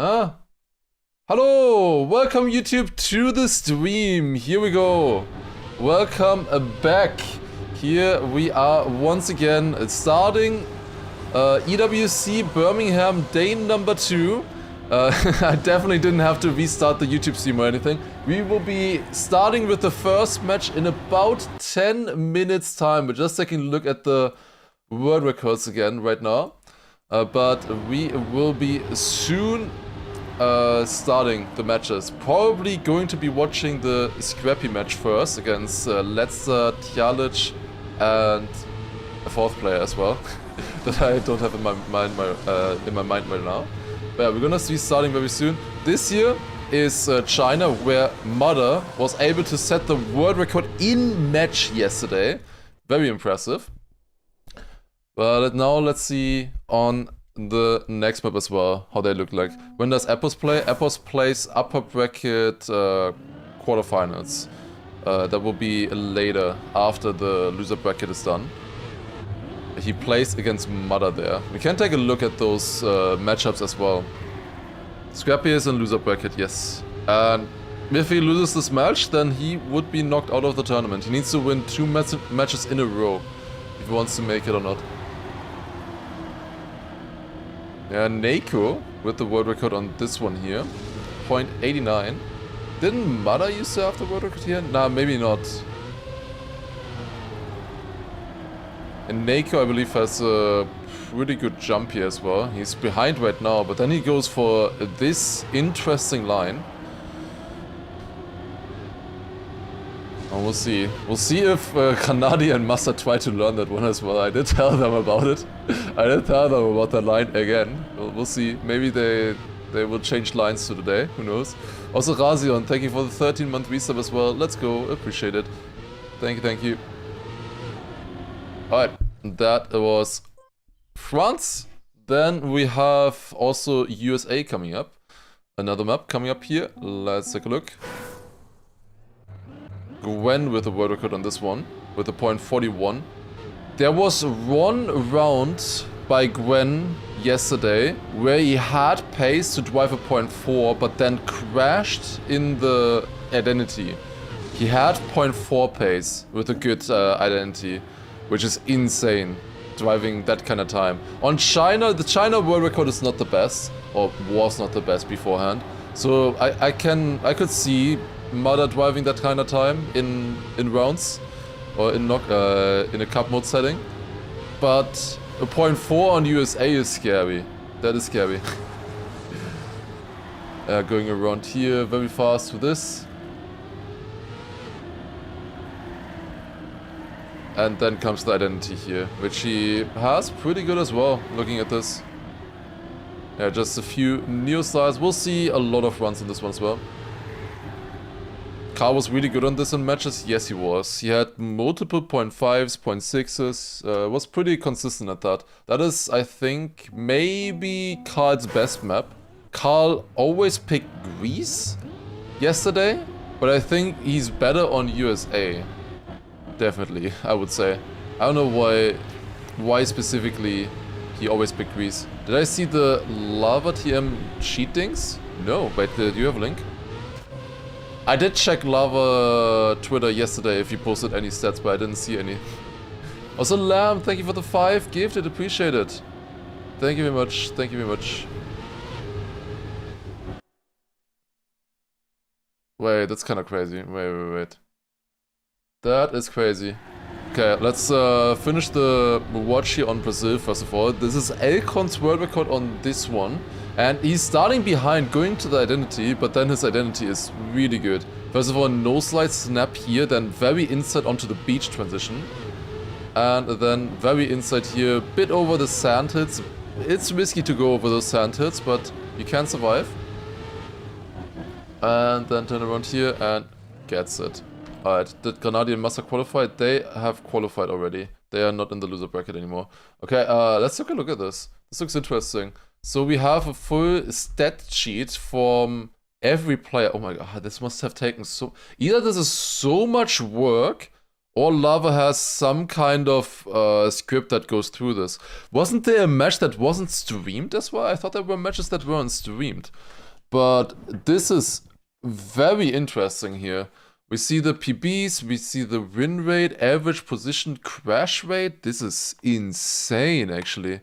Ah, hello, welcome YouTube to the stream. Here we go. Welcome back. Here we are once again starting EWC Birmingham day number 2. I definitely didn't have to restart the YouTube stream or anything. We will be starting with the first match in about 10 minutes time. We're just taking a look at the world records again right now. But we will be soon starting the matches. Probably going to be watching the scrappy match first against Letzer, Tjalic and a fourth player as well that I don't have in my mind right now. But yeah, we're gonna be starting very soon. This year is China, where Mother was able to set the world record in match yesterday. Very impressive. But now let's see on the next map as well how they look like. When does Epos play? Epos plays upper bracket quarterfinals. That will be later after the loser bracket is done. He plays against Mother there. We can take a look at those matchups as well. Scrappy is in loser bracket, yes. And if he loses this match, then he would be knocked out of the tournament. He needs to win 2 matches in a row if he wants to make it or not. Yeah, Nako with the world record on this one here. 0.89. Didn't Mother used to have the world record here? Nah, maybe not. And Nako, I believe, has a pretty good jump here as well. He's behind right now, but then he goes for this interesting line. And we'll see. We'll see if Kanadi and Massa try to learn that one as well. I did tell them about it. I did tell them about that line again. We'll see. Maybe they will change lines to today. Who knows? Also, Razion, thank you for the 13-month resub as well. Let's go. Appreciate it. Thank you, thank you. Alright, that was France. Then we have also USA coming up. Another map coming up here. Let's take a look. Gwen with the world record on this one, with a 0.41. There was one round by Gwen yesterday where he had pace to drive a 0.4, but then crashed in the identity. He had 0.4 pace with a good identity, which is insane, driving that kind of time. On China, the China world record is not the best, or was not the best beforehand. So I could see Mother driving that kind of time in rounds or in a cup mode setting, but a 0.4 on USA is scary. That is scary. Going around here very fast with this, and then comes the identity here, which he has pretty good as well. Looking at this, yeah, just a few new styles. We'll see a lot of runs in this one as well. Carl was really good on this in matches. Yes, he was. He had multiple 0.5s, 0.6s. Was pretty consistent at that. That is, I think, maybe Carl's best map. Carl always picked Greece yesterday, but I think he's better on USA. Definitely, I would say. I don't know why specifically he always picked Greece. Did I see the Lava TM cheatings? No. Wait, do you have a link? I did check Lava Twitter yesterday if he posted any stats, but I didn't see any. Also, Lamb, thank you for the 5 gifted, appreciate it. Thank you very much, thank you very much. Wait, that's kind of crazy. Wait. That is crazy. Okay, let's finish the watch here on Brazil first of all. This is Elcon's world record on this one. And he's starting behind, going to the identity, but then his identity is really good. First of all, no slide snap here, then very inside onto the beach transition. And then very inside here, bit over the sand hits. It's risky to go over those sand hits, but you can survive. And then turn around here and gets it. Alright, did Granadi and Massa qualify? They have qualified already. They are not in the loser bracket anymore. Okay, let's take a look at this. This looks interesting. So we have a full stat sheet from every player. Oh my god, this must have taken so... Either this is so much work, Or Lava has some kind of script that goes through this. Wasn't there a match that wasn't streamed as well? I thought there were matches that weren't streamed. But this is very interesting here. We see the PBs, we see the win rate, average position, crash rate. This is insane, actually.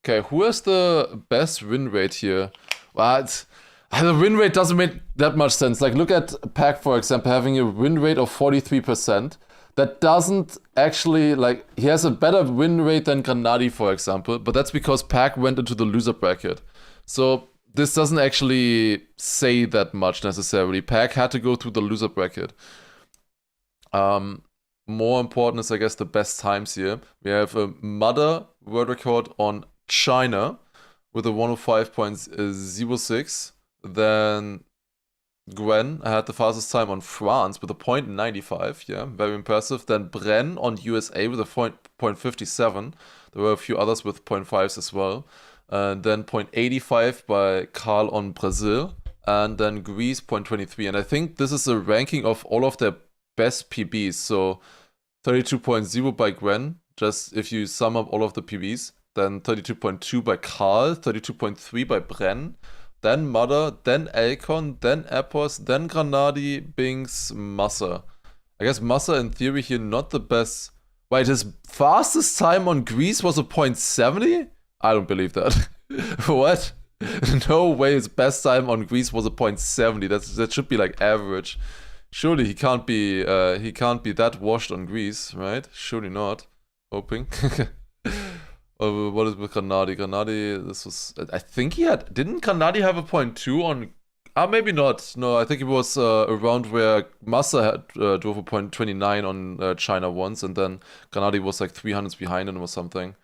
Okay, who has the best win rate here? What? The win rate doesn't make that much sense. Like, look at Pack, for example, having a win rate of 43%. That doesn't actually, like, he has a better win rate than Granadi, for example, but that's because Pack went into the loser bracket. So this doesn't actually say that much necessarily. Pack had to go through the loser bracket. More important is, I guess, the best times here. We have a Mother world record on China with a 105.06. Then Gwen had the fastest time on France with a 0.95. Yeah, very impressive. Then Bren on USA with a 0.57. There were a few others with 0.5s as well. And then 0.85 by Carl on Brazil. And then Greece 0.23. And I think this is a ranking of all of their best PBs. So 32.0 by Gwen, just if you sum up all of the PBs. Then 32.2 by Carl, 32.3 by Bren. Then Mother, then Elcon, then Epos, then Granadi, Binks, Massa. I guess Massa in theory here not the best. Wait, his fastest time on Greece was a 0.70? I don't believe that. What? No way his best time on Greece was a 0.70. That should be like average. Surely he can't be that washed on Greece, right? Surely not. Hoping. What is with Granadi? Granadi, this was... I think he had... Didn't Granadi have a 0.2 on... maybe not. No, I think it was around where Massa had drove a 0.29 on China once, and then Granadi was like 300s behind him or something.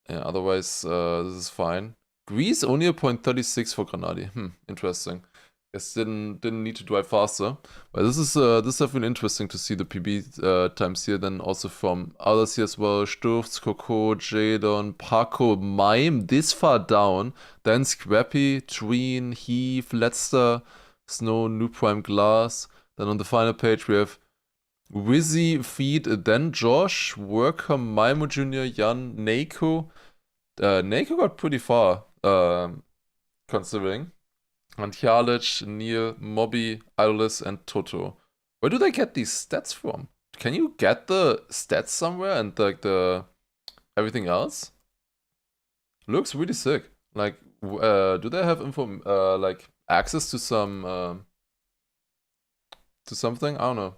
Yeah, otherwise, this is fine. Greece, only a 0.36 for Granadi. Interesting. Guess didn't need to drive faster. But this is definitely interesting to see the PB times here. Then also from others here as well. Sturz, Coco, Jadon, Paco, Mime, this far down. Then Scrappy, Tween, Heave, Letzter, Snow, New Prime Glass. Then on the final page we have Wizzy, Feed, then Josh, Worker, Maimo Jr., Jan, Neiko. Neiko got pretty far, considering. And Hjalic, Neil, Mobby, Idolis, and Toto. Where do they get these stats from? Can you get the stats somewhere and like the everything else? Looks really sick. Like, do they have like access to some to something? I don't know.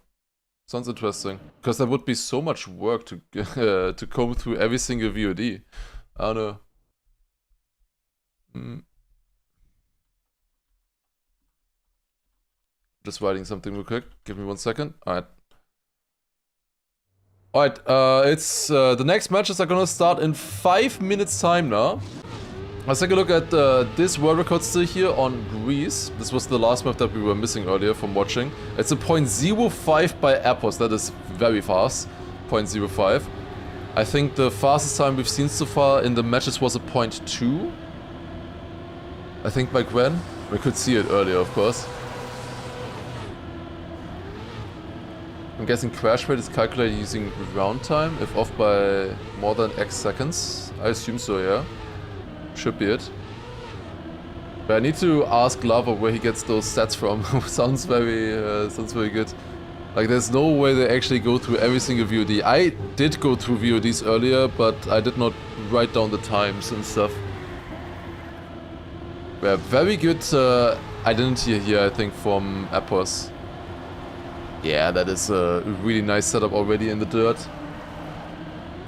Sounds interesting. Because that would be so much work to to comb through every single VOD. I don't know. Just writing something real quick. Give me 1 second. Alright. Alright, it's the next matches are gonna start in 5 minutes time now. Let's take a look at this world record still here on Greece. This was the last map that we were missing earlier from watching. It's a 0.05 by Epos. That is very fast. 0.05. I think the fastest time we've seen so far in the matches was a 0.2. I think by Gwen. We could see it earlier, of course. I'm guessing crash rate is calculated using round time, if off by more than X seconds. I assume so, yeah. Should be it. But I need to ask Lava where he gets those stats from. Sounds very good. Like, there's no way they actually go through every single VOD. I did go through VODs earlier, but I did not write down the times and stuff. Yeah, very good identity here, I think, from Epos. Yeah, that is a really nice setup already in the dirt.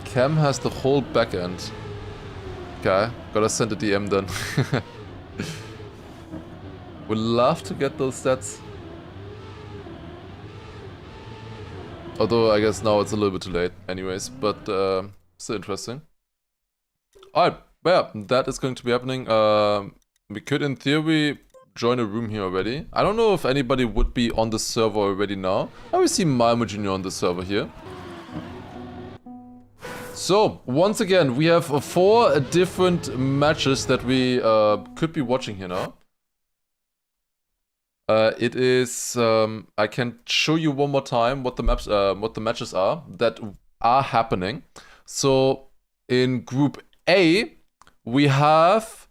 Cam has the whole back end. Okay, gotta send a DM then. Would love to get those stats. Although I guess now it's a little bit too late anyways, but still interesting. Alright, yeah, that is going to be happening. We could in theory join a room here already. I don't know if anybody would be on the server already now. I will see Malmo Jr. on the server here. So, once again, we have 4 different matches that we could be watching here now. It is. I can show you one more time what the matches are that are happening. So in Group A, we have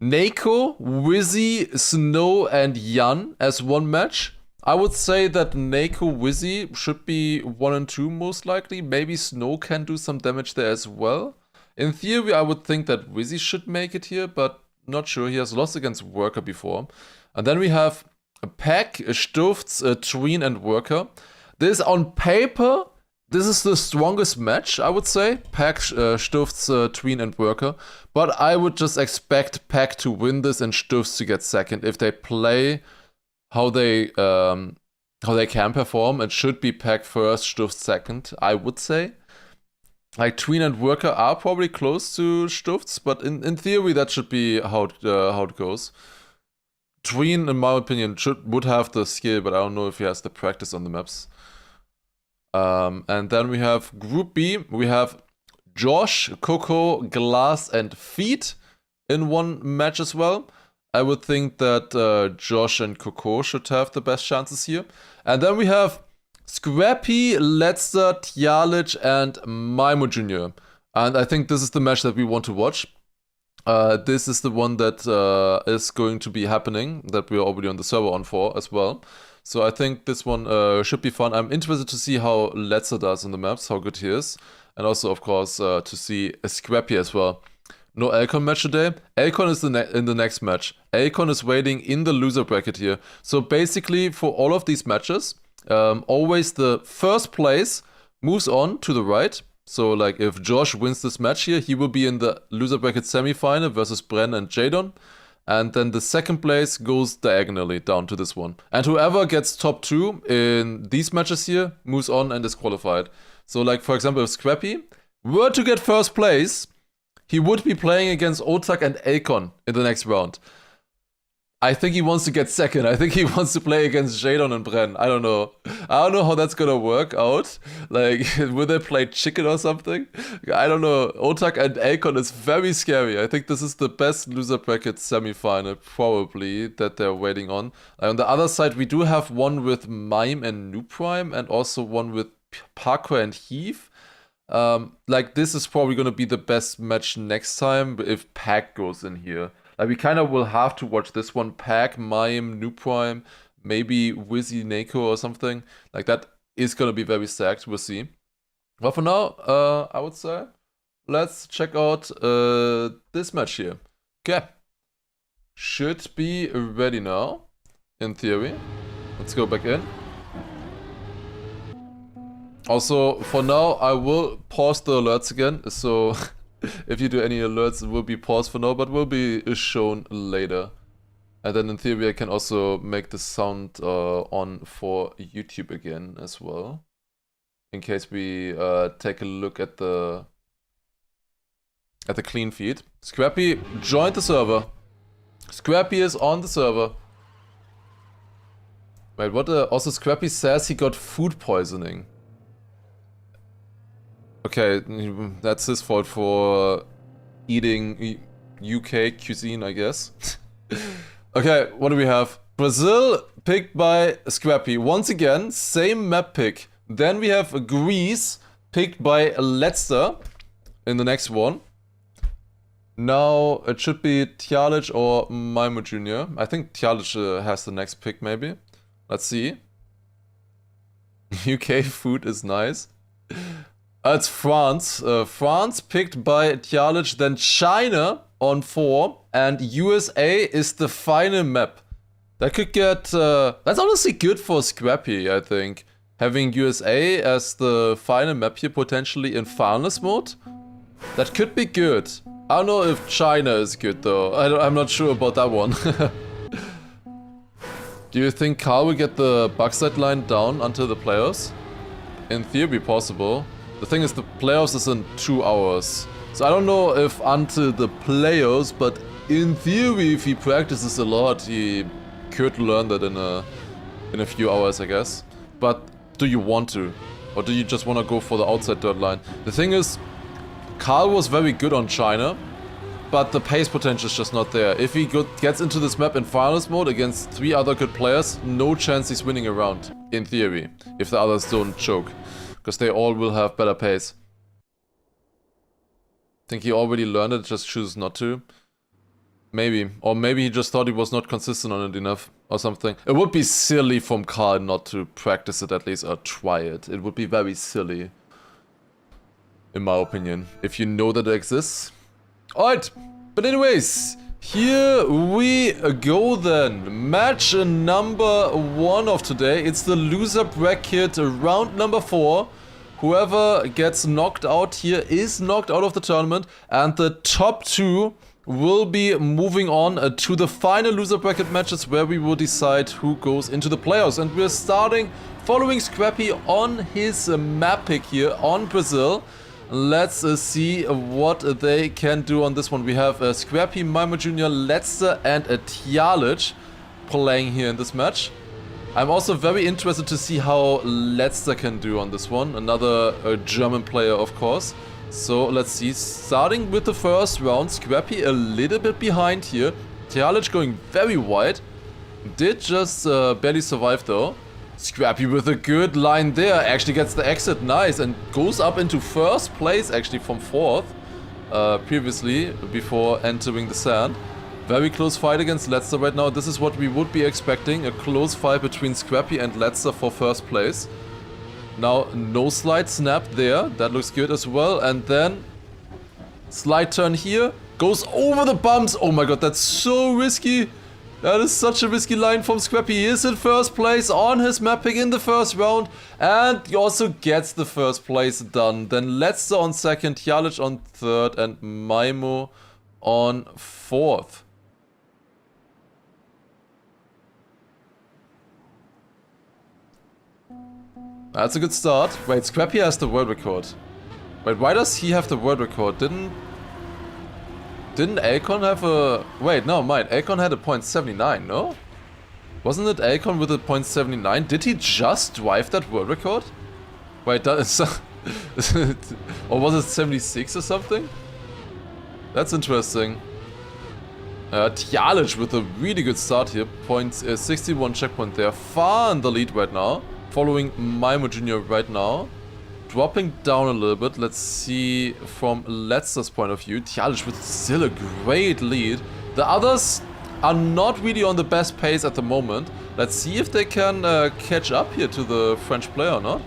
Nako, Wizzy, Snow, and Jan as one match. I would say that Nako, Wizzy should be 1 and 2 most likely. Maybe Snow can do some damage there as well. In theory, I would think that Wizzy should make it here, but not sure. He has lost against Worker before. And then we have Pack, Stufts, Tween, and Worker. This on paper, this is the strongest match, I would say. Pack, Stufts, Tween, and Worker. But I would just expect Pack to win this and Stufts to get second. If they play how they can perform, it should be Pack first, Stufts second, I would say. Like Tween and Worker are probably close to Stufts, but in theory that should be how it goes. Tween, in my opinion, would have the skill, but I don't know if he has the practice on the maps. And then we have Group B. We have Josh, Coco, Glass, and Feet in one match as well. I would think that Josh and Coco should have the best chances here. And then we have Scrappy, Letster, Tjalic, and Maimo Jr. And I think this is the match that we want to watch. This is the one that is going to be happening, that we're already on the server on for as well. So I think this one should be fun. I'm interested to see how Letzer does on the maps, how good he is. And also, of course, to see Scrappy as well. No Alcon match today. Alcon is in the next match. Alcon is waiting in the loser bracket here. So basically, for all of these matches, always the first place moves on to the right. So like if Josh wins this match here, he will be in the loser bracket semifinal versus Bren and Jadon. And then the second place goes diagonally down to this one. And whoever gets top 2 in these matches here moves on and is qualified. So like for example, if Scrappy were to get first place, he would be playing against Otak and Alcon in the next round. I think he wants to get second. I think he wants to play against Jadon and Bren. I don't know. I don't know how that's gonna work out. Like, will they play chicken or something? I don't know. Otak and Alcon is very scary. I think this is the best loser bracket semifinal, probably, that they're waiting on. On the other side, we do have one with Mime and New Prime, and also one with Parkour and Heath. Like, this is probably gonna be the best match next time if Pack goes in here. Like, we kind of will have to watch this one. Pack, Mime, New Prime, maybe Wizzy, Nako or something. Like, that is going to be very stacked. We'll see. But for now, I would say, let's check out this match here. Okay. Should be ready now, in theory. Let's go back in. Also, for now, I will pause the alerts again, so... if you do any alerts, it will be paused for now, but will be shown later. And then in theory, I can also make the sound on for YouTube again as well. In case we take a look at the clean feed. Scrappy joined the server. Scrappy is on the server. Wait, what? Also, Scrappy says he got food poisoning. Okay, that's his fault for eating UK cuisine, I guess. Okay, what do we have? Brazil picked by Scrappy. Once again, same map pick. Then we have Greece picked by Letster in the next one. Now it should be Tjalic or Maimo Jr. I think Tjalic has the next pick maybe. Let's see. UK food is nice. It's France. France picked by Tjalic, then China on 4, and USA is the final map. That could get... that's honestly good for Scrappy, I think. Having USA as the final map here, potentially in Finalist mode. That could be good. I don't know if China is good though. I'm not sure about that one. Do you think Carl will get the backside line down until the playoffs? In theory possible. The thing is, the playoffs is in 2 hours. So I don't know if until the playoffs, but in theory, if he practices a lot, he could learn that in a few hours, I guess. But do you want to? Or do you just want to go for the outside dirt line? The thing is, Carl was very good on China. but the pace potential is just not there. If he gets into this map in finalist mode against 3 other good players, no chance he's winning a round, in theory, if the others don't choke, because they all will have better pace. Think he already learned it, just chooses not to. Maybe. Or maybe he just thought he was not consistent on it enough, or something. It would be silly from Karl not to practice it at least, or try it. It would be very silly, in my opinion, if you know that it exists. Alright, but anyways, here we go then. Match number 1 of today. It's the loser bracket, round number 4. Whoever gets knocked out here is knocked out of the tournament, and the top 2 will be moving on to the final loser bracket matches, where we will decide who goes into the playoffs. And we're starting following Scrappy on his map pick here on Brazil. Let's see what they can do on this one. We have Scrappy, Mimo Jr., Letzter, and Tjalic playing here in this match. I'm also very interested to see how Letzter can do on this one. Another German player, of course. So let's see. Starting with the first round, Scrappy a little bit behind here. Tjalic going very wide. Did just barely survive though. Scrappy with a good line there, actually gets the exit, nice, and goes up into first place actually from 4th previously, before entering the sand. Very close fight against Letzter right now. This is what we would be expecting, a close fight between Scrappy and Letzter for first place. Now, no slide snap there, that looks good as well, and then slide turn here, goes over the bumps. Oh my god, that's so risky. That is such a risky line from Scrappy. He is in first place on his map pick in the first round, and he also gets the first place done. Then Letzter on second, Tjalic on third, and Mimo on fourth. That's a good start. Wait, Scrappy has the world record. Wait, why does he have the world record? Didn't Akon have a... Wait, no, mind. Akon had a .79, no? Wasn't it Akon with a .79? Did he just drive that world record? Wait, that is... or was it 76 or something? That's interesting. Tjalic with a really good start here. 61 checkpoint there. Far in the lead right now. Following Mimo Jr. right now. Dropping down a little bit. Let's see from Letzter's point of view. Tjalic with still a great lead. The others are not really on the best pace at the moment. Let's see if they can catch up here to the French player or not.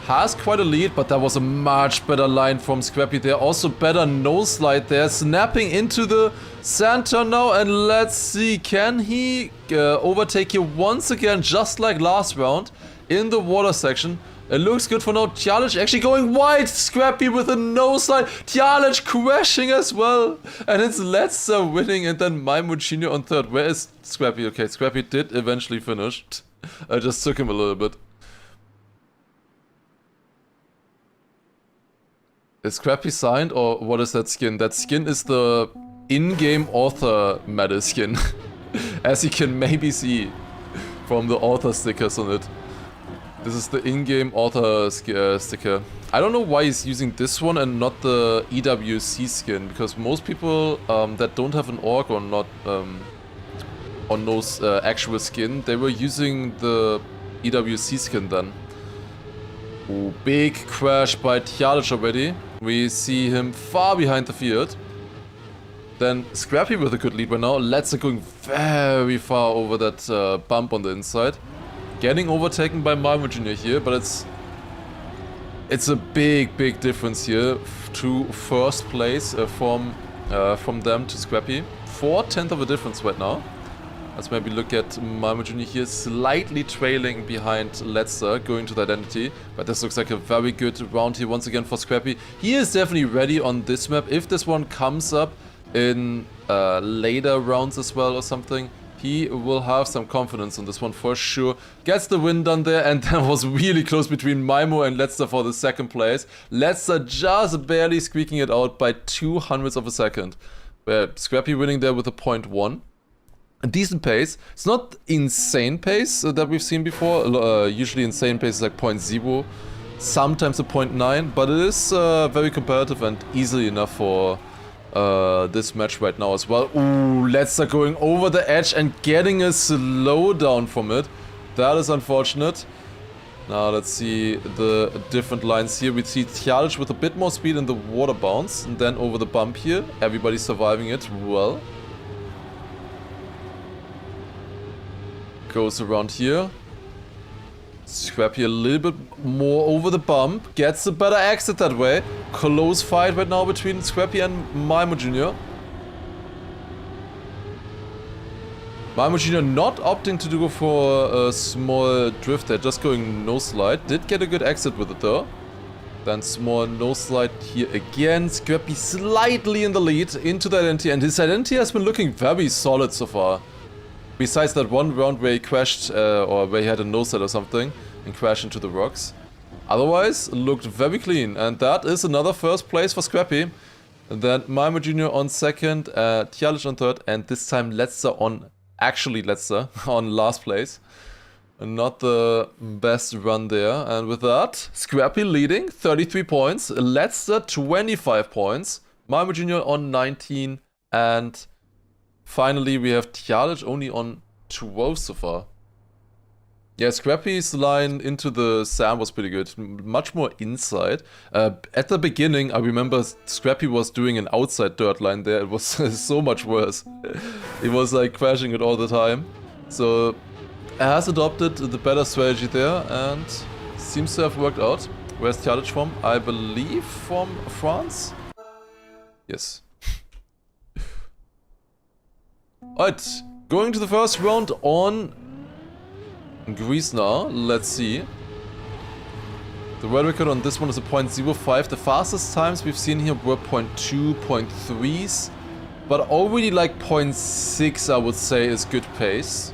Has quite a lead, but that was a much better line from Scrappy there. Also better no slide there. Snapping into the sand turn now, and let's see, can he overtake here once again, just like last round in the water section. It looks good for now. Tjalic actually going wide. Scrappy with a no slide. Tjalic crashing as well. And it's Letzter winning, and then Mimo Jr. on third. Where is Scrappy? Okay, Scrappy did eventually finish. I just took him a little bit. Is Scrappy signed, or what is that skin? That skin is the in-game author meta skin. As you can maybe see from the author stickers on it. This is the in-game author sticker. I don't know why he's using this one and not the EWC skin, because most people that don't have an orc or not on those actual skin, they were using the EWC skin then. Oh, big crash by Tjalic already. We see him far behind the field. Then Scrappy with a good lead right now. Letzter going very far over that bump on the inside. Getting overtaken by Mimo Jr. here, but it's a big difference here to first place from them to Scrappy. 4/10 of a difference right now. Let's maybe look at Mimo Jr. here, slightly trailing behind Letzter, going to the identity. But this looks like a very good round here once again for Scrappy. He is definitely ready on this map. If this one comes up in later rounds as well or something, he will have some confidence on this one for sure. Gets the win done there, and that was really close between Mimo and Letzter for the second place. Letzter just barely squeaking it out by 200ths of a second. Where Scrappy winning there with a 0.1. A decent pace. It's not insane pace that we've seen before. Usually insane pace is like 0.0, sometimes a 0.9, but it is very competitive and easily enough for this match right now as well. Ooh, Let's going over the edge and getting a slowdown from it. That is unfortunate. Now let's see the different lines here. We see Tjalic with a bit more speed in the water bounce, and then over the bump here. Everybody's surviving it well. Goes around here. Scrappy a little bit more over the bump. Gets a better exit that way. Close fight right now between Scrappy and Maimo Jr. Maimo Jr. not opting to go for a small drift there, just going no slide. Did get a good exit with it though. Then small no slide here again. Scrappy slightly in the lead into the identity, and his identity has been looking very solid so far. Besides that one round where he crashed, or where he had a no-set or something, and crashed into the rocks. Otherwise, looked very clean, and that is another first place for Scrappy. And then Maimo Jr. on second, Tjalic on third, and this time Letzer on, actually Letzer, on last place. And not the best run there, and with that, Scrappy leading, 33 points, Letzer 25 points, Maimo Jr. on 19, and finally, we have Tjalic only on 12 so far. Yeah, Scrappy's line into the sand was pretty good. Much more inside. At the beginning, I remember Scrappy was doing an outside dirt line there. It was so much worse. He was like crashing it all the time. So, has adopted the better strategy there and seems to have worked out. Where's Tjalic from? I believe from France? Yes. Alright, going to the first round on Greece now. Let's see. The world record on this one is a 0.05. The fastest times we've seen here were 0.2, 0.3s. But already like 0.6 I would say is good pace.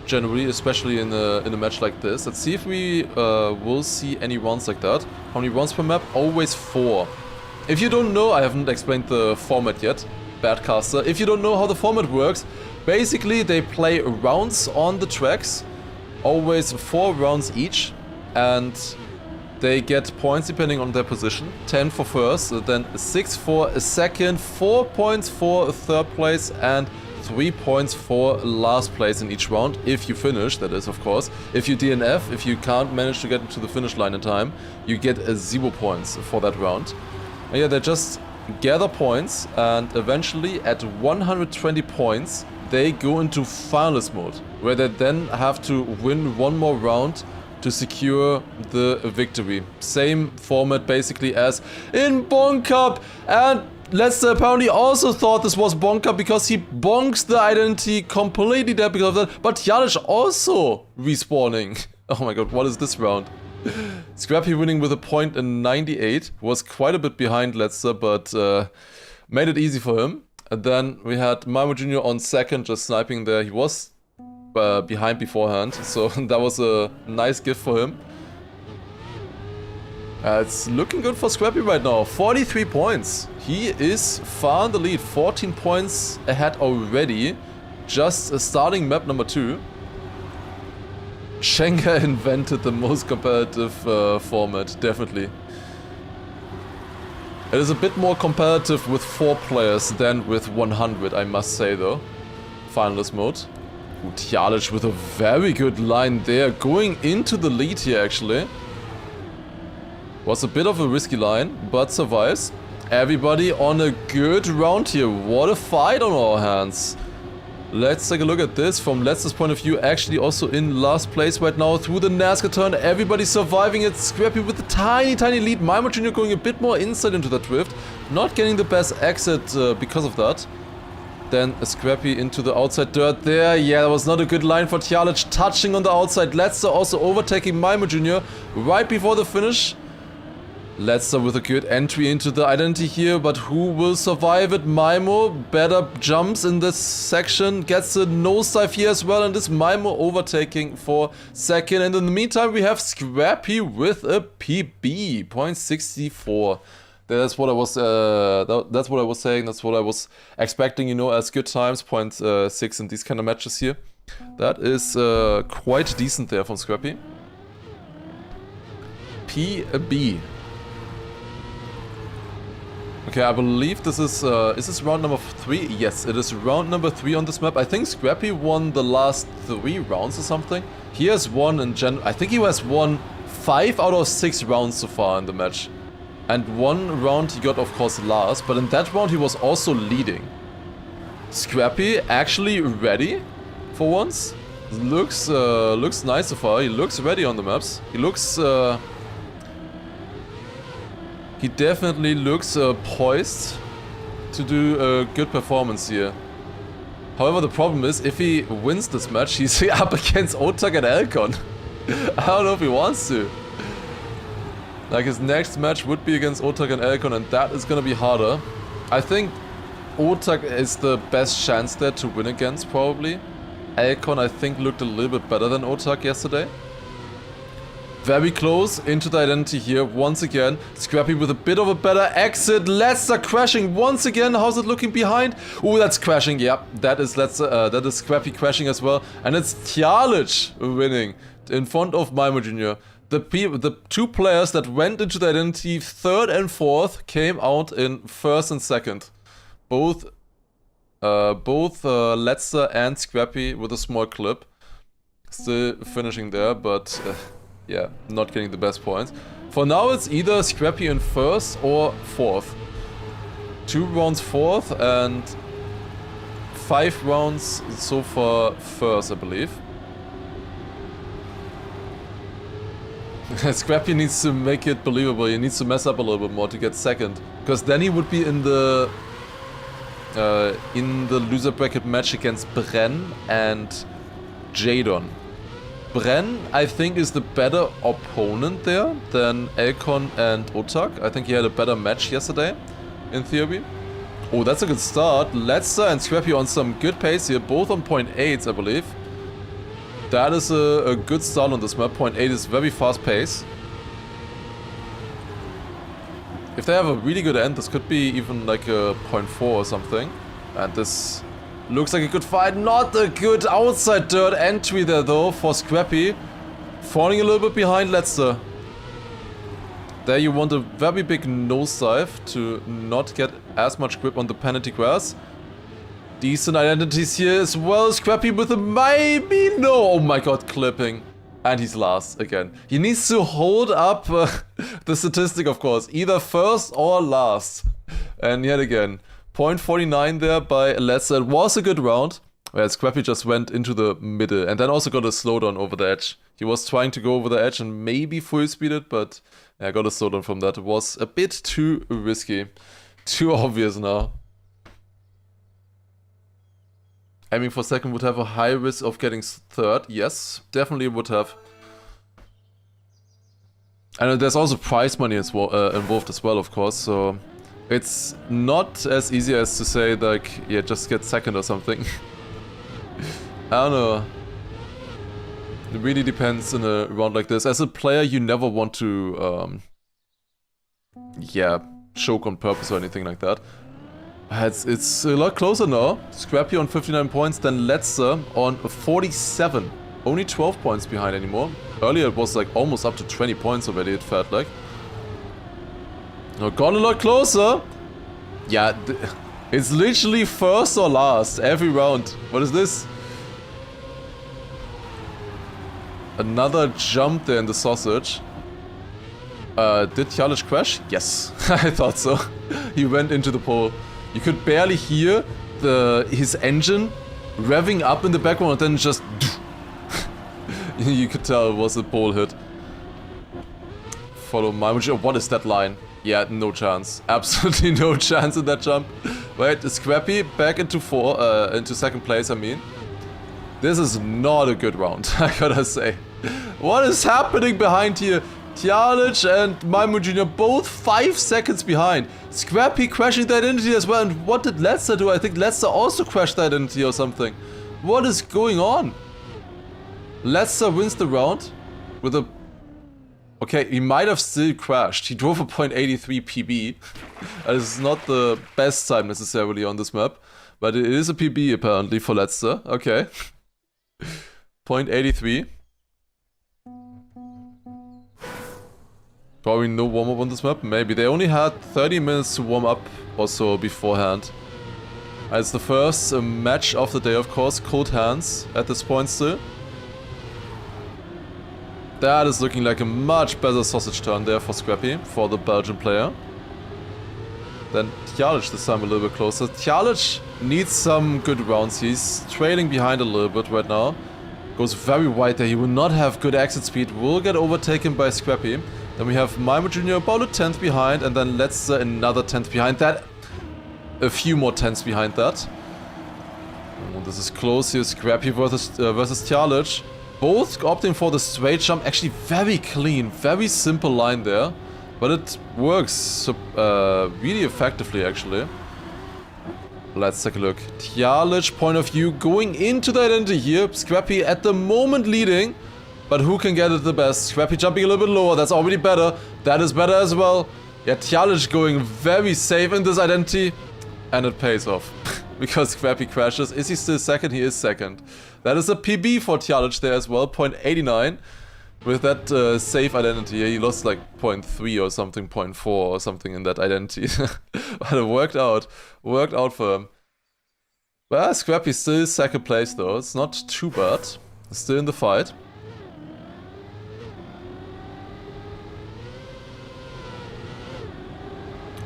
Generally, especially in a match like this. Let's see if we will see any rounds like that. How many rounds per map? Always 4. If you don't know, I haven't explained the format yet. Badcaster. If you don't know how the format works, basically they play rounds on the tracks, always 4 rounds each, and they get points depending on their position. 10 for first, then 6 for a second, 4 points for a third place, and 3 points for last place in each round, if you finish, that is of course. If you DNF, if you can't manage to get to the finish line in time, you get 0 points for that round. And yeah, they just gather points, and eventually at 120 points they go into finalist mode, where they then have to win one more round to secure the victory. Same format basically as in Bonk Cup, and Letzer apparently also thought this was Bonk Cup because he bonks the identity completely there because of that, but Tjalic also respawning. Oh my god, what is this round? Scrappy winning with a 0.98, was quite a bit behind Letzer, but made it easy for him. And then we had Maimo Jr. on second, just sniping there. He was behind beforehand, so that was a nice gift for him. It's looking good for Scrappy right now, 43 points. He is far in the lead, 14 points ahead already, just starting map number 2. Schenker invented the most competitive format, definitely. It is a bit more competitive with 4 players than with 100, I must say though. Finalist mode. Ooh, Tjalic with a very good line there, going into the lead here actually. Was a bit of a risky line, but survives. Everybody on a good round here. What a fight on our hands. Let's take a look at this from Letzer's point of view, actually also in last place right now through the NASCAR turn. Everybody surviving it, Scrappy with a tiny lead. Maimo Jr. going a bit more inside into that drift, not getting the best exit because of that. Then Scrappy into the outside dirt there. Yeah, that was not a good line for Tjalic, touching on the outside. Letzer also overtaking Maimo Jr. right before the finish. Letzer with a good entry into the identity here, but who will survive it? Maimo, better jumps in this section, gets a nosedive here as well, and this Maimo overtaking for second. And in the meantime, we have Scrappy with a PB, 0.64. That's what I was. That's what I was saying. That's what I was expecting. You know, as good times, 0.6 in these kind of matches here. That is quite decent there from Scrappy. PB. Okay, I believe this is this round number 3? Yes, it is round number 3 on this map. I think Scrappy won the last 3 rounds or something. He has won in I think he has won 5 out of 6 rounds so far in the match. And 1 round he got, of course, Lars, but in that round he was also leading. Scrappy actually ready for once. Looks nice so far. He looks ready on the maps. He looks he definitely looks poised to do a good performance here. However, the problem is, if he wins this match, he's up against Otak and Elcon. I don't know if he wants to. Like, his next match would be against Otak and Elcon, and that is gonna be harder. I think Otak is the best chance there to win against, probably. Elcon, I think, looked a little bit better than Otak yesterday. Very close into the identity here once again. Scrappy with a bit of a better exit. Lester crashing once again. How's it looking behind? Oh, that's crashing. Yeah, that is that is Scrappy crashing as well. And it's Tjalic winning in front of Malmo Jr. The 2 players that went into the identity 3rd and 4th came out in 1st and 2nd. Both Lester and Scrappy with a small clip. Still finishing there, but yeah, not getting the best points. For now, it's either Scrappy in 1st or 4th. 2 rounds 4th and 5 rounds so far 1st, I believe. Scrappy needs to make it believable. He needs to mess up a little bit more to get 2nd, because then he would be in the loser bracket match against Bren and Jadon. Bren, I think, is the better opponent there than Elcon and Otak. I think he had a better match yesterday, in theory. Oh, that's a good start. Lester and Scrappy on some good pace here, both on 0.8s, I believe. That is a good start on this map. 0.8 is very fast pace. If they have a really good end, this could be even like a 0.4 or something. And this looks like a good fight. Not a good outside dirt entry there though for Scrappy. Falling a little bit behind Lester. There you want a very big nosedive to not get as much grip on the penalty grass. Decent identities here as well. Scrappy with a maybe no. Oh my god, clipping. And he's last again. He needs to hold up the statistic, of course. Either 1st or last. And yet again, 0.49 there by Lester. It was a good round. Where Scrappy just went into the middle and then also got a slowdown over the edge. He was trying to go over the edge and maybe full speed it, but yeah, got a slowdown from that. It was a bit too risky. Too obvious now. Aiming for 2nd would have a high risk of getting 3rd. Yes, definitely would have. And there's also prize money as well, involved as well, of course, so it's not as easy as to say, like, yeah, just get 2nd or something. I don't know. It really depends in a round like this. As a player, you never want to, yeah, choke on purpose or anything like that. It's a lot closer now. Scrappy on 59 points, then Lester on 47. Only 12 points behind anymore. Earlier it was like almost up to 20 points already, it felt like. Now gone a lot closer. Yeah, it's literally 1st or last every round. What is this? Another jump there in the sausage. Did Tjalic crash? Yes, I thought so. He went into the pole. You could barely hear his engine revving up in the background and then just... you could tell it was a pole hit. Follow my... What is that line? Yeah, no chance. Absolutely no chance in that jump. Wait, Scrappy back into 2nd place, I mean. This is not a good round, I gotta say. What is happening behind here? Tjalic and Malmo Jr. both 5 seconds behind. Scrappy crashing the identity as well. And what did Lester do? I think Lester also crashed the identity or something. What is going on? Lester wins the round with a... Okay, he might have still crashed. He drove a .83 PB. That is not the best time necessarily on this map. But it is a PB apparently for Lester. Okay. .83. Probably no warm-up on this map. Maybe. They only had 30 minutes to warm up or so beforehand. It's the first match of the day, of course. Cold hands at this point still. That is looking like a much better sausage turn there for Scrappy, for the Belgian player. Then Tjalic this time a little bit closer. Tjalic needs some good rounds. He's trailing behind a little bit right now. Goes very wide there. He will not have good exit speed. Will get overtaken by Scrappy. Then we have Malmo Jr. about a 10th behind. And then let's another 10th behind that. A few more 10ths behind that. Oh, this is close here. Scrappy versus Tjalic. Both opting for the straight jump. Actually very clean. Very simple line there. But it works really effectively, actually. Let's take a look. Tjalic point of view going into the identity here. Scrappy at the moment leading. But who can get it the best? Scrappy jumping a little bit lower. That's already better. That is better as well. Yeah, Tjalic going very safe in this identity. And it pays off. Because Scrappy crashes. Is he still second? He is second. That is a PB for Tjalic there as well. 0.89. With that safe identity, he lost like 0.3 or something, 0.4 or something in that identity. But it worked out. Worked out for him. Well, Scrappy still second place though. It's not too bad. Still in the fight.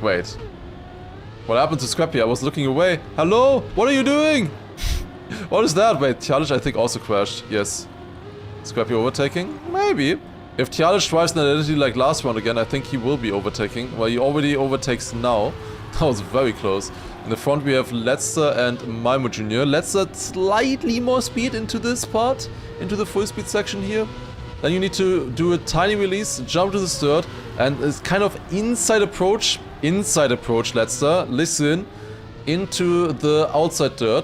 Wait. What happened to Scrappy? I was looking away. Hello? What are you doing? What is that? Wait, Tjalic I think also crashed. Yes. Scrappy overtaking? Maybe. If Tjalic tries an identity like last round again, I think he will be overtaking. Well, he already overtakes now. That was very close. In the front we have Letzer and Malmo Jr. Letzer slightly more speed into this part, into the full speed section here. Then you need to do a tiny release, jump to the third, and it's kind of inside approach, Letzer, listen, into the outside third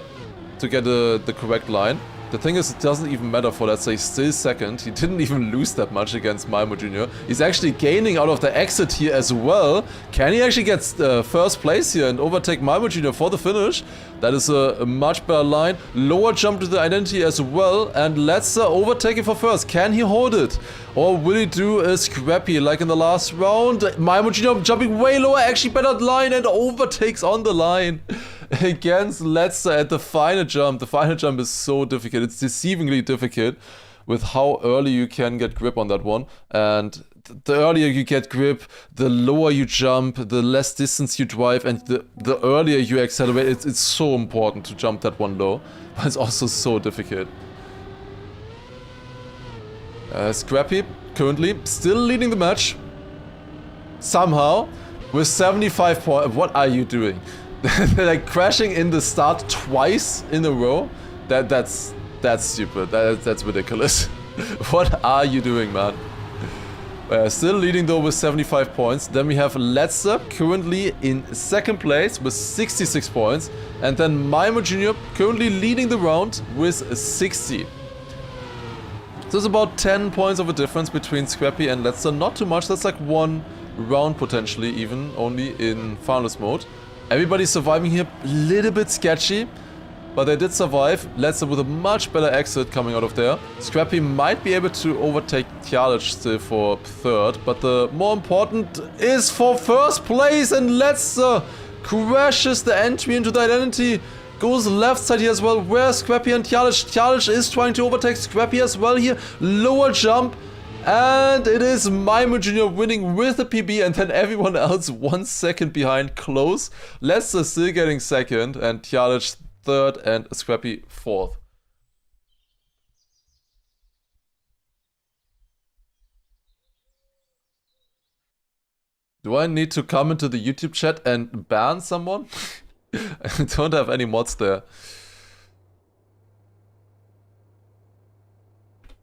to get the correct line. The thing is, it doesn't even matter for Letzer, he's still second. He didn't even lose that much against Malmo Jr. He's actually gaining out of the exit here as well. Can he actually get first place here and overtake Malmo Jr. for the finish? That is a much better line. Lower jump to the identity as well. And Letzer overtaking for first. Can he hold it? Or will he do a Scrappy like in the last round? Malmo Jr. jumping way lower, actually better line and overtakes on the line. Against Letzer at the final jump. The final jump is so difficult. It's deceivingly difficult with how early you can get grip on that one. And the earlier you get grip, the lower you jump, the less distance you drive, and the earlier you accelerate. It's so important to jump that one low. But it's also so difficult. Scrappy currently still leading the match. Somehow. With 75 points. What are you doing? They're like crashing in the start twice in a row. That's stupid. That's ridiculous. What are you doing, man? Still leading though with 75 points. Then we have Letzer currently in second place with 66 points. And then Malmo Jr. currently leading the round with 60. So it's about 10 points of a difference between Scrappy and Letzer. Not too much. That's like one round potentially even, only in Finalist mode. Everybody's surviving here, a little bit sketchy, but they did survive. Letzer with a much better exit coming out of there. Scrappy might be able to overtake Tjalic still for third, but the more important is for first place, and Letzer crashes the entry into the identity. Goes left side here as well. Where's Scrappy and Tjalic? Tjalic is trying to overtake Scrappy as well here. Lower jump. And it is Malmo Jr. winning with a PB, and then everyone else 1 second behind, close. Letzer still getting second, and Tjalic third, and Scrappy fourth. Do I need to come into the YouTube chat and ban someone? I don't have any mods there.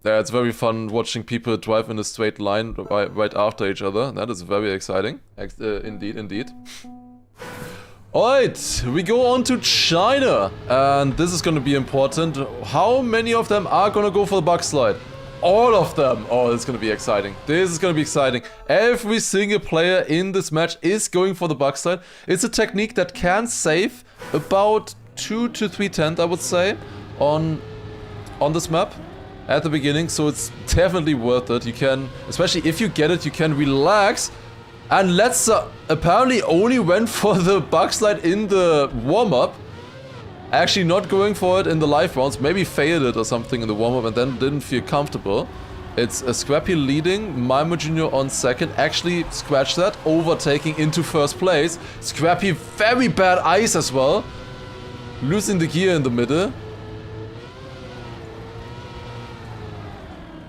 Yeah, it's very fun watching people drive in a straight line right after each other. That is very exciting. Indeed. Alright, we go on to China. And this is going to be important. How many of them are going to go for the bug slide? All of them. Oh, this is going to be exciting. This is going to be exciting. Every single player in this match is going for the bug slide. It's a technique that can save about 2 to 3 tenths, I would say, on this map. at the beginning, so it's definitely worth it. You can, especially if you get it, you can relax. And Let's apparently only went for the bug slide in the warm-up. Actually not going for it in the live rounds, maybe failed it or something in the warm-up and then didn't feel comfortable. It's a Scrappy leading, Maimo Jr. on second, actually scratch that, overtaking into first place. Scrappy, very bad ice as well. Losing the gear in the middle.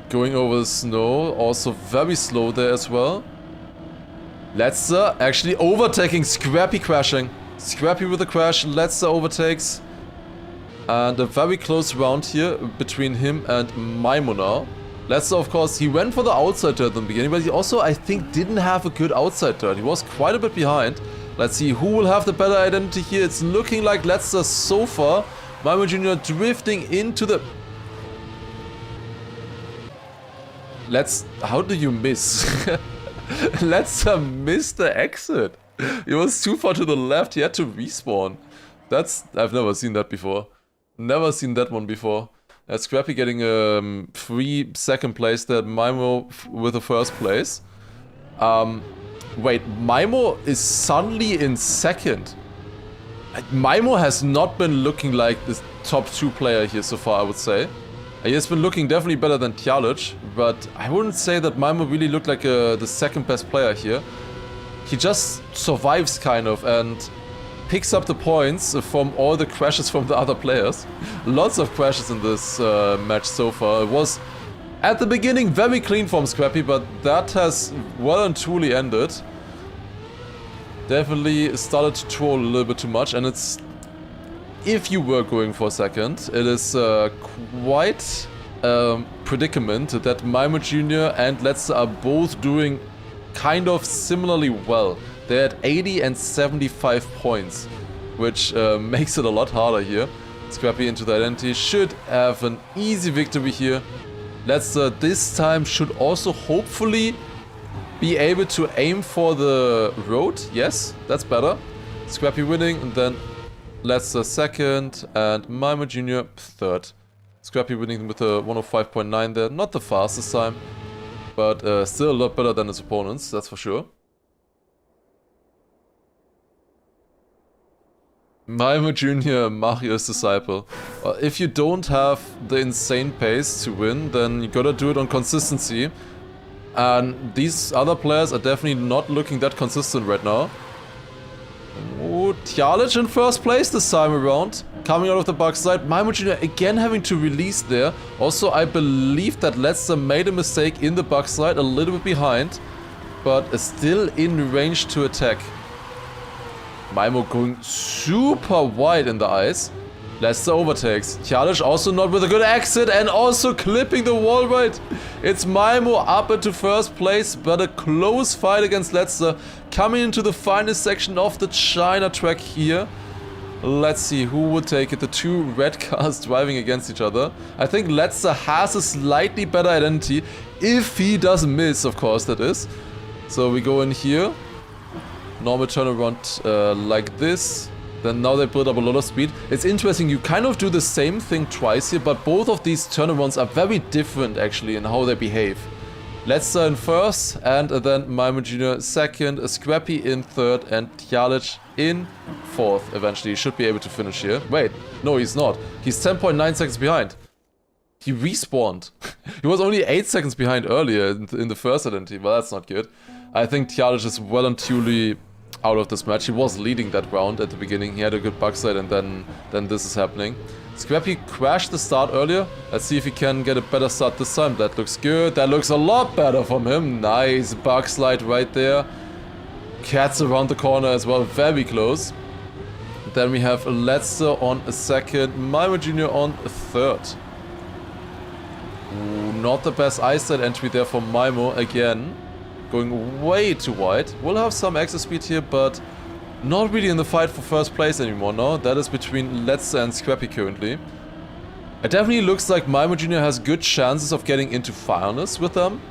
Going over the snow, also very slow there as well. Let's actually overtaking, Scrappy crashing. Scrappy with a crash, Let's overtakes. And a very close round here between him and Maimo now. Let's of course, he went for the outside turn at the beginning, but he also, I think, didn't have a good outside turn. He was quite a bit behind. Let's see who will have the better identity here. It's looking like Let's so far. Maimo Jr. drifting into the... How do you miss? Let's miss the exit. He was too far to the left. He had to respawn. I've never seen that before. Never seen that one before. Scrappy getting a free second place there. Maimo with the first place. Wait, Maimo is suddenly in second. Maimo has not been looking like the top 2 player here so far, I would say. He has been looking definitely better than Tjalic, but I wouldn't say that Maimo really looked like the second best player here. He just survives kind of and picks up the points from all the crashes from the other players. Lots of crashes in this match so far. It was at the beginning very clean from Scrappy, but that has well and truly ended. Definitely started to troll a little bit too much, and it's... If you were going for second, it is quite a predicament that Maimo Jr. and Let's are both doing kind of similarly well. They're at 80 and 75 points, which makes it a lot harder here. Scrappy into the identity should have an easy victory here. Let's this time should also hopefully be able to aim for the road. Yes, that's better. Scrappy winning, and then Let's second, and Maimo Jr. third. Scrappy winning with a 105.9 there. Not the fastest time, but still a lot better than his opponents, that's for sure. Maimo Jr., Mario's disciple. If you don't have the insane pace to win, then you gotta do it on consistency. And these other players are definitely not looking that consistent right now. Oh, Tjalic in first place this time around. Coming out of the bug side. Maimo Jr. again having to release there. Also, I believe that Let's made a mistake in the bug slide, a little bit behind. But still in range to attack. Maimo going super wide in the ice. Let's overtakes. Tjalic also not with a good exit and also clipping the wall right. It's Maimo up into first place, but a close fight against Let's coming into the final section of the China track here. Let's see who would take it. The two red cars driving against each other. I think Let's has a slightly better identity. If he doesn't miss, of course, that is. So we go in here. Normal turnaround like this. Then now they build up a lot of speed. It's interesting, you kind of do the same thing twice here, but both of these turnarounds are very different actually in how they behave. Let's in first, and then Maimo Jr. second, Scrappy in third, and Tjalic in fourth. Eventually, he should be able to finish here. Wait, no, he's not. He's 10.9 seconds behind. He respawned. He was only 8 seconds behind earlier in the first identity. Well, that's not good. I think Tjalic is well and truly out of this match. He was leading that round at the beginning. He had a good bug slide, and then this is happening. Scrappy crashed the start earlier. Let's see if he can get a better start this time. That looks good. That looks a lot better from him. Nice bug slide right there. Cats around the corner as well. Very close. Then we have Let's on a second. Maimo Jr. on a third. Ooh, not the best ice side entry there for Maimo again. Going way too wide. We'll have some extra speed here, but not really in the fight for first place anymore, no? That is between Let's and Scrappy currently. It definitely looks like Maimo Jr. has good chances of getting into Finalist with them.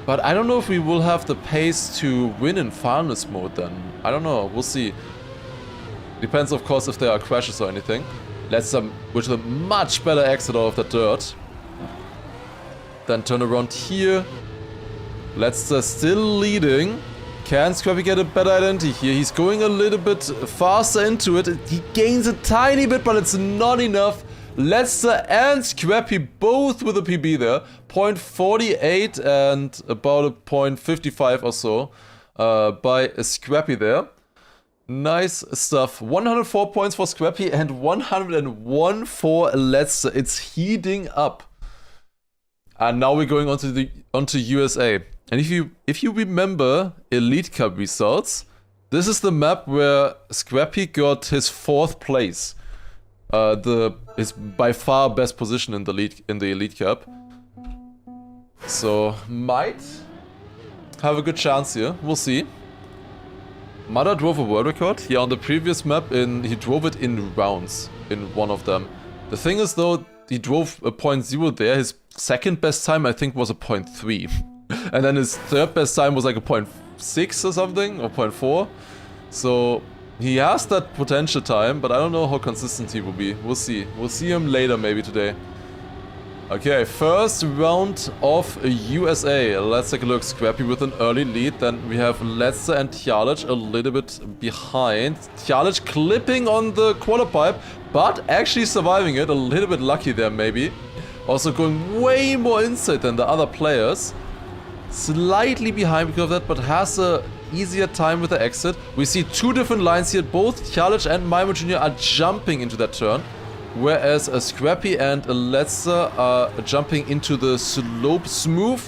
But I don't know if we will have the pace to win in Finalist mode then. I don't know, we'll see. Depends of course if there are crashes or anything. Let's with a much better exit out of the dirt. Then turn around here. Letzter still leading. Can Scrappy get a better identity here? He's going a little bit faster into it. He gains a tiny bit, but it's not enough. Letzter and Scrappy both with a PB there. 0.48 and about a 0.55 or so by Scrappy there. Nice stuff. 104 points for Scrappy and 101 for Letzter. It's heating up. And now we're going onto USA. And if you remember Elite Cup results, this is the map where Scrappy got his 4th place. His by far best position in the Elite Cup. So might have a good chance here. We'll see. Mada drove a world record. Yeah, on the previous map he drove it in rounds in one of them. The thing is though, he drove a 0.0 there. His second best time I think was a 0.3. And then his third best time was like a 0.6 or something, or 0.4. So he has that potential time, but I don't know how consistent he will be. We'll see. We'll see him later, maybe today. Okay, first round of USA. Let's take a look. Scrappy with an early lead. Then we have Letzter and Tjalic a little bit behind. Tjalic clipping on the quarter pipe, but actually surviving it. A little bit lucky there, maybe. Also going way more inside than the other players. Slightly behind because of that, but has a easier time with the exit. We see two different lines here. Both Tjalic and Maimo Jr. are jumping into that turn, whereas Scrappy and Letzter are jumping into the slope smooth.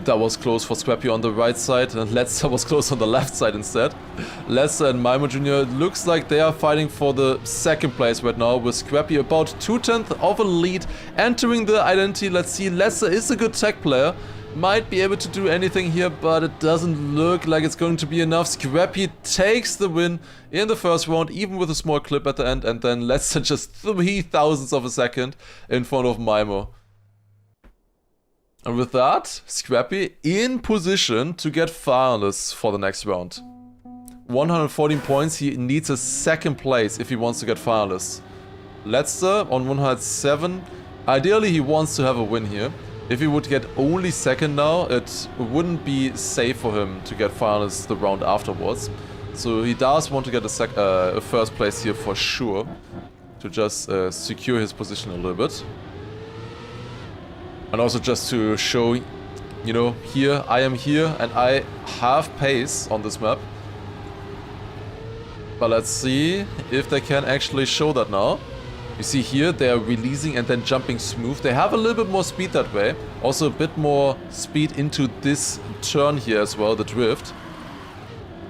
That was close for Scrappy on the right side, and Letzter was close on the left side instead. Letzter and Maimo Jr. looks like they are fighting for the second place right now, with Scrappy about 2/10 of a lead entering the identity. Let's see, Letzter is a good tech player. Might be able to do anything here, but it doesn't look like it's going to be enough. Scrappy takes the win in the first round, even with a small clip at the end, and then Letzter just 0.003 of a second in front of Maimo. And with that, Scrappy in position to get Finalist for the next round. 114 points, he needs a second place if he wants to get Finalist. Letzter on 107, ideally he wants to have a win here. If he would get only second now, it wouldn't be safe for him to get Finalist the round afterwards. So he does want to get a first place here for sure, to just secure his position a little bit. And also just to show, you know, here, I am here and I have pace on this map. But let's see if they can actually show that now. You see here, they are releasing and then jumping smooth. They have a little bit more speed that way. Also a bit more speed into this turn here as well, the drift.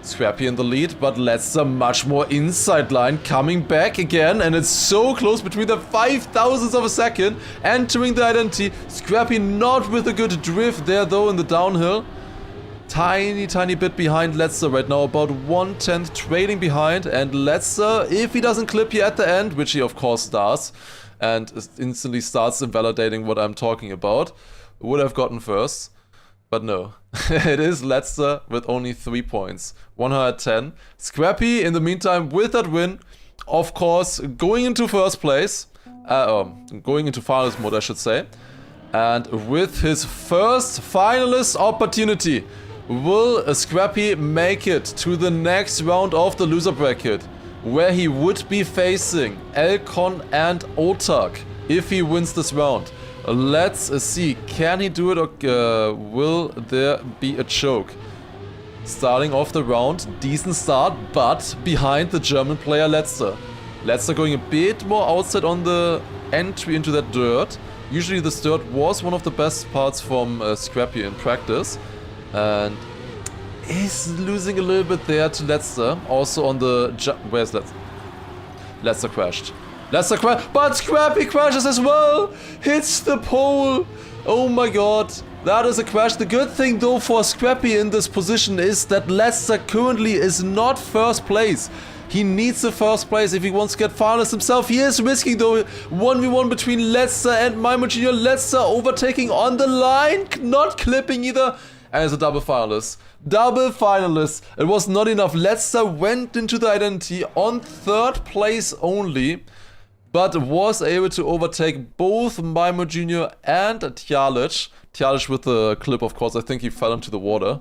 Scrappy in the lead, but Letzter much more inside line, coming back again, and it's so close between the 0.005 of a second, entering the identity. Scrappy not with a good drift there though in the downhill. Tiny bit behind Letzter right now, about 1/10 trailing behind, and Letzter, if he doesn't clip here at the end, which he of course does, and instantly starts invalidating what I'm talking about, would have gotten first. But no, it is Letzter with only 3 points, 110. Scrappy, in the meantime, with that win, of course, going into first place, going into Finalist mode, I should say, and with his first Finalist opportunity, will Scrappy make it to the next round of the loser bracket, where he would be facing Elcon and Otak if he wins this round. Let's see, can he do it or will there be a choke? Starting off the round, decent start, but behind the German player Letzter. Letzter going a bit more outside on the entry into that dirt. Usually this dirt was one of the best parts from Scrappy in practice. And is losing a little bit there to Letzter. Also on the jump. Where's Letzter? Letzter crashed. Letzter crashed, but Scrappy crashes as well! Hits the pole! Oh my god, that is a crash. The good thing though for Scrappy in this position is that Letzter currently is not first place. He needs the first place if he wants to get Finalist himself. He is risking though 1v1 between Letzter and Maimo Jr. Letzter overtaking on the line, not clipping either. And it's a double Finalist. Double Finalist. It was not enough. Letzter went into the identity on third place only. but was able to overtake both Maimo Jr. and Tjalic. Tjalic with the clip, of course. I think he fell into the water.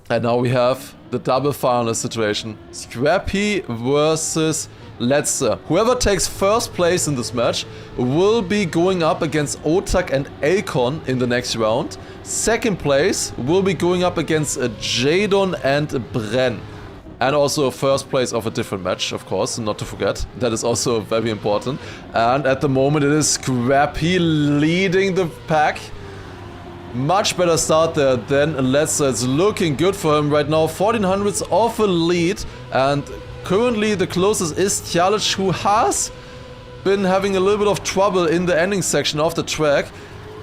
And now we have the double finalist situation. Scrappy versus Letzer. Whoever takes first place in this match will be going up against Otak and Elkon in the next round. Second place will be going up against Jadon and Bren. And also first place of a different match, of course, not to forget. That is also very important. And at the moment it is Scrappy leading the pack. Much better start there than Letzer. It's looking good for him right now. 1400s of a lead. And currently the closest is Tjalic, who has been having a little bit of trouble in the ending section of the track.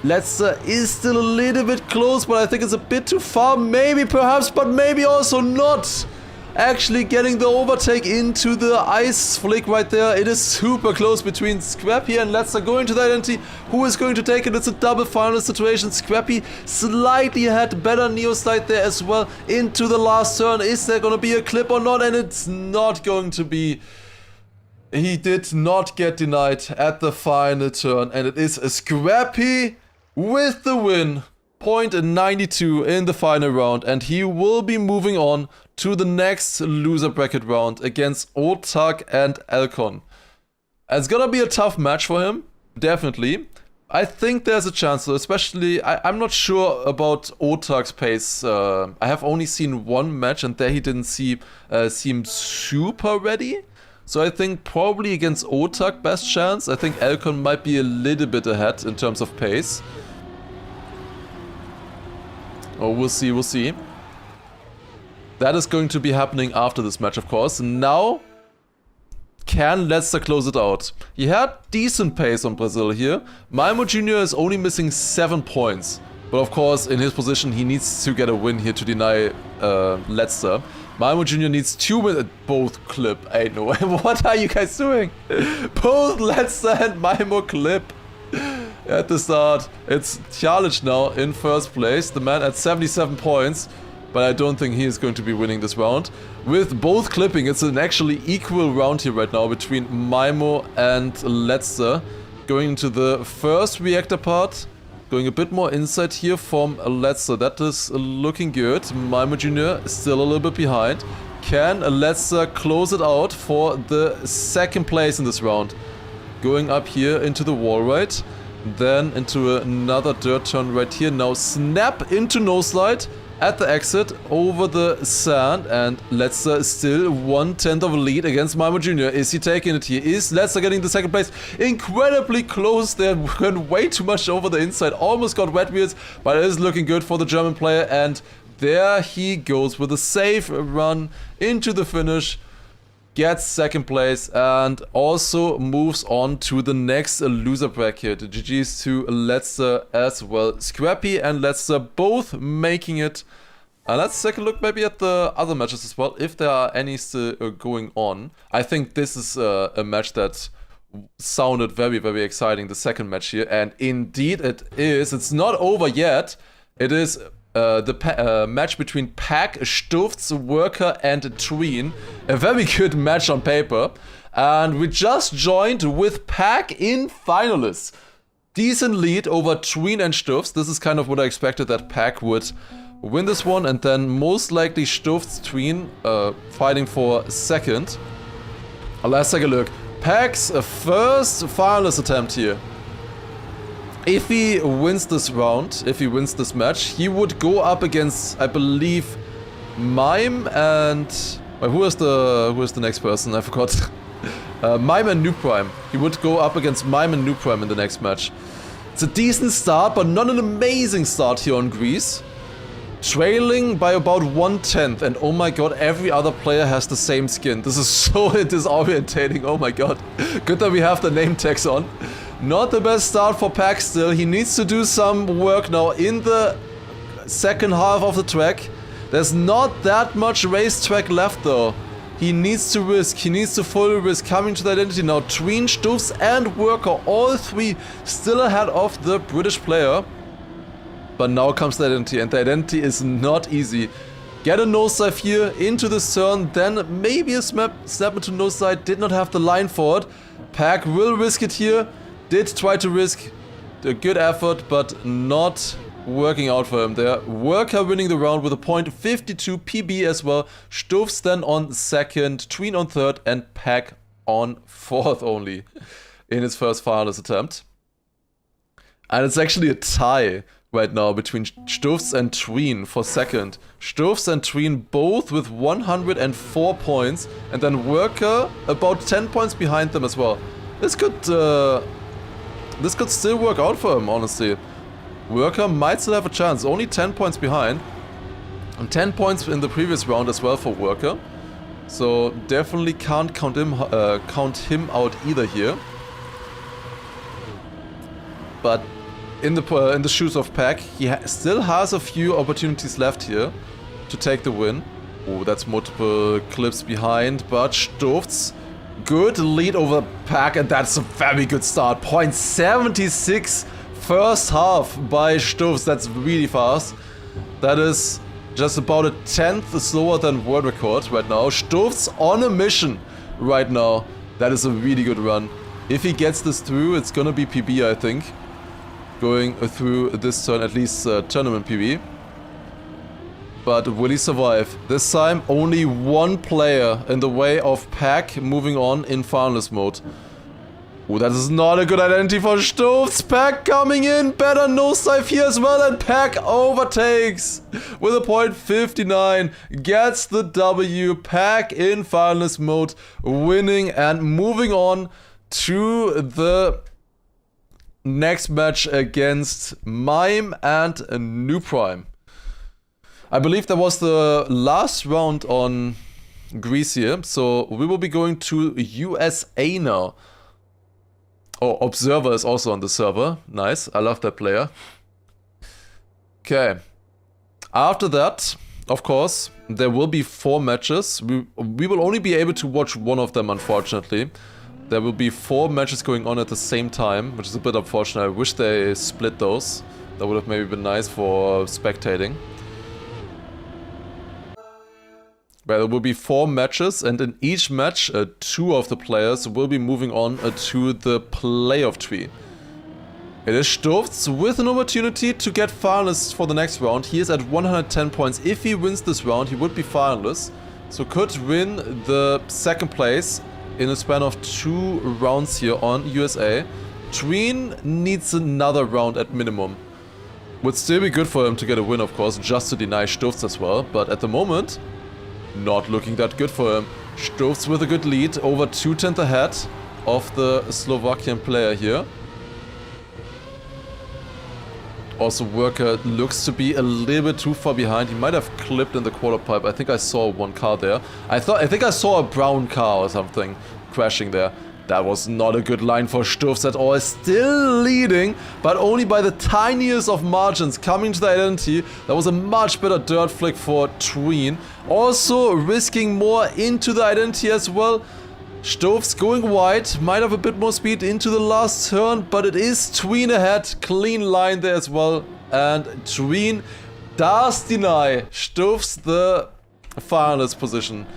Letzer is still a little bit close, but I think it's a bit too far. Maybe, perhaps, but maybe also not. Actually getting the overtake into the ice flick right there. It is super close between Scrappy and Letzer going to the identity. Who is going to take it? It's a double finalist situation. Scrappy slightly ahead, better Neo slide there as well into the last turn. Is there going to be a clip or not? And it's not going to be. He did not get denied at the final turn, and it is a Scrappy with the win. Point 92 in the final round, and he will be moving on to the next loser bracket round against Otak and Elkon. It's gonna be a tough match for him, definitely. I think there's a chance, though, especially, I'm not sure about Otak's pace. I have only seen one match, and there he didn't seem super ready. So I think probably against Otak, best chance. I think Elkon might be a little bit ahead in terms of pace. Oh, we'll see, we'll see. That is going to be happening after this match, of course. Now, can Letzer close it out? He had decent pace on Brazil here. Maimo Jr. is only missing 7 points. But of course, in his position, he needs to get a win here to deny Letzer. Maimo Jr. needs 2 wins. Both clip. Ain't no way. What are you guys doing? Both Letzer and Maimo clip. At the start, it's Tjalic now in first place, the man at 77 points, but I don't think he is going to be winning this round. With both clipping, it's an actually equal round here right now between Maimo and Letzer. Going into the first reactor part, going a bit more inside here from Letzer. That is looking good. Maimo Jr. is still a little bit behind. Can Letzer close it out for the second place in this round? Going up here into the wall right. Then into another dirt turn right here. Now snap into no slide at the exit over the sand. And Letzer still 1/10 of a lead against Maimo Jr. Is he taking it here? Is Letzer getting the second place? Incredibly close there. Went way too much over the inside. Almost got wet wheels, but it is looking good for the German player. And there he goes with a safe run into the finish. Gets second place and also moves on to the next loser bracket. GG's to Letzer as well. Scrappy and Letzer both making it. And let's take a look maybe at the other matches as well, if there are any still going on. I think this is a match that sounded very, very exciting, the second match here. And indeed it is. It's not over yet. It is the match between Pack, Stufts, Worker, and Tween. A very good match on paper. And we just joined with Pack in Finalist. Decent lead over Tween and Stufts. This is kind of what I expected, that Pack would win this one. And then most likely Stufts, Tween fighting for second. Let's take a look. Pack's first Finalist attempt here. If he wins this round, if he wins this match, he would go up against, I believe, Mime and... who is the next person? I forgot. Mime and New Prime. He would go up against Mime and New Prime in the next match. It's a decent start, but not an amazing start here on Greece. Trailing by about 1/10, and oh my god, every other player has the same skin. This is so disorientating, oh my god. Good that we have the name tags on. Not the best start for Pack still. He needs to do some work now in the second half of the track. There's not that much racetrack left though. He needs to risk, he needs to fully risk coming to the identity now. Tween, Stufts and Worker, all three still ahead of the British player. But now comes the identity, and the identity is not easy. Get a nosedive here into this turn, then maybe a snap into nosedive, did not have the line for it. Pack will risk it here. Did try to risk a good effort, but not working out for him there. Worker winning the round with a .52 PB as well. Stuffs then on second, Tween on third, and Pack on fourth only in his first finalist attempt. And it's actually a tie right now between Stuffs and Tween for second. Stuffs and Tween both with 104 points, and then Worker about 10 points behind them as well. This could still work out for him, honestly. Worker might still have a chance, only 10 points behind. And 10 points in the previous round as well for Worker. So definitely can't count him out either here. But in the shoes of Pack, he still has a few opportunities left here to take the win. Oh, that's multiple clips behind, but Stuffs, good lead over Pack, and that's a very good start. .76 first half by Stuffs, that's really fast. That is just about a 10th slower than world record right now. Stuffs on a mission right now. That is a really good run. If he gets this through, it's gonna be PB, I think. Going through this turn, at least tournament PB. But will he survive? This time only one player in the way of Pack moving on in finalist mode. Oh, that is not a good identity for Stuffs. Pack coming in, better nosedive here as well, and Pack overtakes with a .59. Gets the W. Pack in finalist mode, winning and moving on to the next match against Mime and New Prime. I believe that was the last round on Greece here, so we will be going to USA now. Oh, Observer is also on the server. Nice, I love that player. Okay. After that, of course, there will be 4 matches. We will only be able to watch one of them, unfortunately. There will be 4 matches going on at the same time, which is a bit unfortunate. I wish they split those. That would have maybe been nice for spectating. But there will be 4 matches, and in each match, 2 of the players will be moving on to the playoff tree. It is Stuffs with an opportunity to get finalists for the next round. He is at 110 points. If he wins this round, he would be finalist. So could win the second place in a span of 2 rounds here on USA. Tween needs another round at minimum. Would still be good for him to get a win, of course, just to deny Stuffs as well. But at the moment, not looking that good for him. Stuffs with a good lead, over 2/10 ahead of the Slovakian player here. Also, Worker looks to be a little bit too far behind. He might have clipped in the quarter pipe. I think I saw one car there. I think I saw a brown car or something crashing there. That was not a good line for Stuffs at all. Still leading, but only by the tiniest of margins, coming to the identity. That was a much better dirt flick for Tween. Also risking more into the identity as well. Stuffs going wide, might have a bit more speed into the last turn, but it is Tween ahead. Clean line there as well. And Tween does deny Stuffs the finalist position.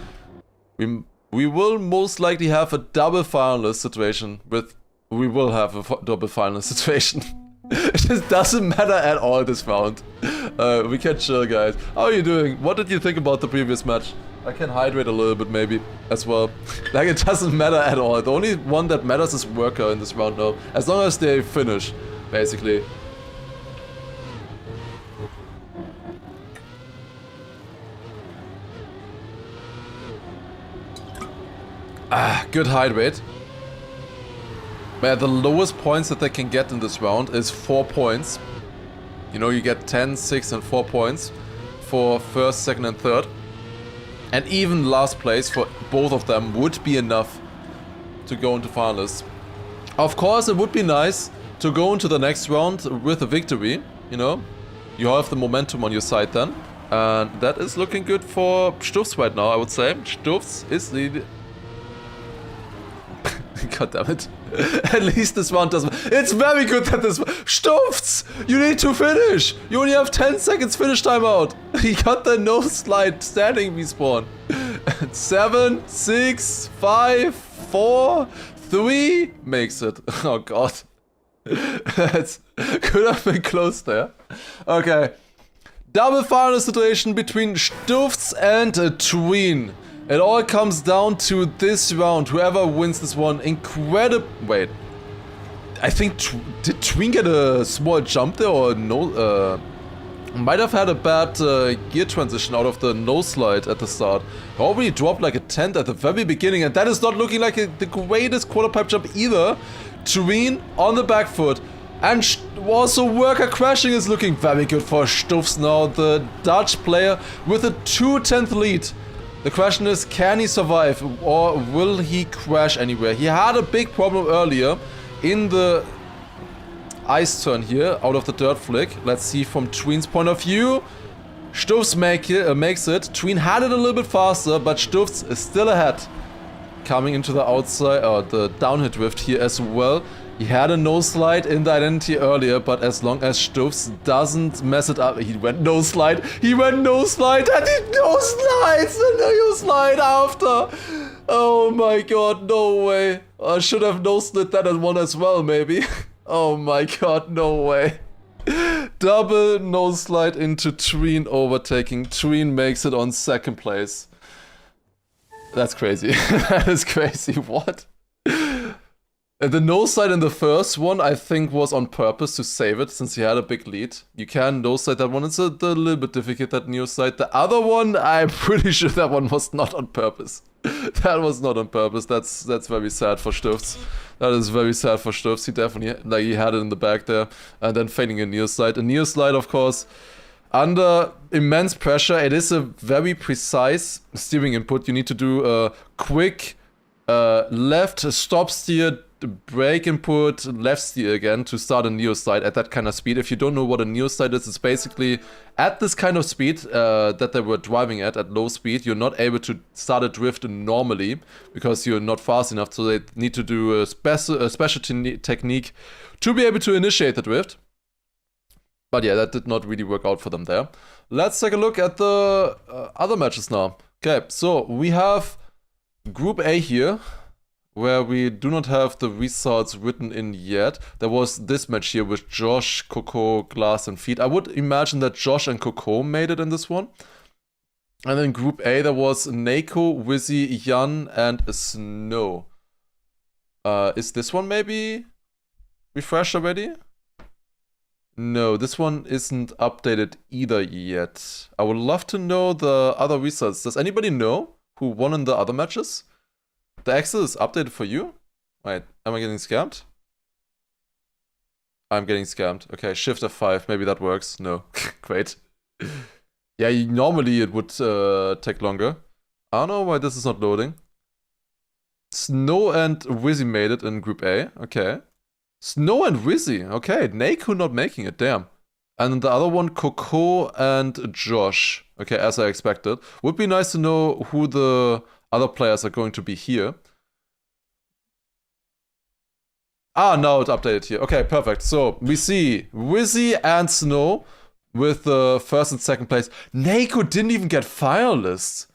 We will most likely have a double finalist situation with... We will have a double finalist situation. It just doesn't matter at all this round. We can chill, guys. How are you doing? What did you think about the previous match? I can hydrate a little bit maybe as well. Like, it doesn't matter at all. The only one that matters is Worker in this round now. As long as they finish, basically. Good hydrate. But the lowest points that they can get in this round is 4 points. You know, you get 10, 6 and 4 points for first, second and third. And even last place for both of them would be enough to go into finalists. Of course, it would be nice to go into the next round with a victory, you know. You have the momentum on your side then. And that is looking good for Stuffs right now, I would say. Stuffs is the... God damn it. At least this round doesn't... It's very good that this... Stuffs! You need to finish! You only have 10 seconds finish timeout. He got the no slide standing respawn. 7, 6, 5, 4, 3 makes it. Oh god. That could have been close there. Okay. Double final situation between Stufz and Tween. It all comes down to this round. Whoever wins this one, incredible. Wait. I think, did Tween get a small jump there or no? Might have had a bad gear transition out of the no slide at the start. Already dropped like a 10th at the very beginning, and that is not looking like the greatest quarter pipe jump either. Tween on the back foot. And also worker crashing is looking very good for Stufz now, the Dutch player with a 2/10 lead. The question is, can he survive or will he crash anywhere? He had a big problem earlier in the ice turn here, out of the dirt flick. Let's see from Tween's point of view. Stufz makes it. Tween had it a little bit faster, but Stufz is still ahead. Coming into the outside, or the downhill drift here as well. He had a no slide in the identity earlier, but as long as Stufz doesn't mess it up, he went no slide, and he no slides, and you slide after. Oh my god, no way. I should have no slid that at one as well, maybe. Oh my god, no way. Double no slide into Tween overtaking. Tween makes it on second place. That's crazy. That is crazy. What? The no slide in the first one, I think, was on purpose to save it, since he had a big lead. You can no slide that one. It's a little bit difficult, that neo slide. The other one, I'm pretty sure that one was not on purpose. That was not on purpose. That's very sad for Stufz. That is very sad for Stufz. He definitely, like, he had it in the back there. And then failing a neo slide. A neo slide, of course, under immense pressure. It is a very precise steering input. You need to do a quick left stop steer, brake input, left steer again to start a neo slide at that kind of speed. If you don't know what a neo slide is, it's basically at this kind of speed that they were driving at low speed, you're not able to start a drift normally because you're not fast enough, so they need to do a special technique to be able to initiate the drift. But yeah, that did not really work out for them there. Let's take a look at the other matches now. Okay, so we have Group A here, where we do not have the results written in yet. There was this match here with Josh, Coco, Glass, and Feet. I would imagine that Josh and Coco made it in this one. And then Group A, there was Neko, Wizzy, Jan, and Snow. Is this one maybe refreshed already? No, this one isn't updated either yet. I would love to know the other results. Does anybody know who won in the other matches? The Excel is updated for you? Wait, am I getting scammed? I'm getting scammed. Okay, Shift F5, maybe that works. No, great. Yeah, normally it would take longer. I don't know why this is not loading. Snow and Wizzy made it in Group A, okay. Snow and Wizzy, okay. Neko not making it, damn. And then the other one, Coco and Josh. Okay, as I expected. Would be nice to know who the other players are going to be here. Ah, now it's updated here. Okay, perfect. So we see Wizzy and Snow with the first and second place. Neko didn't even get finalists.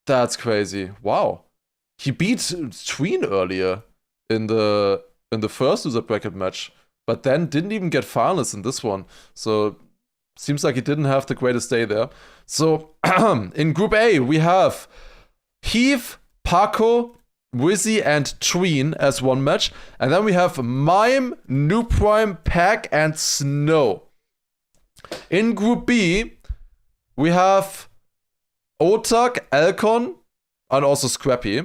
That's crazy. Wow. He beat Tween earlier in the first loser bracket match, but then didn't even get finalists in this one. So seems like he didn't have the greatest day there. So in Group A, we have Heath, Paco, Wizzy, and Tween as one match. And then we have Mime, New Prime, Pack, and Snow. In Group B, we have Otak, Alcon, and also Scrappy.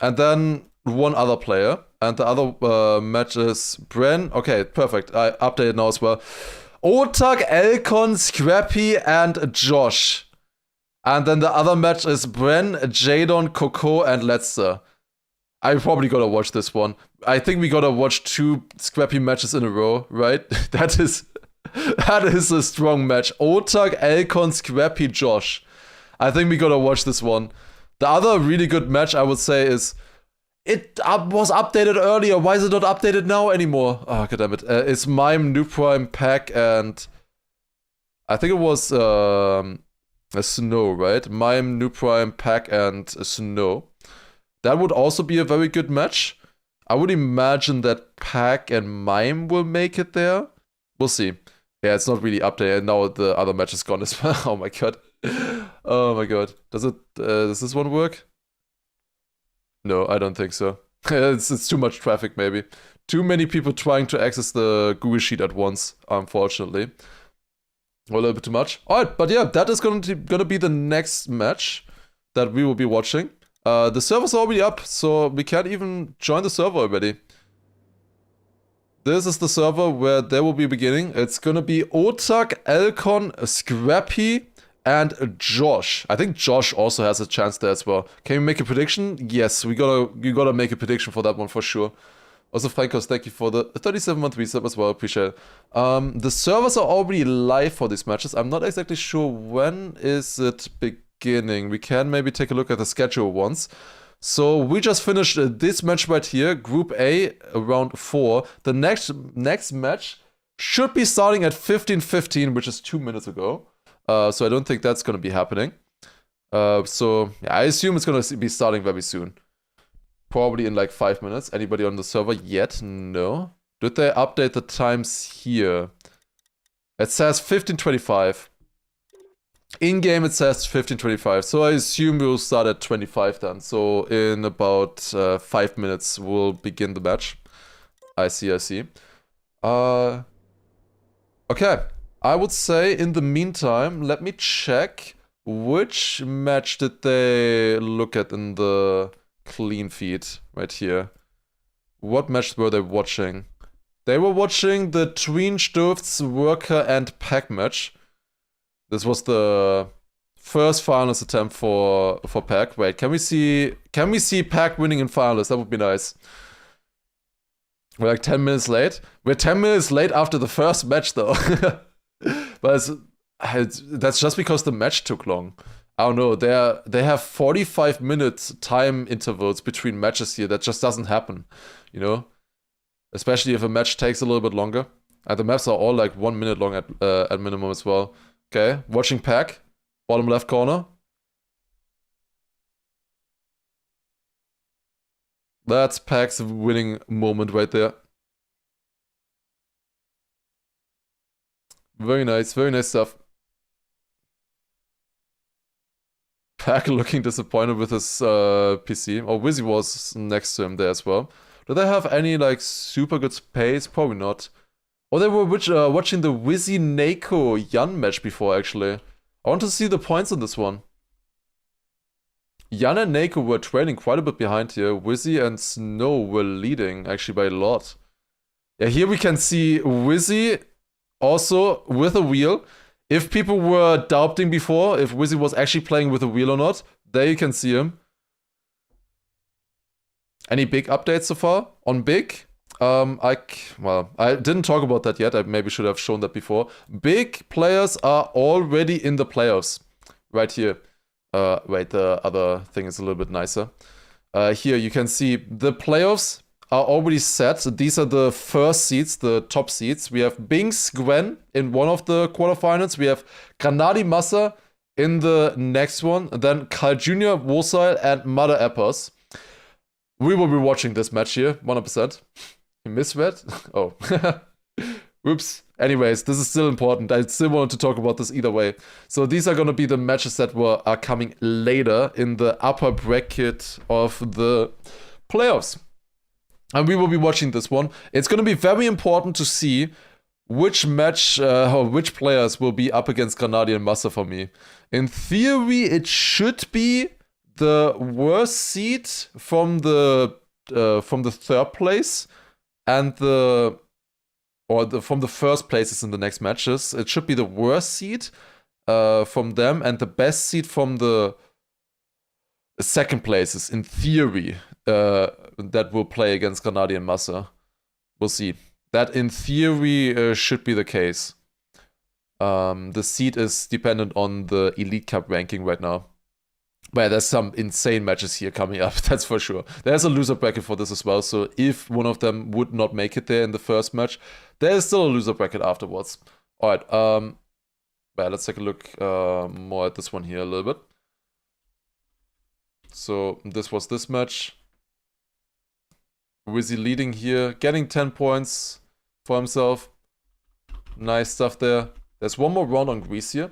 And then one other player. And the other match is Bren. Okay, perfect. I updated now as well. Otak, Alcon, Scrappy, and Josh. And then the other match is Bren, Jadon, Coco, and Letzer. I probably gotta watch this one. I think we gotta watch 2 Scrappy matches in a row, right? That is a strong match. Otak, Alcon, Scrappy, Josh. I think we gotta watch this one. The other really good match, I would say, is... It was updated earlier. Why is it not updated now anymore? Oh, goddammit. It's Mime, New Prime, Pack, and... I think it was a Snow, right? Mime, New Prime, Pack, and Snow. That would also be a very good match. I would imagine that Pack and Mime will make it there. We'll see. Yeah, it's not really updated. Now the other match is gone as well. Oh my god. Oh my god. Does this one work? No, I don't think so. It's too much traffic, maybe. Too many people trying to access the Google Sheet at once, unfortunately. Or a little bit too much. Alright, but yeah, that is gonna be the next match that we will be watching. The server's already up, so we can't even join the server already. This is the server where they will be beginning. It's gonna be Otak, Elcon, Scrappy, and Josh. I think Josh also has a chance there as well. Can you make a prediction? Yes, you gotta make a prediction for that one for sure. Also, Frankos, thank you for the 37-month resub as well. Appreciate it. The servers are already live for these matches. I'm not exactly sure when is it beginning. We can maybe take a look at the schedule once. So we just finished this match right here, Group A, around 4. The next match should be starting at 15:15, which is 2 minutes ago. So I don't think that's gonna be happening. So yeah, I assume it's gonna be starting very soon. Probably in like 5 minutes. Anybody on the server yet? No. Did they update the times here? It says 15:25. In-game it says 15:25. So I assume we'll start at 25 then. So in about 5 minutes we'll begin the match. I see. Okay. I would say in the meantime, let me check which match did they look at in the clean feed right here. What match were they watching? They were watching the Tween Stifts Worker and Pack match. This was the first finalist attempt for Pack. Wait, can we see Pack winning in finalist? That would be nice. We're like 10 minutes late. We're 10 minutes late after the first match though. But that's just because the match took long. I don't know, they have 45-minute time intervals between matches here. That just doesn't happen, you know? Especially if a match takes a little bit longer. And the maps are all like 1 minute long at minimum as well. Okay, watching Pack, bottom left corner. That's Pack's winning moment right there. Very nice stuff. Pack looking disappointed with his PC. Oh, Wizzy was next to him there as well. Do they have any like super good space? Probably not. Oh, they were watching the Wizzy Nako Yan match before actually. I want to see the points on this one. Yan and Nako were trailing quite a bit behind here. Wizzy and Snow were leading actually by a lot. Yeah, here we can see Wizzy also with a wheel. If people were doubting before if Wizzy was actually playing with a wheel or not, there you can see him. Any big updates so far? On big? I didn't talk about that yet. I maybe should have shown that before. Big players are already in the playoffs. Right here. Wait, the other thing is a little bit nicer. Here you can see the playoffs are already set. These are the first seeds, the top seeds. We have Binks Gwen in one of the quarterfinals. We have Granadi Massa in the next one. And then Carl Jr., Wosile, and Mother Eppers. We will be watching this match here, 100%. You misread? Oh. Oops. Anyways, this is still important. I still wanted to talk about this either way. So these are going to be the matches that are coming later in the upper bracket of the playoffs. And we will be watching this one. It's going to be very important to see which match, or which players will be up against Granadi and Massa for me. In theory, it should be the worst seed from the third place and from the first places in the next matches. It should be the worst seed from them and the best seed from the second places, in theory, that will play against Granadi and Massa. We'll see. That, in theory, should be the case. The seed is dependent on the Elite Cup ranking right now. But there's some insane matches here coming up, that's for sure. There's a loser bracket for this as well, so if one of them would not make it there in the first match, there's still a loser bracket afterwards. Alright, let's take a look more at this one here a little bit. So this was this match. Wizzy leading here, getting 10 points for himself. Nice stuff there. There's one more round on Greece here.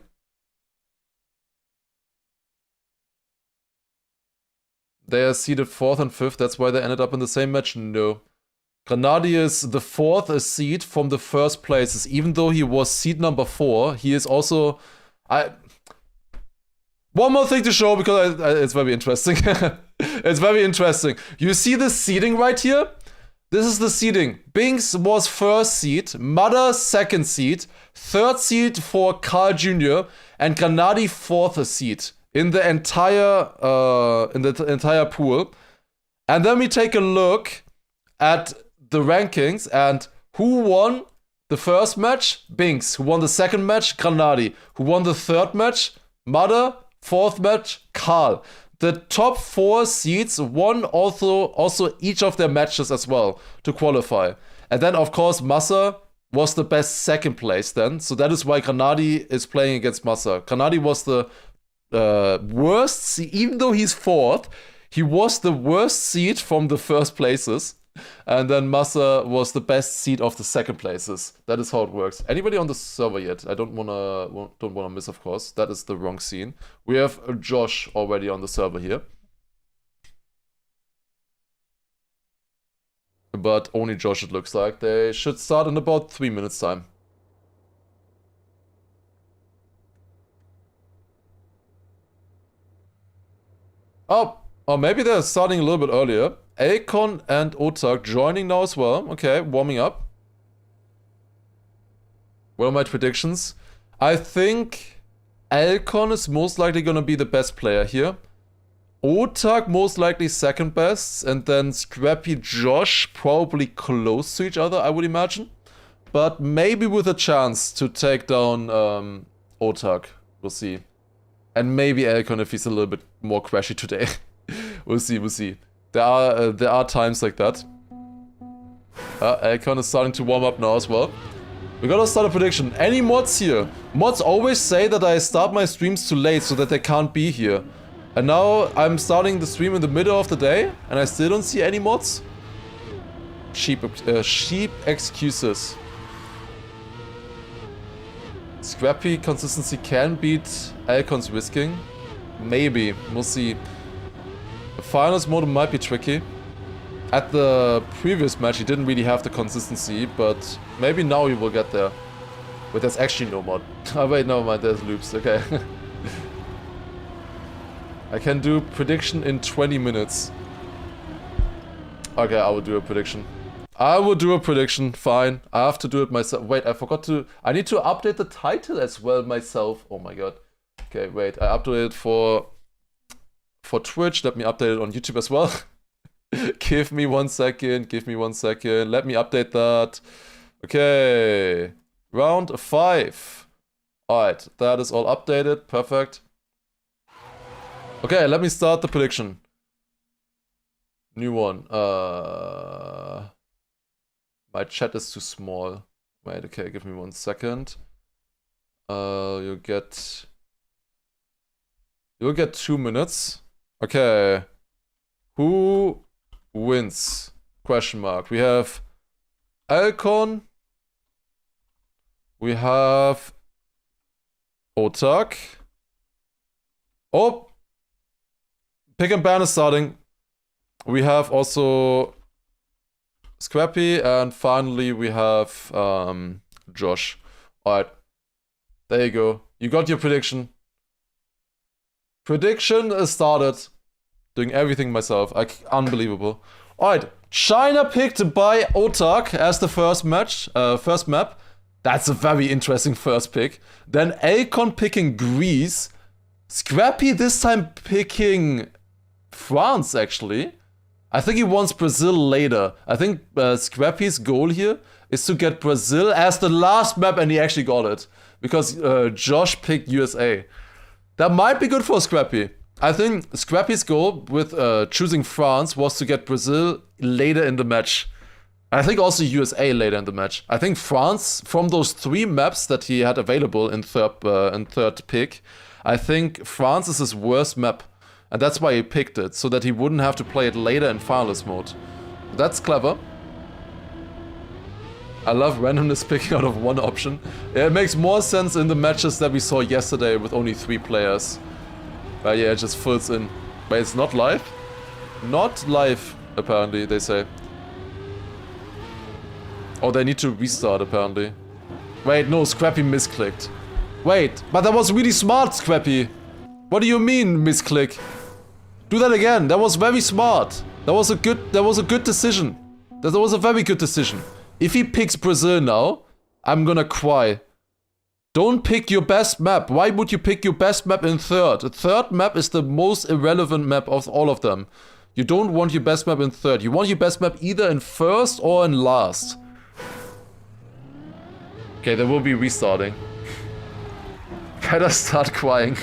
They are seeded 4th and 5th, that's why they ended up in the same match? No. Granadi is the 4th seed from the first places. Even though he was seed number 4, he is also... One more thing to show, because it's very interesting. It's very interesting. You see the seeding right here? This is the seeding. Binks was 1st seed, Mother 2nd seed, 3rd seed for Carl Jr., and Granadi 4th seed in the entire pool. And then we take a look at the rankings, and who won the first match? Binks. Who won the second match? Granadi. Who won the third match? Mother. 4th match? Carl. The top 4 seeds won also each of their matches as well to qualify. And then, of course, Massa was the best 2nd place then. So that is why Granadi is playing against Massa. Granadi was the worst seed, even though he's 4th, he was the worst seed from the first places. And then Massa was the best seed of the 2nd places. That is how it works. Anybody on the server yet? I don't wanna miss, of course. That is the wrong scene. We have Josh already on the server here. But only Josh, it looks like. They should start in about 3 minutes time. Oh, or maybe they're starting a little bit earlier. Akon and Otak joining now as well. Okay, warming up. What are my predictions? I think Alcon is most likely gonna be the best player here. Otak most likely 2nd best, and then Scrappy Josh probably close to each other, I would imagine. But maybe with a chance to take down Otak. We'll see. And maybe Alcon if he's a little bit more crashy today. We'll see, we'll see. There are times like that. Alcon is starting to warm up now as well. We gotta start a prediction. Any mods here? Mods always say that I start my streams too late so that they can't be here. And now I'm starting the stream in the middle of the day and I still don't see any mods. Cheap excuses. Scrappy consistency can beat Alcon's risking. Maybe. We'll see. The finals mode might be tricky. At the previous match he didn't really have the consistency, but maybe now he will get there. But there's actually no mod. Oh wait, never mind, there's loops, okay. I can do prediction in 20 minutes. Okay, I will do a prediction. I will do a prediction, fine. I have to do it myself. Wait, I forgot to... I need to update the title as well myself. Oh my god. Okay, wait, I updated it for Twitch. Let me update it on YouTube as well. Give me 1 second, give me 1 second. Let me update that. Okay. Round 5. Alright, that is all updated. Perfect. Okay, let me start the prediction. New one. My chat is too small. Wait, okay, give me 1 second. You'll get 2 minutes. Okay. Who wins? Question mark. We have Alcon. We have Otak. Oh! Pick and ban is starting. We have also Scrappy, and finally we have Josh. Alright. There you go. You got your prediction. Prediction is started. Doing everything myself. Unbelievable. Alright. China picked by Otak as the first map. That's a very interesting first pick. Then Alcon picking Greece. Scrappy this time picking France, actually. I think he wants Brazil later. I think Scrappy's goal here is to get Brazil as the last map, and he actually got it. Because Josh picked USA. That might be good for Scrappy. I think Scrappy's goal with choosing France was to get Brazil later in the match. I think also USA later in the match. I think France, from those 3 maps that he had available in third pick, I think France is his worst map. And that's why he picked it, so that he wouldn't have to play it later in Finalist mode. That's clever. I love randomness picking out of one option. Yeah, it makes more sense in the matches that we saw yesterday with only 3 players. But yeah, it just fills in. But it's not live? Not live, apparently, they say. Oh, they need to restart, apparently. Wait, no, Scrappy misclicked. Wait, but that was really smart, Scrappy. What do you mean, misclick? Do that again. That was very smart. That was a good decision. That was a very good decision. If he picks Brazil now, I'm gonna cry. Don't pick your best map. Why would you pick your best map in third? The third map is the most irrelevant map of all of them. You don't want your best map in third. You want your best map either in first or in last. Okay, they will be restarting. Better start crying.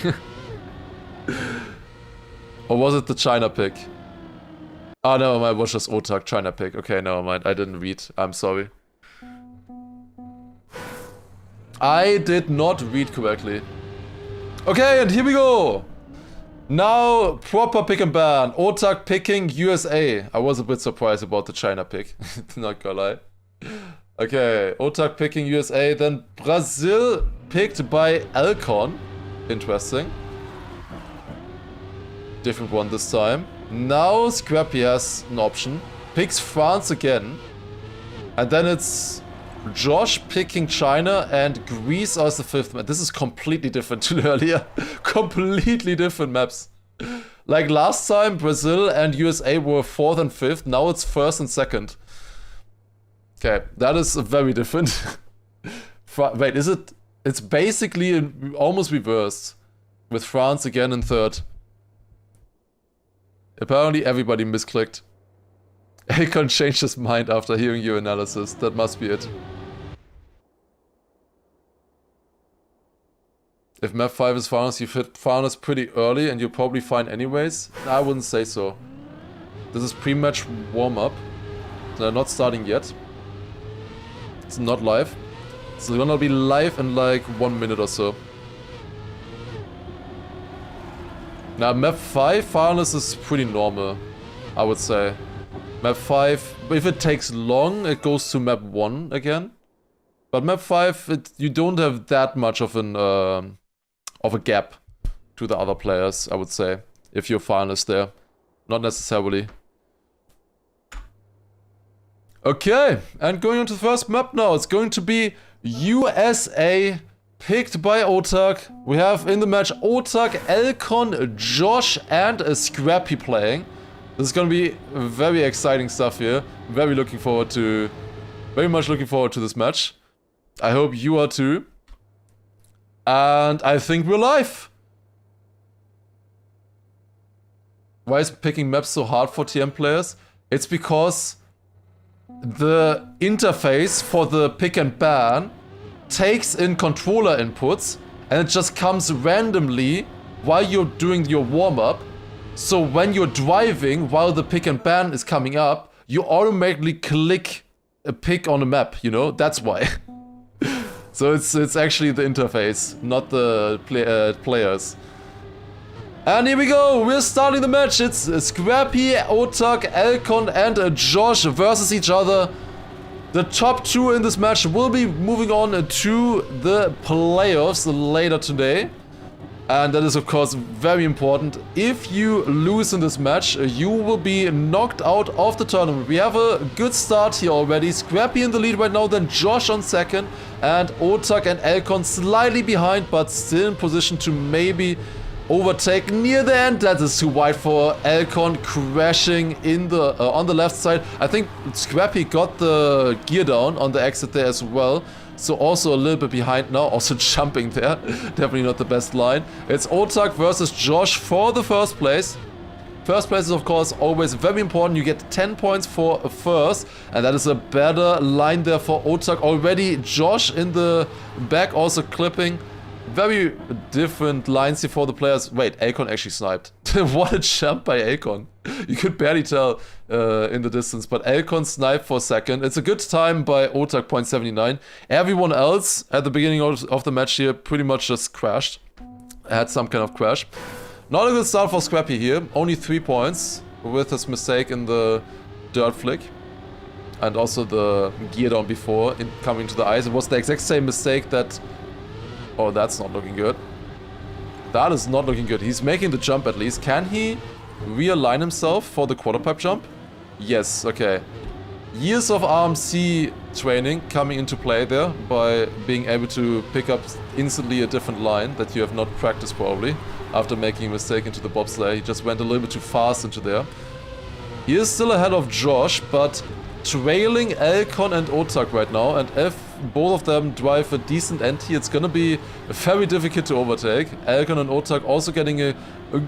Or was it the China pick? Oh, never mind, it was just Otak, China pick. Okay, never mind, I didn't read. I'm sorry. I did not read correctly. Okay, and here we go. Now, proper pick and ban. Otak picking USA. I was a bit surprised about the China pick. Not gonna lie. Okay, Otak picking USA. Then Brazil picked by Alcon. Interesting. Different one this time. Now Scrappy has an option. Picks France again. And then it's Josh picking China and Greece as the 5th map. This is completely different to earlier. Completely different maps. Like last time, Brazil and USA were 4th and 5th. Now it's 1st and 2nd. Okay, that is very different. Wait, is it? It's basically almost reversed. With France again in 3rd. Apparently everybody misclicked. Akon changed his mind after hearing your analysis. That must be it. If map 5 is Finalist, you've hit Finalist pretty early and you're probably fine anyways? I wouldn't say so. This is pre-match warm-up. They're not starting yet. It's not live. It's gonna be live in like 1 minute or so. Now map 5, Finalist is pretty normal, I would say. Map 5, if it takes long, it goes to map 1 again. But map 5, you don't have that much of a gap to the other players, I would say, if you're Finalist there. Not necessarily. Okay, and going on to the first map now, it's going to be USA. Picked by Otak. We have in the match Otak, Elcon, Josh, and a Scrappy playing. This is gonna be very exciting stuff here. Very much looking forward to this match. I hope you are too. And I think we're live. Why is picking maps so hard for TM players? It's because the interface for the pick and ban takes in controller inputs and it just comes randomly while you're doing your warm-up. So when you're driving while the pick and ban is coming up, you automatically click a pick on a map, you know? That's why. So it's actually the interface, not the players. And here we go, we're starting the match. It's Scrappy, Otak, Elcon and Josh versus each other. The top 2 in this match will be moving on to the playoffs later today. And that is of course very important. If you lose in this match, you will be knocked out of the tournament. We have a good start here already. Scrappy in the lead right now, then Josh on 2nd. And Otak and Elcon slightly behind, but still in position to maybe overtake near the end. That is too wide for Elcon, crashing in the on the left side. I think Scrappy got the gear down on the exit there as well. So also a little bit behind now, also jumping there. Definitely not the best line. It's Otak versus Josh for the first place. First place is of course always very important. You get 10 points for a first. And that is a better line there for Otak. Already Josh in the back also clipping. Very different lines here for the players. Wait, Akon actually sniped. What a jump by Akon. You could barely tell in the distance, but Elcon sniped for 2nd. It's a good time by Otak, 0.79. Everyone else at the beginning of the match here pretty much just crashed. Had some kind of crash. Not a good start for Scrappy here. Only 3 points with his mistake in the dirt flick. and also the gear down before in coming to the ice. It was the exact same mistake that... Oh, that's not looking good. That is not looking good. He's making the jump at least. Can he realign himself for the quarter pipe jump? Yes, okay. Years of RMC training coming into play there by being able to pick up instantly a different line that you have not practiced probably after making a mistake into the bobsleigh. He just went a little bit too fast into there. He is still ahead of Josh, but trailing Elcon and Otak right now, and if both of them drive a decent NT, it's gonna be very difficult to overtake. Elcon and Otak also getting a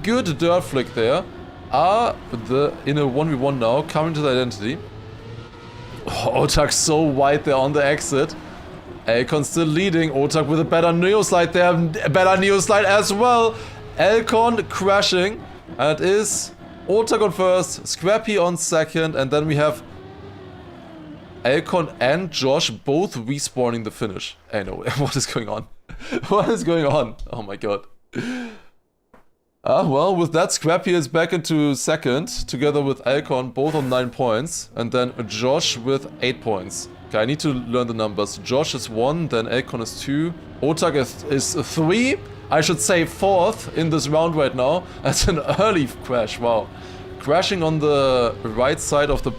good dirt flick there. Are in a 1v1 now, coming to the identity. Oh, Otak so wide there on the exit. Elcon still leading. Otak with a better neo slide there. A better neo slide as well. Elcon crashing. And it is Otak on first, Scrappy on second, and then we have Elcon and Josh both respawning the finish. Hey, no, what is going on? What is going on? Oh my god. Well, with that, Scrappy is back into second, together with Elcon, both on 9 points, and then Josh with 8 points. Okay, I need to learn the numbers. Josh is 1, then Elcon is 2, Otak is 3, I should say 4th in this round right now. That's an early crash, wow. Crashing on the right side of the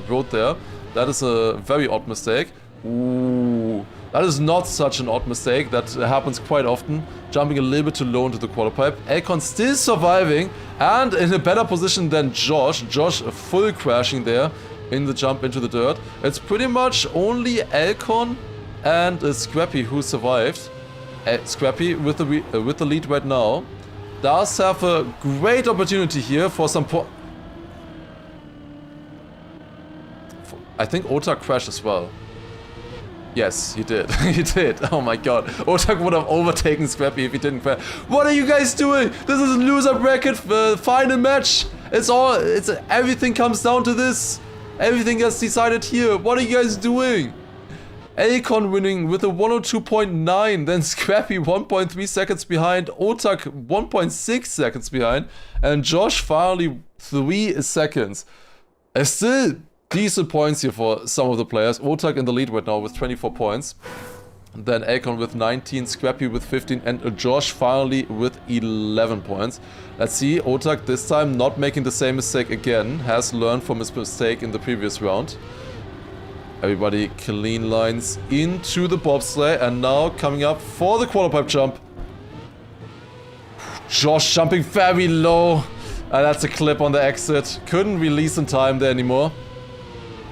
road there, that is a very odd mistake. Ooh. That is not such an odd mistake, that happens quite often. Jumping a little bit too low into the quarter pipe. Elcon still surviving and in a better position than Josh. Josh full crashing there in the jump into the dirt. It's pretty much only Elcon and Scrappy who survived. Scrappy with the lead right now. Does have a great opportunity here for some I think Otak crashed as well. Yes, he did. He did. Oh my god. Otak would have overtaken Scrappy if he didn't crash. What are you guys doing? This is a loser bracket final match. Everything comes down to this. Everything gets decided here. What are you guys doing? Elcon winning with a 102.9, then Scrappy 1.3 seconds behind, Otak 1.6 seconds behind, and Josh finally 3 seconds. Still decent points here for some of the players. Otak in the lead right now with 24 points. Then Elcon with 19, Scrappy with 15, and Josh finally with 11 points. Let's see, Otak this time not making the same mistake again. Has learned from his mistake in the previous round. Everybody clean lines into the bobsleigh, and now coming up for the quarter pipe jump. Josh jumping very low. That's a clip on the exit. Couldn't release in time there anymore.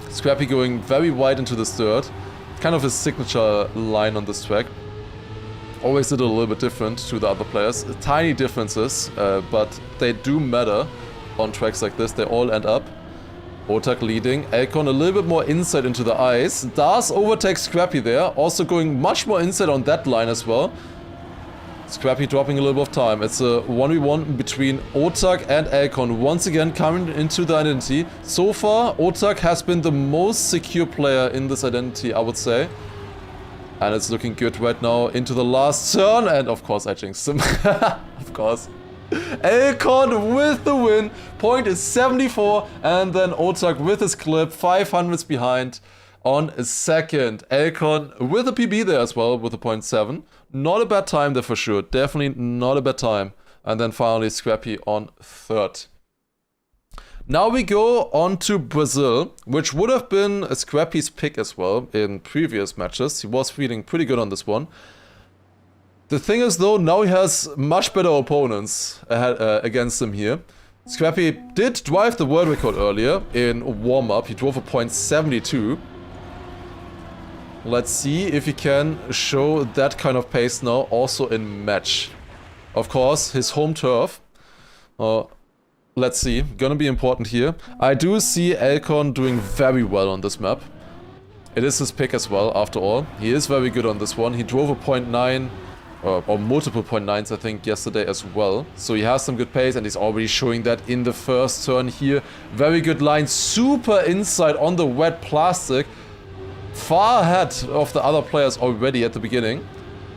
Scrappy going very wide into this dirt. Kind of his signature line on this track. Always did it a little bit different to the other players. Tiny differences, but they do matter on tracks like this. They all end up. Otak leading. Elcon a little bit more inside into the ice. Does overtake Scrappy there. Also going much more inside on that line as well. Scrappy dropping a little bit of time. It's a 1v1 between Otak and Elcon. Once again coming into the identity. So far, Otak has been the most secure player in this identity, I would say. And it's looking good right now into the last turn. And of course, I jinxed him. Of course. Elcon with the win. Point is 74. And then Otak with his clip. 500s behind on second. Elcon with a PB there as well with a 0.7. Not a bad time there for sure. Definitely not a bad time. And then finally Scrappy on third. Now we go on to Brazil, which would have been Scrappy's pick as well in previous matches. He was feeling pretty good on this one. The thing is though, now he has much better opponents against him here. Scrappy did drive the world record earlier in warm-up. He drove a 0.72. Let's see if he can show that kind of pace now also in match. Of course, his home turf. Let's see, gonna be important here. I do see Elcon doing very well on this map. It is his pick as well, after all. He is very good on this one. He drove a 0.9, or multiple 0.9s I think yesterday as well. So he has some good pace and he's already showing that in the first turn here. Very good line, super inside on the wet plastic. Far ahead of the other players already at the beginning.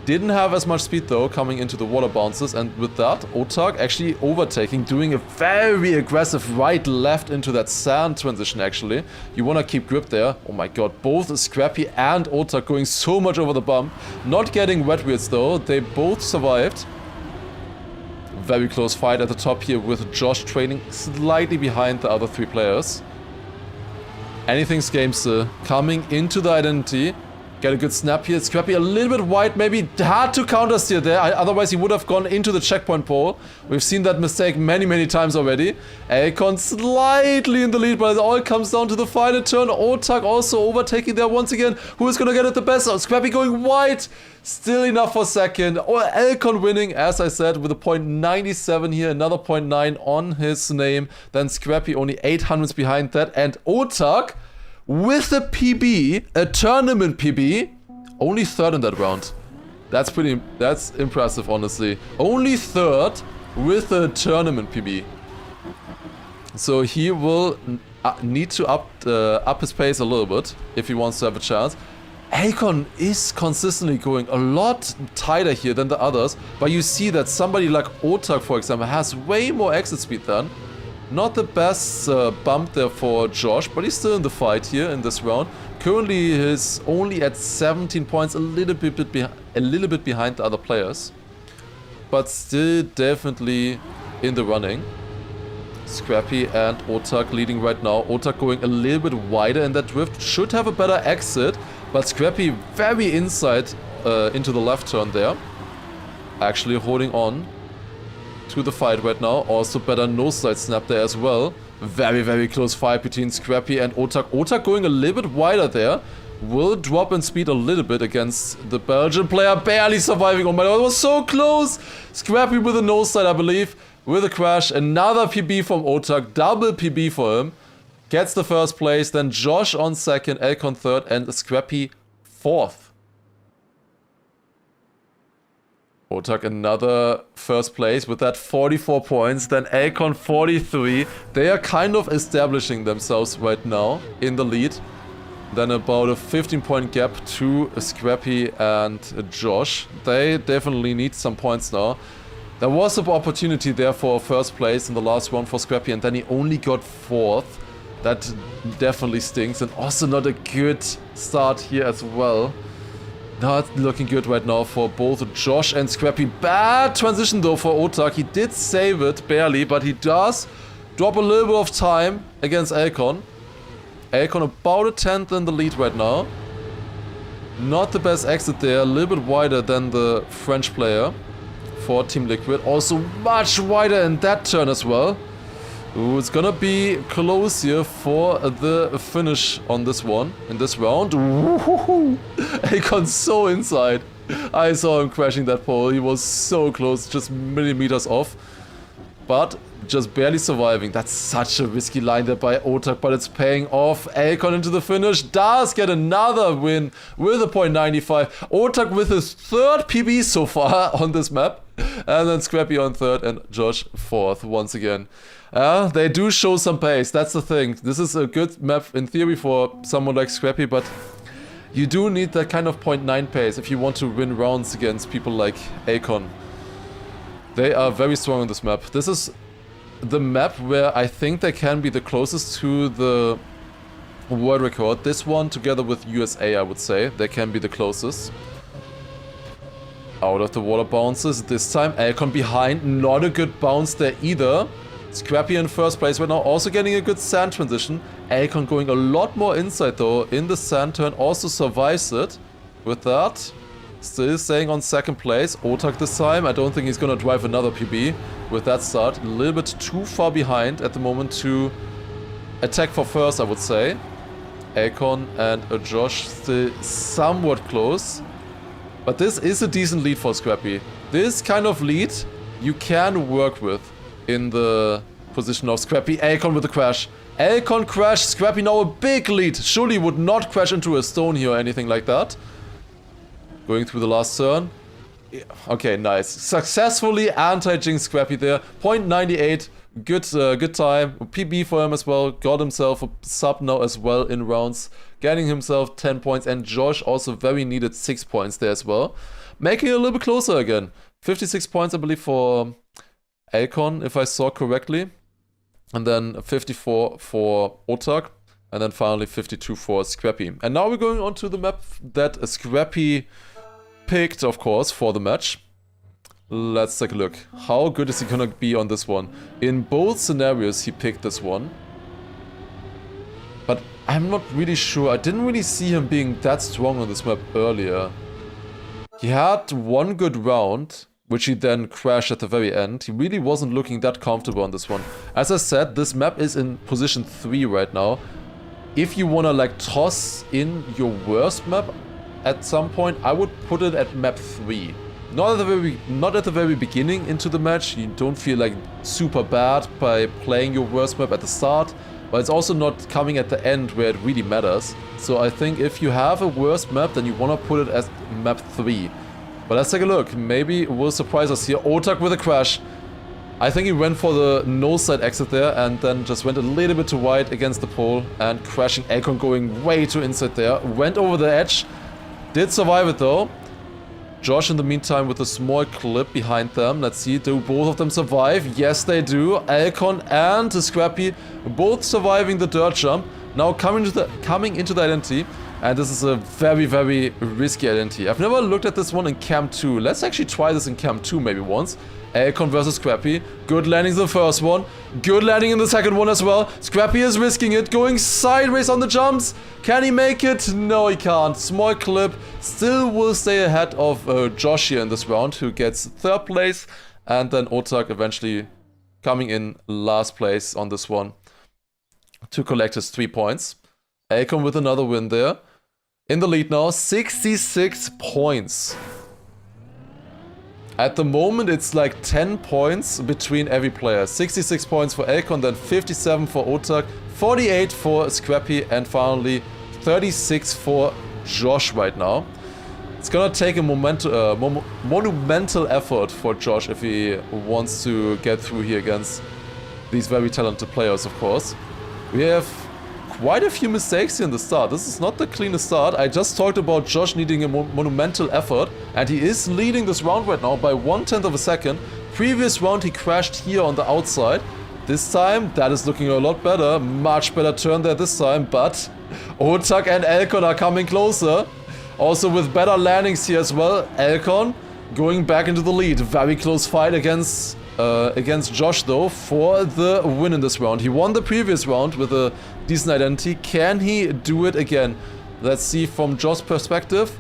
Didn't have as much speed though, coming into the water bounces, and with that, Otak actually overtaking, doing a very aggressive right-left into that sand transition actually. You want to keep grip there. Oh my god, both Scrappy and Otak going so much over the bump. Not getting wet wheels though, they both survived. Very close fight at the top here with Josh trailing slightly behind the other 3 players. Anything's game still. Coming into the identity. Get a good snap here. Scrappy a little bit wide, maybe had to counter steer there, otherwise he would have gone into the checkpoint pole. We've seen that mistake many times already. Akon slightly in the lead, but it all comes down to the final turn. Otak also overtaking there once again. Who is gonna get it the best? Oh, Scrappy going wide. Still enough for second. Or Akon winning, as I said, with a .97 here, another .9 on his name. Then Scrappy only 800s behind that, and Otak with a PB, a tournament PB, only 3rd in that round. That's impressive, honestly. Only 3rd with a tournament PB. So he will need to up his pace a little bit if he wants to have a chance. Akon is consistently going a lot tighter here than the others, but you see that somebody like Otak, for example, has way more exit speed than. Not the best bump there for Josh, but he's still in the fight here in this round. Currently, he's only at 17 points, a little bit behind the other players, but still definitely in the running. Scrappy and Otak leading right now. Otak going a little bit wider in that drift, should have a better exit, but Scrappy very inside into the left turn there. Actually holding on to the fight right now. Also better nose side snap there as well. Very close fight between Scrappy and Otak. Otak going a little bit wider there. Will drop in speed a little bit against the Belgian player. Barely surviving. Oh my god, it was so close. Scrappy with a nose side, I believe. With a crash. Another PB from Otak. Double PB for him. Gets the first place. Then Josh on second. Akon third. And Scrappy fourth. Otak another first place with that 44 points, then Akon 43. They are kind of establishing themselves right now in the lead. Then about a 15-point gap to Scrappy and Josh. They definitely need some points now. There was an opportunity there for first place in the last round for Scrappy, and then he only got 4th. That definitely stinks, and also not a good start here as well. Not looking good right now for both Josh and Scrappy. Bad transition though for Otak. He did save it, barely, but he does drop a little bit of time against Akon. Akon about a 10th in the lead right now. Not the best exit there, a little bit wider than the French player for Team Liquid. Also much wider in that turn as well. Ooh, it's gonna be close here for the finish on this one, in this round. Akon so inside. I saw him crashing that pole. He was so close, just millimeters off. But just barely surviving. That's such a risky line there by Otak, but it's paying off. Akon into the finish, does get another win with a .95. Otak with his 3rd PB so far on this map. And then Scrappy on 3rd and Josh 4th once again. They do show some pace, that's the thing. This is a good map in theory for someone like Scrappy, but you do need that kind of .9 pace if you want to win rounds against people like Akon. They are very strong on this map. This is the map where I think they can be the closest to the world record. This one together with USA, I would say. They can be the closest. Out of the water bounces this time. Akon behind, not a good bounce there either. Scrappy in first place right now, also getting a good sand transition. Akon going a lot more inside though in the sand turn, also survives it. With that, still staying on second place. Otak this time, I don't think he's gonna drive another PB with that start. A little bit too far behind at the moment to attack for first, I would say. Akon and Josh still somewhat close. But this is a decent lead for Scrappy. This kind of lead you can work with in the position of Scrappy. Akon with the crash. Akon crash. Scrappy now a big lead. Surely would not crash into a stone here or anything like that. Going through the last turn. Okay, nice. Successfully anti-jinx Scrappy there. .98 Good time. PB for him as well. Got himself a sub now as well in rounds. Getting himself 10 points. And Josh also very needed 6 points there as well. Making it a little bit closer again. 56 points, I believe, for Alcon, if I saw correctly. And then 54 for Otak. And then finally 52 for Scrappy. And now we're going on to the map that Scrappy picked, of course, for the match. Let's take a look. How good is he gonna be on this one? In both scenarios, he picked this one. But I'm not really sure. I didn't really see him being that strong on this map earlier. He had one good round, which he then crashed at the very end. He really wasn't looking that comfortable on this one. As I said, this map is in position 3 right now. If you wanna like toss in your worst map at some point, I would put it at map 3. Not at the very beginning into the match. You don't feel like super bad by playing your worst map at the start, but it's also not coming at the end where it really matters. So I think if you have a worst map, then you want to put it as map 3. But let's take a look. Maybe it will surprise us here. Otak with a crash. I think he went for the no side exit there and then just went a little bit too wide against the pole and crashing. Alcon going way too inside there. Went over the edge. Did survive it though. Josh in the meantime with a small clip behind them. Let's see, do both of them survive? Yes, they do. Alcon and Scrappy both surviving the dirt jump. Now coming into the identity. And this is a very, very risky identity. I've never looked at this one in Cam 2. Let's actually try this in Cam 2 maybe once. Alcon versus Scrappy. Good landing in the first one. Good landing in the second one as well. Scrappy is risking it. Going sideways on the jumps. Can he make it? No, he can't. Small clip. Still will stay ahead of Josh here in this round, who gets 3rd place. And then Otak eventually coming in last place on this one to collect his 3 points. Alcon with another win there. In the lead now, 66 points. At the moment, it's like 10 points between every player. 66 points for Alcon, then 57 for Otak, 48 for Scrappy, and finally 36 for Josh right now. It's gonna take a monumental effort for Josh if he wants to get through here against these very talented players, of course. We have quite a few mistakes here in the start. This is not the cleanest start. I just talked about Josh needing a monumental effort, and he is leading this round right now by 1/10 of a second. Previous round he crashed here on the outside. This time that is looking a lot better. Much better turn there this time, but Otak and Alcon are coming closer. Also with better landings here as well. Alcon going back into the lead. Very close fight against Josh though for the win in this round. He won the previous round with a decent identity. Can he do it again? Let's see from Josh's perspective.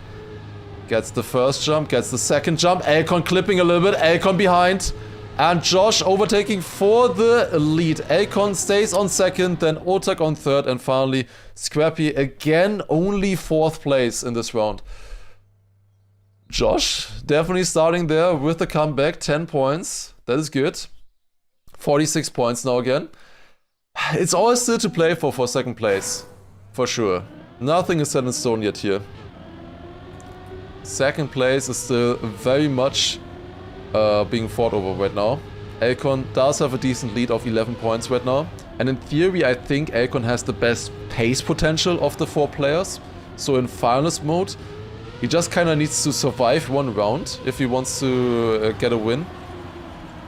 Gets the first jump, gets the second jump. Alcon clipping a little bit. Alcon behind. And Josh overtaking for the lead. Alcon stays on second, then Otak on third, and finally Scrappy again only 4th place in this round. Josh definitely starting there with the comeback, 10 points. That is good. 46 points now again. It's all still to play for 2nd place, for sure. Nothing is set in stone yet here. 2nd place is still very much being fought over right now. Alcon does have a decent lead of 11 points right now. And in theory, I think Alcon has the best pace potential of the 4 players. So in finalist mode, he just kind of needs to survive 1 round if he wants to get a win.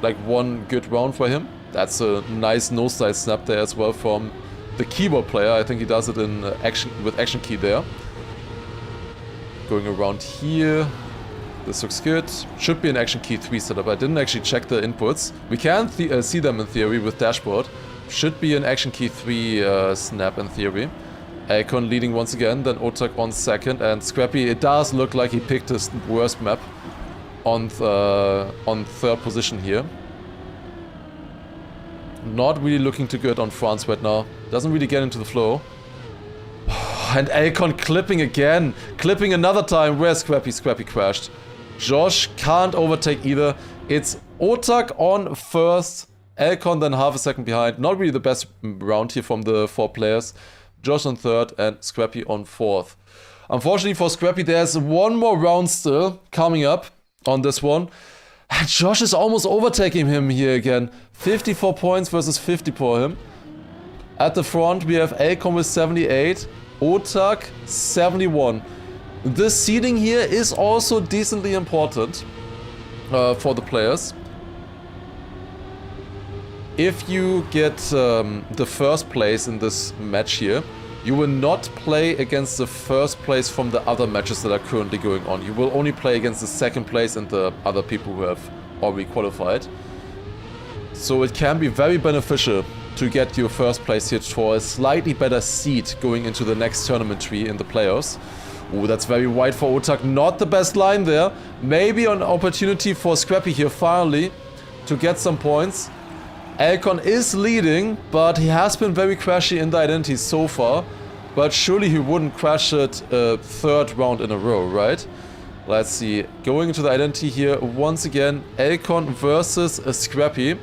Like 1 good round for him. That's a nice no-side snap there as well from the keyboard player. I think he does it in with action key there. Going around here. This looks good. Should be an action key 3 setup. I didn't actually check the inputs. We can see them in theory with dashboard. Should be an action key 3 snap in theory. Alcon leading once again, then Otak on second, and Scrappy, it does look like he picked his worst map on 3rd position here. Not really looking too good on France right now. Doesn't really get into the flow. And Alcon clipping again. Clipping another time. Where's Scrappy? Scrappy crashed. Josh can't overtake either. It's Otak on first. Alcon then half a second behind. Not really the best round here from the 4 players. Josh on third and Scrappy on 4th. Unfortunately for Scrappy, there's 1 more round still coming up on this one. And Josh is almost overtaking him here again. 54 points versus 50 for him. At the front, we have Elcon with 78, Otak 71. This seeding here is also decently important for the players. If you get the first place in this match here, you will not play against the first place from the other matches that are currently going on. You will only play against the second place and the other people who have already qualified. So it can be very beneficial to get your first place here for a slightly better seed going into the next tournament tree in the playoffs. Oh, that's very wide for Otak. Not the best line there. Maybe an opportunity for Scrappy here finally to get some points. Elcon is leading, but he has been very crashy in the identity so far. But surely he wouldn't crash it a third round in a row, right? Let's see. Going into the identity here once again. Elcon versus Scrappy.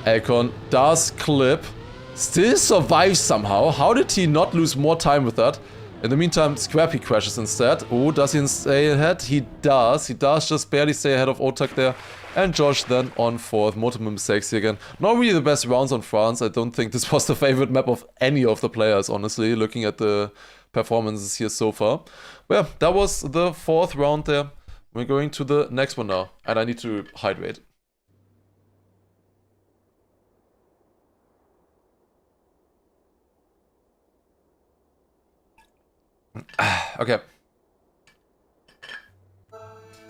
Elcon does clip. Still survives somehow. How did he not lose more time with that? In the meantime, Scrappy crashes instead. Oh, does he stay ahead? He does. He does just barely stay ahead of Otak there. And Josh then on fourth. Multiple mistakes here again. Not really the best rounds on France. I don't think this was the favorite map of any of the players, honestly, looking at the performances here so far. Well, that was the fourth round there. We're going to the next one now. And I need to hydrate. Okay.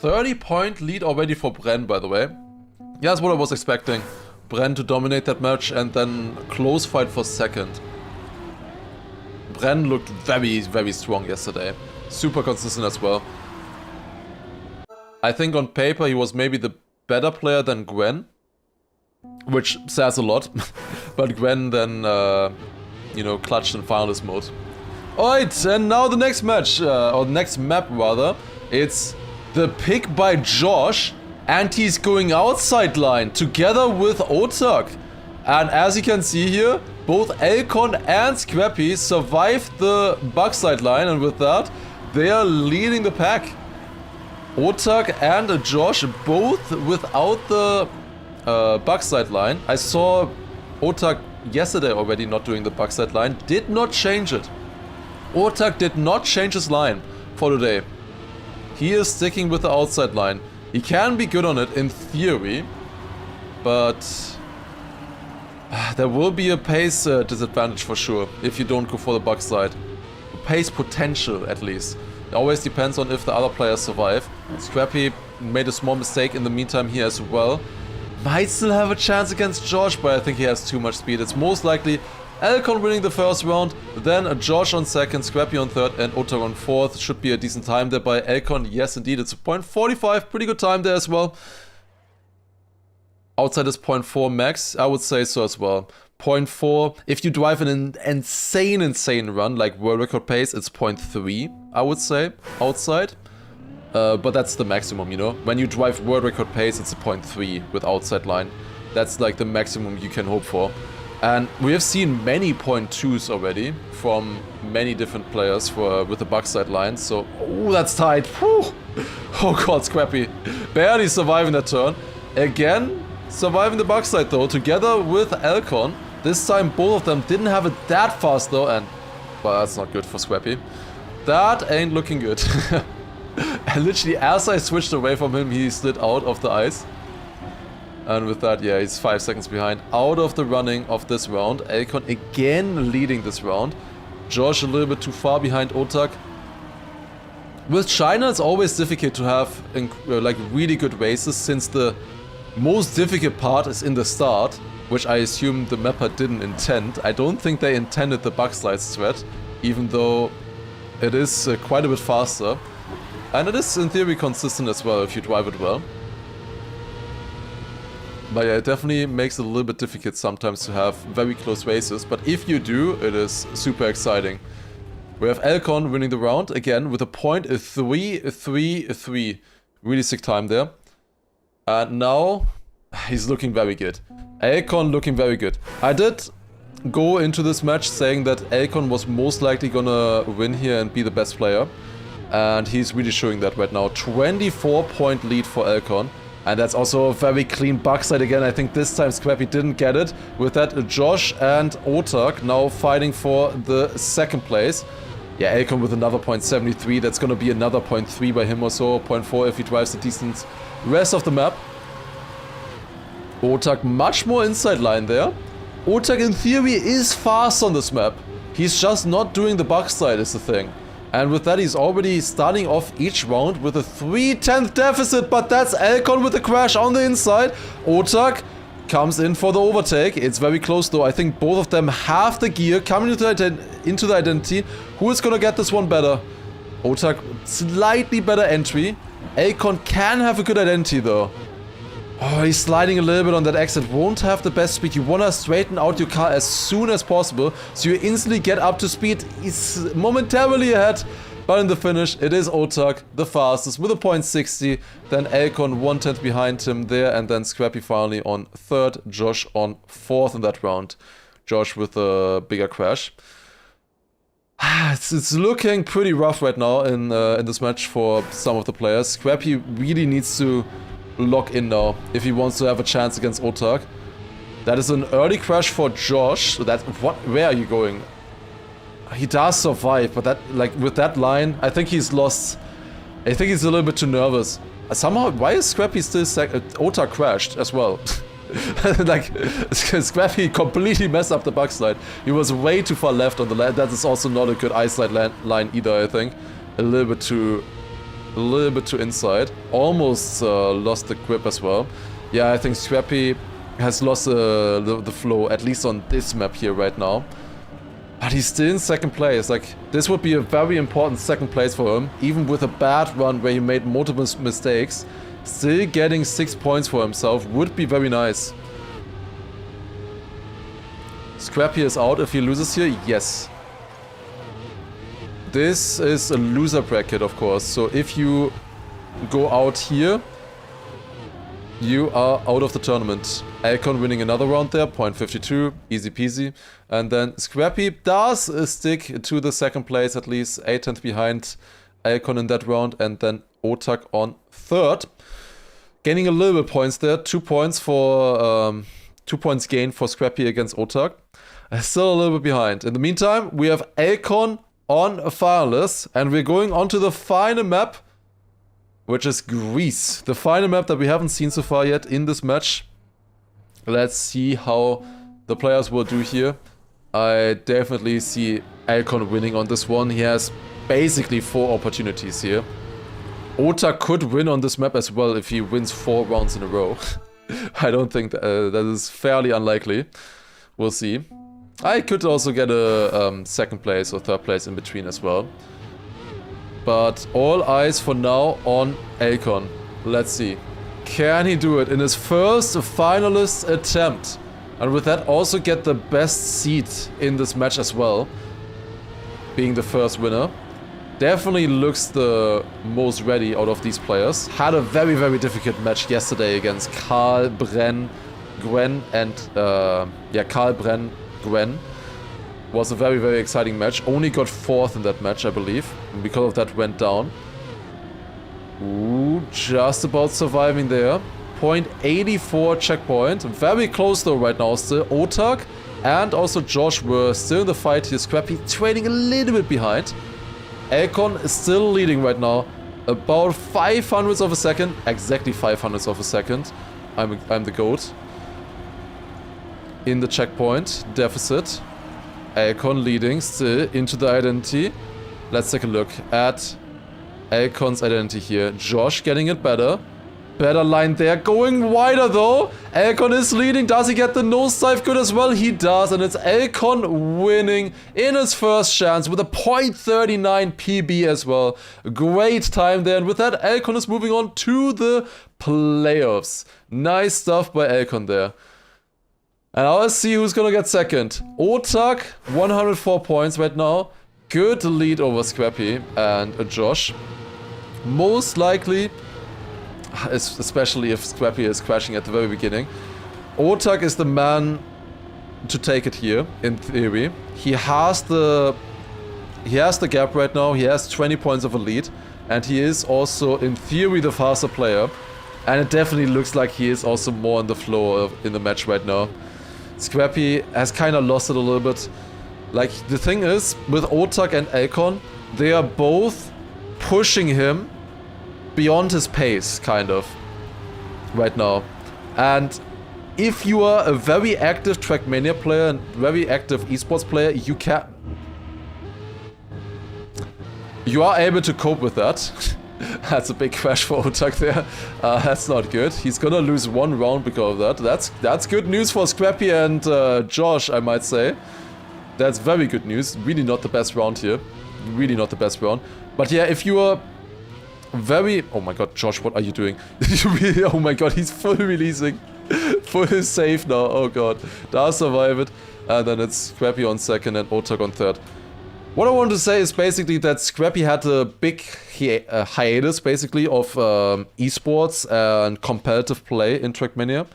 30-point lead already for Bren, by the way. Yeah, that's what I was expecting. Bren to dominate that match and then close fight for second. Bren looked very, very strong yesterday. Super consistent as well. I think on paper he was maybe the better player than Gwen. Which says a lot. But Gwen then, you know, clutched in finalist mode. Alright, and now the next match, or next map rather. It's the pick by Josh, and he's going outside line together with Otak. And as you can see here, both Elcon and Scrappy survived the backside line, and with that, they are leading the pack. Otak and Josh both without the backside line. I saw Otak yesterday already not doing the backside line, did not change it. Otak did not change his line for today. He is sticking with the outside line. He can be good on it in theory, but there will be a pace disadvantage for sure if you don't go for the backside. Pace potential at least. It always depends on if the other players survive. Scrappy made a small mistake in the meantime here as well. Might still have a chance against Josh, but I think he has too much speed. It's most likely Elcon winning the first round, then Josh on second, Scrappy on third, and Otak on fourth. Should be a decent time there by Elcon. Yes, indeed, it's a .45. Pretty good time there as well. Outside is .4 max, I would say so as well. .4, if you drive an insane run, like world record pace, it's .3, I would say, outside. But that's the maximum, you know. When you drive world record pace, it's a .3 with outside line. That's like the maximum you can hope for. And we have seen many .2s already from many different players with the backside line. So, oh, that's tight. Whew. Oh god, Scrappy. Barely surviving that turn. Again, surviving the backside though, together with Elcon. This time both of them didn't have it that fast though, and well, that's not good for Scrappy. That ain't looking good. And literally as I switched away from him, he slid out of the ice. And with that, yeah, he's 5 seconds behind. Out of the running of this round. Elcon again leading this round. Josh a little bit too far behind Otak. With China, it's always difficult to have like really good races, since the most difficult part is in the start, which I assume the mapper didn't intend. I don't think they intended the backslide strat, even though it is quite a bit faster. And it is in theory consistent as well if you drive it well. But yeah, it definitely makes it a little bit difficult sometimes to have very close races. But if you do, it is super exciting. We have Elcon winning the round again with a .333. Really sick time there. And now he's looking very good. Elcon looking very good. I did go into this match saying that Elcon was most likely gonna win here and be the best player. And he's really showing that right now. 24-point lead for Elcon. And that's also a very clean backside again. I think this time Scrappy didn't get it. With that, Josh and Otak now fighting for the second place. Yeah, Elkon with another 0.73. That's going to be another 0.3 by him or so. 0.4 if he drives a decent rest of the map. Otak much more inside line there. Otak in theory is fast on this map. He's just not doing the backside is the thing. And with that, he's already starting off each round with a 3/10 deficit, but that's Elkon with a crash on the inside. Otak comes in for the overtake. It's very close though. I think both of them have the gear coming into the identity. Who is gonna get this one better? Otak, slightly better entry. Elkon can have a good identity though. Oh, he's sliding a little bit on that exit. Won't have the best speed. You want to straighten out your car as soon as possible, so you instantly get up to speed. He's momentarily ahead, but in the finish, it is Otak, the fastest, with a 0.60. Then Elkon 1/10 behind him there, and then Scrappy finally on third. Josh on fourth in that round. Josh with a bigger crash. It's looking pretty rough right now in this match for some of the players. Scrappy really needs to lock in now if he wants to have a chance against Otak. That is an early crash for Josh. Where are you going? He does survive, but that, like, with that line, I think he's lost. I think he's a little bit too nervous. Somehow, why is Scrappy still Otak crashed as well? Like, Scrappy completely messed up the backslide. He was way too far left on the line. That is also not a good eyesight line either, I think. A little bit too inside. Almost lost the grip as well. Yeah, I think Scrappy has lost the flow, at least on this map here right now. But he's still in second place. Like, this would be a very important second place for him. Even with a bad run where he made multiple mistakes, still getting 6 points for himself would be very nice. Scrappy is out if he loses here. Yes. This is a loser bracket, of course, so if you go out here, you are out of the tournament. Elkon winning another round there, 0.52, easy peasy. And then Scrappy does stick to the second place, at least 8/10 behind Elkon in that round, and then Otak on third. Gaining a little bit points there, 2 points for 2 points gained for Scrappy against Otak. Still a little bit behind. In the meantime, we have Elkon on a Finalist, and we're going on to the final map, which is Greece. The final map that we haven't seen so far yet in this match. Let's see how the players will do here. I definitely see Elkon winning on this one. He has basically 4 opportunities here. Otak could win on this map as well if he wins 4 rounds in a row. I don't think that is fairly unlikely. We'll see. I could also get a second place or third place in between as well. But all eyes for now on Elkon. Let's see. Can he do it in his first Finalist attempt? And with that also get the best seat in this match as well. Being the first winner. Definitely looks the most ready out of these players. Had a very, very difficult match yesterday against Carl, Brenn, Gwen and... Carl, Brenn, Gwen. Was a very, very exciting match. Only got 4th in that match, I believe. And because of that went down. Ooh, just about surviving there. 0.84 checkpoint. Very close though right now still. Otak and also Josh were still in the fight here. Scrappy trading a little bit behind. Elkon is still leading right now. About 500ths of a second. Exactly 500ths of a second. I'm the GOAT. In the checkpoint deficit. Elkon leading still into the identity. Let's take a look at Elkon's identity here. Josh getting it better. Better line there. Going wider though. Elkon is leading. Does he get the nosedive good as well? He does. And it's Elkon winning in his first chance with a 0.39 PB as well. Great time there. And with that, Elkon is moving on to the playoffs. Nice stuff by Elkon there. And now let's see who's gonna get second. Otak, 104 points right now. Good lead over Scrappy and Josh. Most likely, especially if Scrappy is crashing at the very beginning, Otak is the man to take it here, in theory. He has the gap right now. He has 20 points of a lead. And he is also, in theory, the faster player. And it definitely looks like he is also more in the flow in the match right now. Scrappy has kind of lost it a little bit. Like, the thing is, with Otak and Elkon, they are both pushing him beyond his pace, kind of, right now. And if you are a very active Trackmania player and very active esports player, you are able to cope with that. That's a big crash for Otak there. That's not good. He's gonna lose one round because of that. That's good news for Scrappy and Josh, I might say. That's very good news. Really not the best round here. Really not the best round. But yeah, if you are very... Oh my god, Josh, what are you doing? Oh my god, he's full releasing. Full save now. Oh god. Lars survive it. And then it's Scrappy on second and Otak on third. What I want to say is basically that Scrappy had a big hiatus, basically, of esports and competitive play in Trackmania.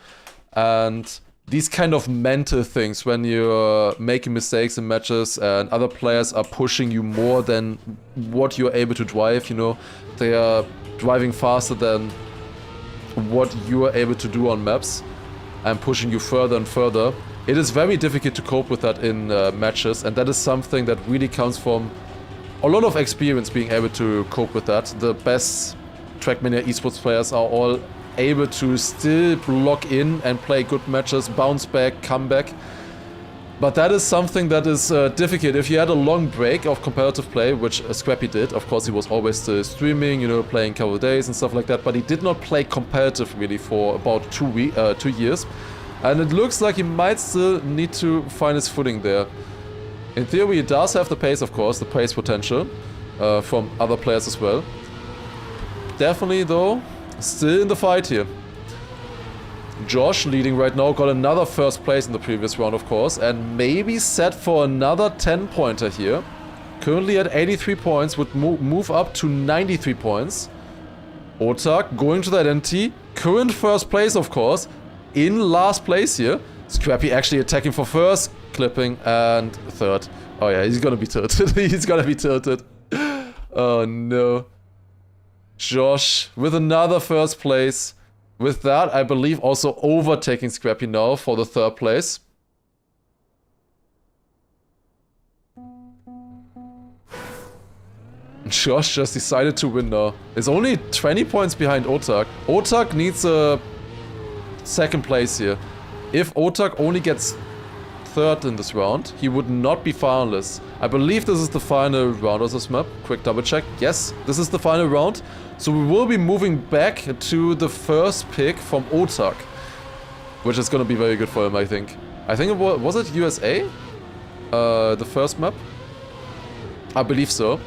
And these kind of mental things, when you're making mistakes in matches and other players are pushing you more than what you're able to drive, you know. They are driving faster than what you are able to do on maps and pushing you further and further. It is very difficult to cope with that in matches, and that is something that really comes from a lot of experience being able to cope with that. The best Trackmania esports players are all able to still lock in and play good matches, bounce back, come back. But that is something that is difficult. If you had a long break of competitive play, which Scrappy did, of course he was always still streaming, you know, playing a couple of days and stuff like that, but he did not play competitive really for about 2 years. And it looks like he might still need to find his footing there. In theory, he does have the pace, of course, the pace potential from other players as well. Definitely, though, still in the fight here. Josh, leading right now, got another first place in the previous round, of course, and maybe set for another 10-pointer here. Currently at 83 points, would move up to 93 points. Otak going to the identity. Current first place, of course. In last place here. Scrappy actually attacking for first, clipping, and third. Oh yeah, he's gonna be tilted. He's gonna be tilted. Oh no. Josh with another first place. With that, I believe also overtaking Scrappy now for the third place. Josh just decided to win now. It's only 20 points behind Otak. Otak needs a second place here. If Otak only gets third in this round, he would not be finalist. I believe this is the final round of this map. Quick double check. Yes, this is the final round. So we will be moving back to the first pick from Otak, which is going to be very good for him, I think. I think it was it USA? The first map? I believe so.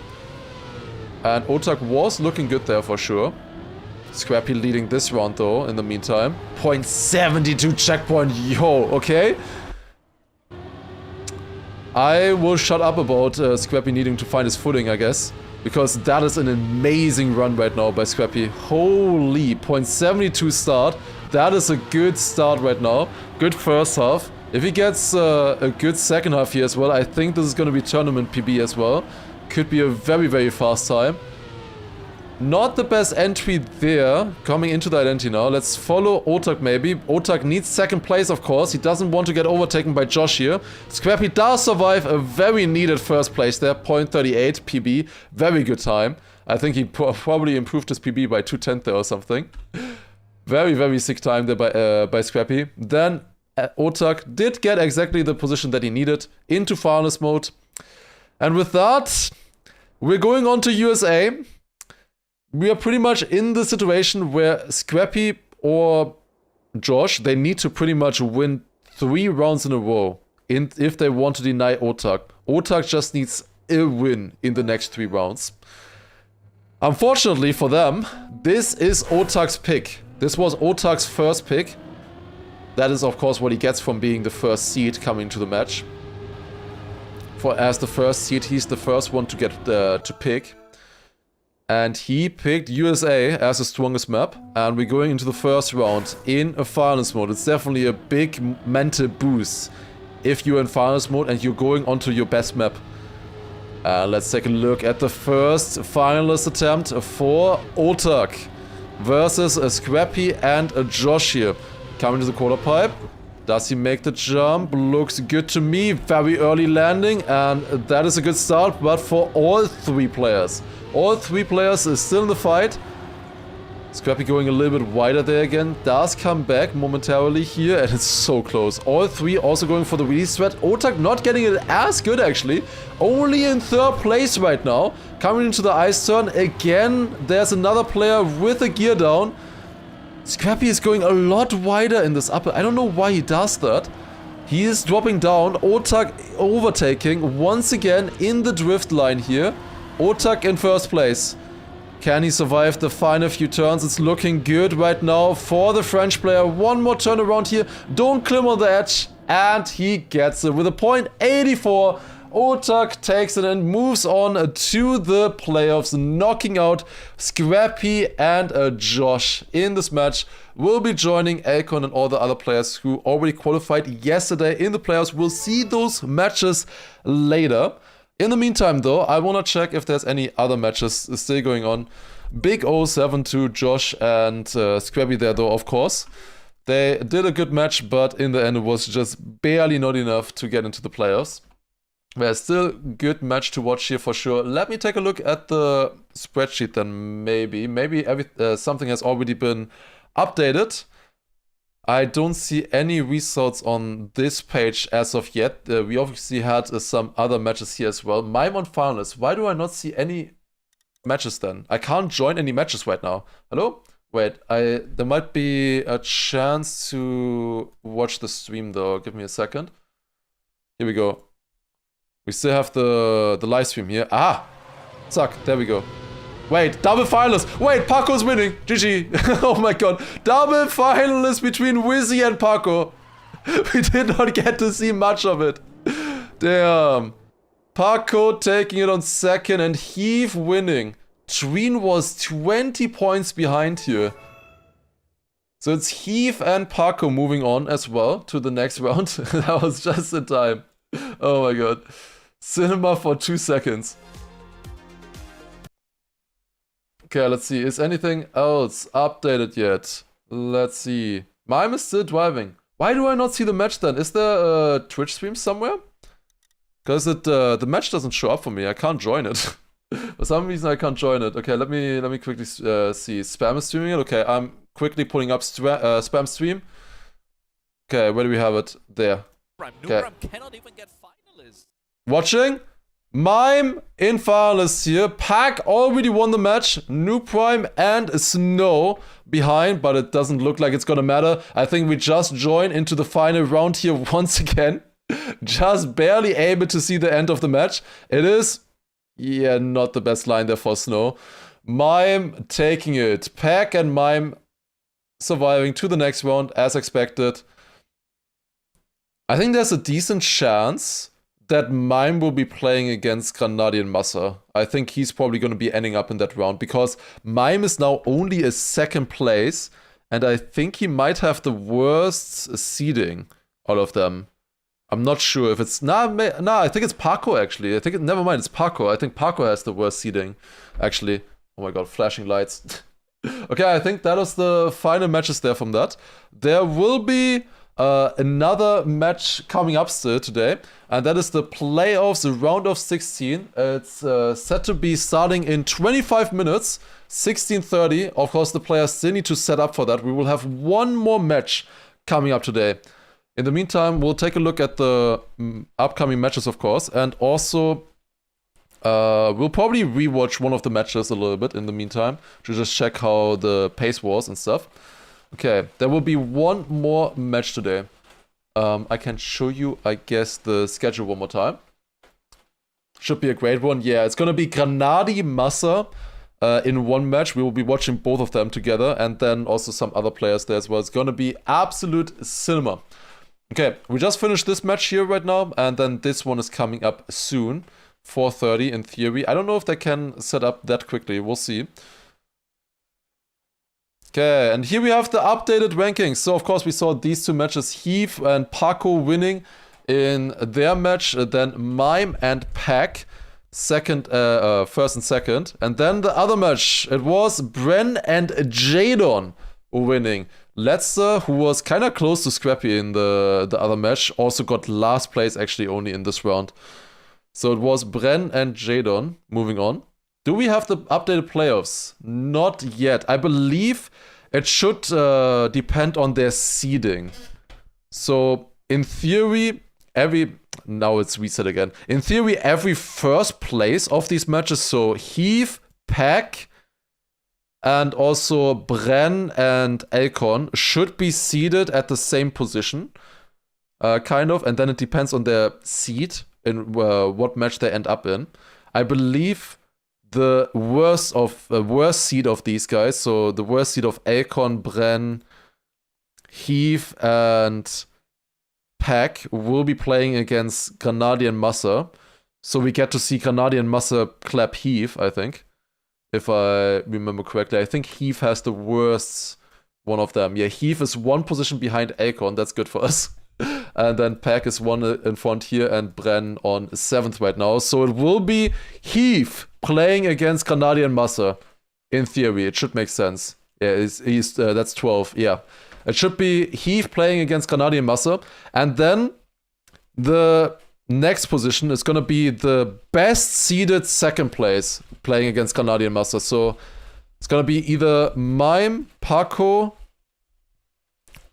And Otak was looking good there for sure. Scrappy leading this round though, in the meantime. 0.72 checkpoint, yo, okay? I will shut up about Scrappy needing to find his footing, I guess. Because that is an amazing run right now by Scrappy. Holy, 0.72 start. That is a good start right now. Good first half. If he gets a good second half here as well, I think this is going to be tournament PB as well. Could be a very, very fast time. Not the best entry there, coming into the identity now. Let's follow Otak maybe. Otak needs second place, of course. He doesn't want to get overtaken by Josh here. Scrappy does survive a very needed first place there. 0.38 PB. Very good time. I think he probably improved his PB by 2/10 there or something. Very, very sick time there by Scrappy. Then Otak did get exactly the position that he needed into finalist mode. And with that, we're going on to USA. We are pretty much in the situation where Scrappy or Josh, they need to pretty much win 3 rounds in a row if they want to deny Otak. Otak just needs a win in the next 3 rounds. Unfortunately for them, this is Otak's pick. This was Otak's first pick. That is of course what he gets from being the first seed coming to the match. As the first seed, he's the first one to get to pick. And he picked USA as the strongest map. And we're going into the first round in a finalist mode. It's definitely a big mental boost if you're in finalist mode and you're going onto your best map. Let's take a look at the first finalist attempt for Otak. versus Scrappy and Josh here. Coming to the quarter pipe. Does he make the jump? Looks good to me. Very early landing, and that is a good start, but for all three players. All three players is still in the fight. Scrappy going a little bit wider there again. Does come back momentarily here, and it's so close. All three also going for the release threat. Otak not getting it as good, actually. Only in third place right now. Coming into the ice turn. Again, there's another player with a gear down. Scrappy is going a lot wider in this upper. I don't know why he does that. He is dropping down. Otak overtaking once again in the drift line here. Otak in first place. Can he survive the final few turns? It's looking good right now for the French player. One more turn around here. Don't climb on the edge. And he gets it with a point 84. Otak takes it and moves on to the playoffs, knocking out Scrappy and Josh in this match. Will be joining Elcon and all the other players who already qualified yesterday in the playoffs. We'll see those matches later. In the meantime, though, I want to check if there's any other matches still going on. Big 0-7 to Josh and Scrappy there, though, of course. They did a good match, but in the end, it was just barely not enough to get into the playoffs. There's still good match to watch here for sure. Let me take a look at the spreadsheet then, maybe. Maybe something has already been updated. I don't see any results on this page as of yet. We obviously had some other matches here as well. Mime on Finalist. Why do I not see any matches then? I can't join any matches right now. Hello? Wait, there might be a chance to watch the stream though. Give me a second. Here we go. We still have the live stream here. Ah! Zack, there we go. Wait, double finalist. Wait, Paco's winning. GG. Oh my god. Double finalist between Wizzy and Paco. We did not get to see much of it. Damn. Paco taking it on second and Heath winning. Tween was 20 points behind here. So it's Heath and Paco moving on as well to the next round. That was just in time. Oh my god. Cinema for 2 seconds. Okay, let's see. Is anything else updated yet? Let's see. Mime is still driving. Why do I not see the match then? Is there a Twitch stream somewhere? Because the match doesn't show up for me. I can't join it. For some reason I can't join it. Okay, let me quickly see. Spam is streaming it. Okay, I'm quickly pulling up spam stream. Okay, where do we have it? There. Okay. Cannot even get finalists. Watching? Mime in finalists here. Pack already won the match. New Prime and Snow behind, but it doesn't look like it's gonna matter. I think we just joined into the final round here once again. Just barely able to see the end of the match. It is, yeah, not the best line there for Snow. Mime taking it. Pack and Mime surviving to the next round as expected. I think there's a decent chance that Mime will be playing against Granadian Massa. I think he's probably going to be ending up in that round because Mime is now only a second place and I think he might have the worst seeding out of them. I'm not sure if it's... Nah, I think it's Paco actually. Never mind, it's Paco. I think Paco has the worst seeding actually. Oh my god, flashing lights. Okay, I think that was the final matches there from that. There will be another match coming up still today, and that is the playoffs, the round of 16. It's set to be starting in 25 minutes, 16:30. Of course, the players still need to set up for that. We will have one more match coming up today. In the meantime, we'll take a look at the upcoming matches, of course, and also we'll probably rewatch one of the matches a little bit in the meantime to just check how the pace was and stuff. Okay, there will be one more match today. I can show you, I guess, the schedule one more time. Should be a great one. Yeah, it's gonna be Granadi Massa in one match. We will be watching both of them together, and then also some other players there as well. It's gonna be absolute cinema. Okay, we just finished this match here right now, and then this one is coming up soon. 4:30 in theory. I don't know if they can set up that quickly. We'll see. Okay, and here we have the updated rankings. So, of course, we saw these two matches, Heath and Paco winning in their match. Then Mime and Pack first and second. And then the other match, it was Bren and Jadon winning. Letzer, who was kind of close to Scrappy in the other match, also got last place actually only in this round. So it was Bren and Jadon. Moving on. Do we have the updated playoffs? Not yet. I believe it should depend on their seeding. So in theory, now it's reset again. In theory, every first place of these matches, so Heath, Pack, and also Bren and Elcon should be seeded at the same position, kind of, and then it depends on their seed in what match they end up in. I believe the worst seed of these guys, so the worst seed of Elcon, Bren, Heath, and Pack will be playing against Granadi and Massa. So we get to see Granadi and Massa clap Heath, I think. If I remember correctly. I think Heath has the worst one of them. Yeah, Heath is one position behind Elcon. That's good for us. And then Pack is one in front here and Bren on 7th right now. So it will be Heath playing against Granadi and Massa. In theory, it should make sense. Yeah, that's 12. Yeah. It should be Heath playing against Granadi and Massa. And then the next position is going to be the best seeded second place playing against Granadi and Massa. So it's going to be either Mime, Paco,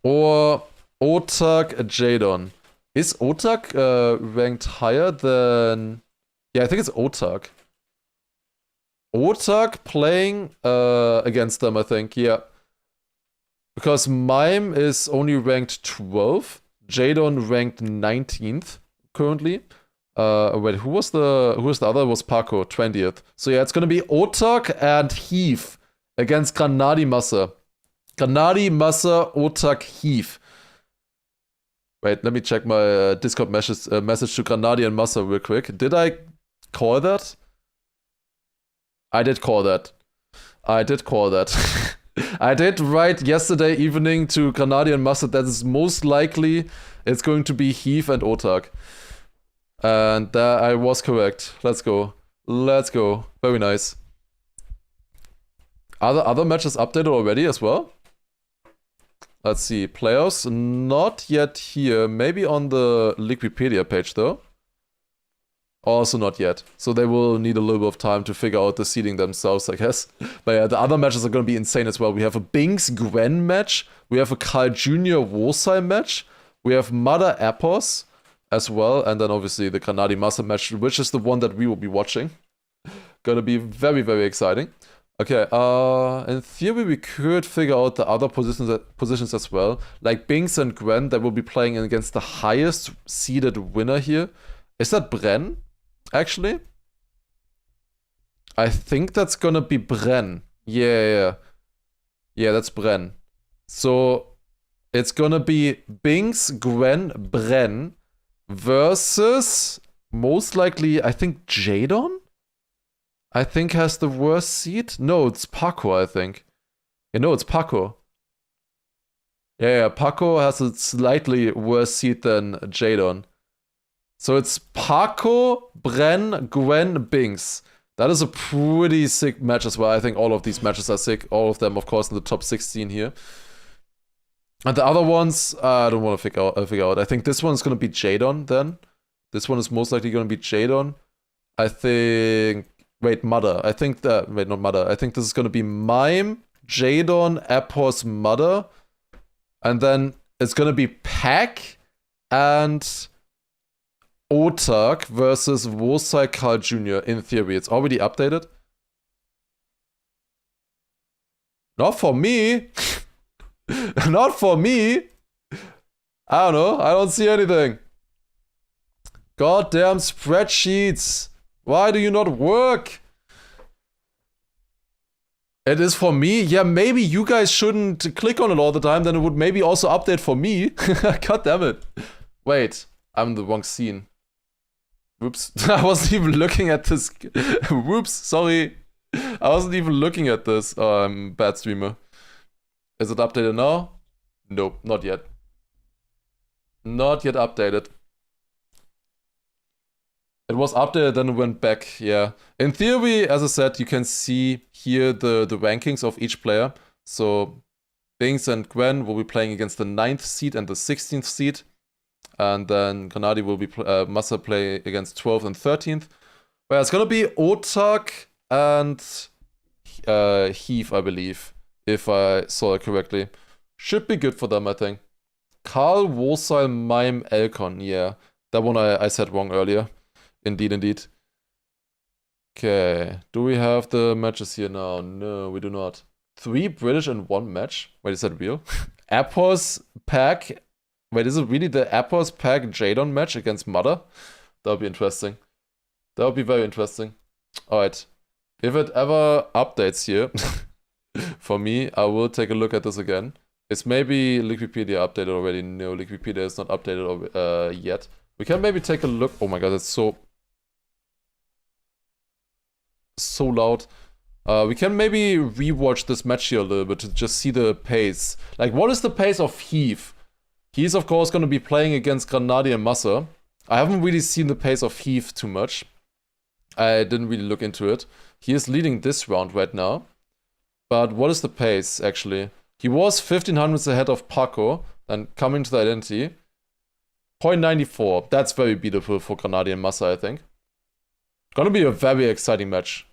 or Otak Jadon. Is Otak ranked higher than... Yeah, I think it's Otak. Otak playing against them, I think, yeah. Because Mime is only ranked 12th. Jadon ranked 19th currently. Wait, who was the other? It was Paco, 20th. So yeah, it's gonna be Otak and Heath against Granadi Massa. Granadi Massa, Otak, Heath. Wait, let me check my Discord message to Granadi and Massa real quick. Did I call that? I did call that. I did write yesterday evening to Granadi and Massa that is most likely it's going to be Heath and Otak. And I was correct. Let's go. Very nice. Other matches updated already as well? Let's see. Players not yet here. Maybe on the Wikipedia page though. Also not yet. So they will need a little bit of time to figure out the seeding themselves, I guess. But yeah, the other matches are going to be insane as well. We have a Binks Gwen match. We have a Carl Jr. Wolsai match. We have Mother Epos as well. And then obviously the Granadi Massa match, which is the one that we will be watching. Gonna be very, very exciting. Okay, in theory we could figure out the other positions as well. Like Binks and Gwen that will be playing against the highest seeded winner here. Is that Bren? Actually, I think that's gonna be Bren. Yeah, that's Bren. So it's gonna be Binks, Gwen, Bren versus most likely, I think Jadon? I think has the worst seed. No, it's Paco, I think. Yeah, no, it's Paco. Yeah, Paco has a slightly worse seed than Jadon. So it's Paco, Bren, Gwen, Binks. That is a pretty sick match as well. I think all of these matches are sick. All of them, of course, in the top 16 here. And the other ones, I don't want to figure out. I think this one's going to be Jadon then. This one is most likely going to be Jadon. I think... Wait, Mother. I think that... Wait, not Mother. I think this is going to be Mime, Jadon, Epos, Mother. And then it's going to be Pack and... Otak versus Wolsai Carl Jr. in theory. It's already updated. Not for me. Not for me. I don't know. I don't see anything. Goddamn spreadsheets. Why do you not work? It is for me? Yeah, maybe you guys shouldn't click on it all the time. Then it would maybe also update for me. God damn it. Wait. I'm in the wrong scene. Whoops, I wasn't even looking at this. Whoops, sorry. I wasn't even looking at this. Oh, I'm a bad streamer. Is it updated now? Nope, not yet. Not yet updated. It was updated, then it went back, yeah. In theory, as I said, you can see here the rankings of each player. So Bings and Gwen will be playing against the 9th seed and the 16th seed. And then Granadi will be Massa play against 12th and 13th. Well, it's gonna be Otak and Heath, I believe, if I saw it correctly. Should be good for them, I think. Karl, Wosal, Mime, Elkon, yeah. That one I said wrong earlier. Indeed. Okay, do we have the matches here now? No, we do not. 3 British in 1 match? Wait, is that real? Appos Pack. Wait, is it really the Appos Pack Jadon match against Mother? That would be interesting. That would be very interesting. Alright. If it ever updates here, for me, I will take a look at this again. Is maybe Liquipedia updated already? No, Liquipedia is not updated yet. We can maybe take a look. Oh my god, it's so loud. We can maybe rewatch this match here a little bit to just see the pace. Like, what is the pace of Heath? He's, of course, going to be playing against Granadi and Massa. I haven't really seen the pace of Heath too much. I didn't really look into it. He is leading this round right now. But what is the pace, actually? He was 1500s ahead of Paco, then coming to the identity. 0.94. That's very beautiful for Granadi and Massa, I think. Gonna be a very exciting match.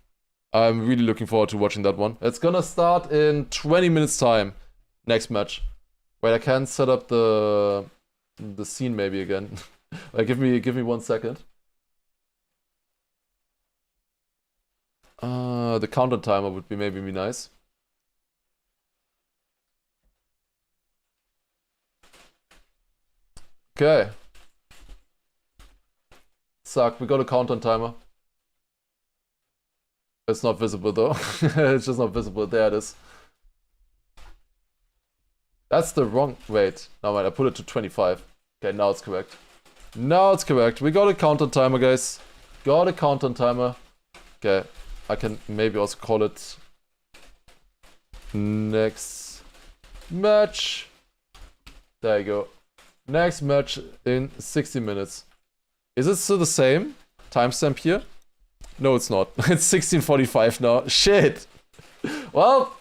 I'm really looking forward to watching that one. It's gonna start in 20 minutes time. Next match. Wait, I can set up the scene maybe again. give me 1 second. The countdown timer would be maybe nice. Okay. Suck, we got a countdown timer. It's not visible though. It's just not visible. There it is. That's the wrong... Wait. No, wait, I put it to 25. Okay, now it's correct. Now it's correct. We got a countdown timer, guys. Got a countdown timer. Okay. I can maybe also call it... Next match. There you go. Next match in 60 minutes. Is it still the same timestamp here? No, it's not. It's 16:45 now. Shit. Well,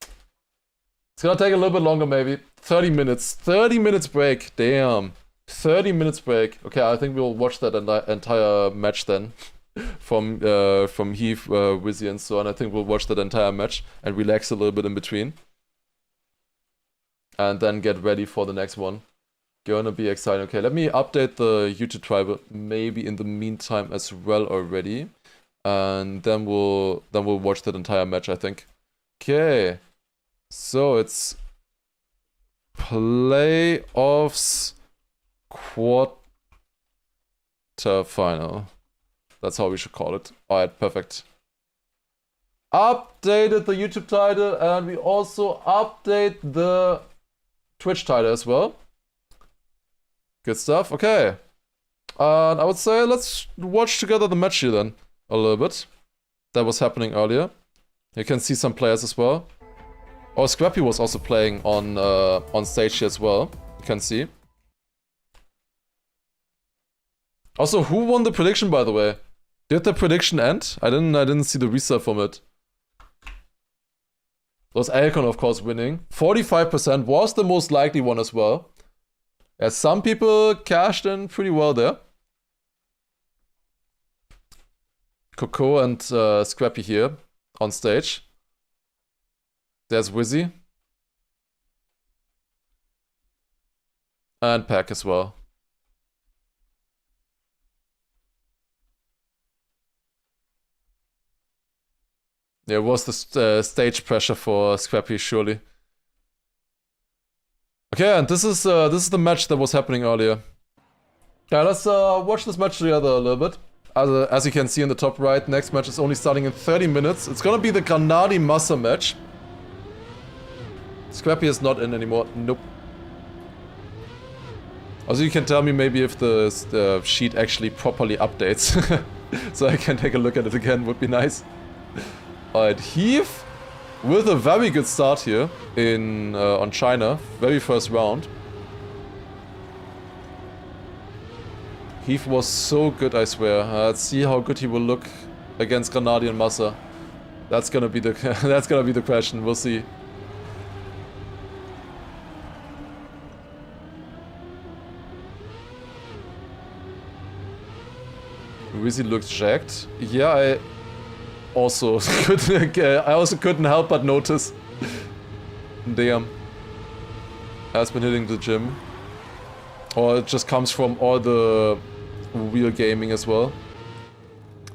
it's gonna take a little bit longer maybe. 30 minutes. 30 minutes break. Damn. 30 minutes break. Okay, I think we'll watch that entire match then. From Heath, Wizzy and so on. I think we'll watch that entire match and relax a little bit in between. And then get ready for the next one. Gonna be exciting. Okay, let me update the YouTube tribal maybe in the meantime as well already. And then we'll watch that entire match, I think. Okay. So it's playoffs quarterfinal. That's how we should call it. Alright, perfect. Updated the YouTube title and we also update the Twitch title as well. Good stuff. Okay. And I would say let's watch together the match here then. A little bit. That was happening earlier. You can see some players as well. Oh, Scrappy was also playing on stage here as well. You can see. Also, who won the prediction, by the way? Did the prediction end? I didn't see the result from it. It was Alcon, of course, winning. 45% was the most likely one as well. Yeah, some people cashed in pretty well there. Coco and Scrappy here on stage. There's Wizzy. And Pack as well. There was the stage pressure for Scrappy, surely. Okay, and this is the match that was happening earlier. Yeah, let's watch this match together a little bit. As you can see in the top right, next match is only starting in 30 minutes. It's gonna be the Granadi Massa match. Scrappy is not in anymore. Nope. Also, you can tell me maybe if the sheet actually properly updates. So I can take a look at it again, would be nice. Alright, Heath with a very good start here on China. Very first round. Heath was so good, I swear. Let's see how good he will look against Granadi and Massa. That's gonna be the that's gonna be the question. We'll see. Wizzy looks jacked. Yeah, I also couldn't help but notice. Damn. Has been hitting the gym. Or it just comes from all the real gaming as well.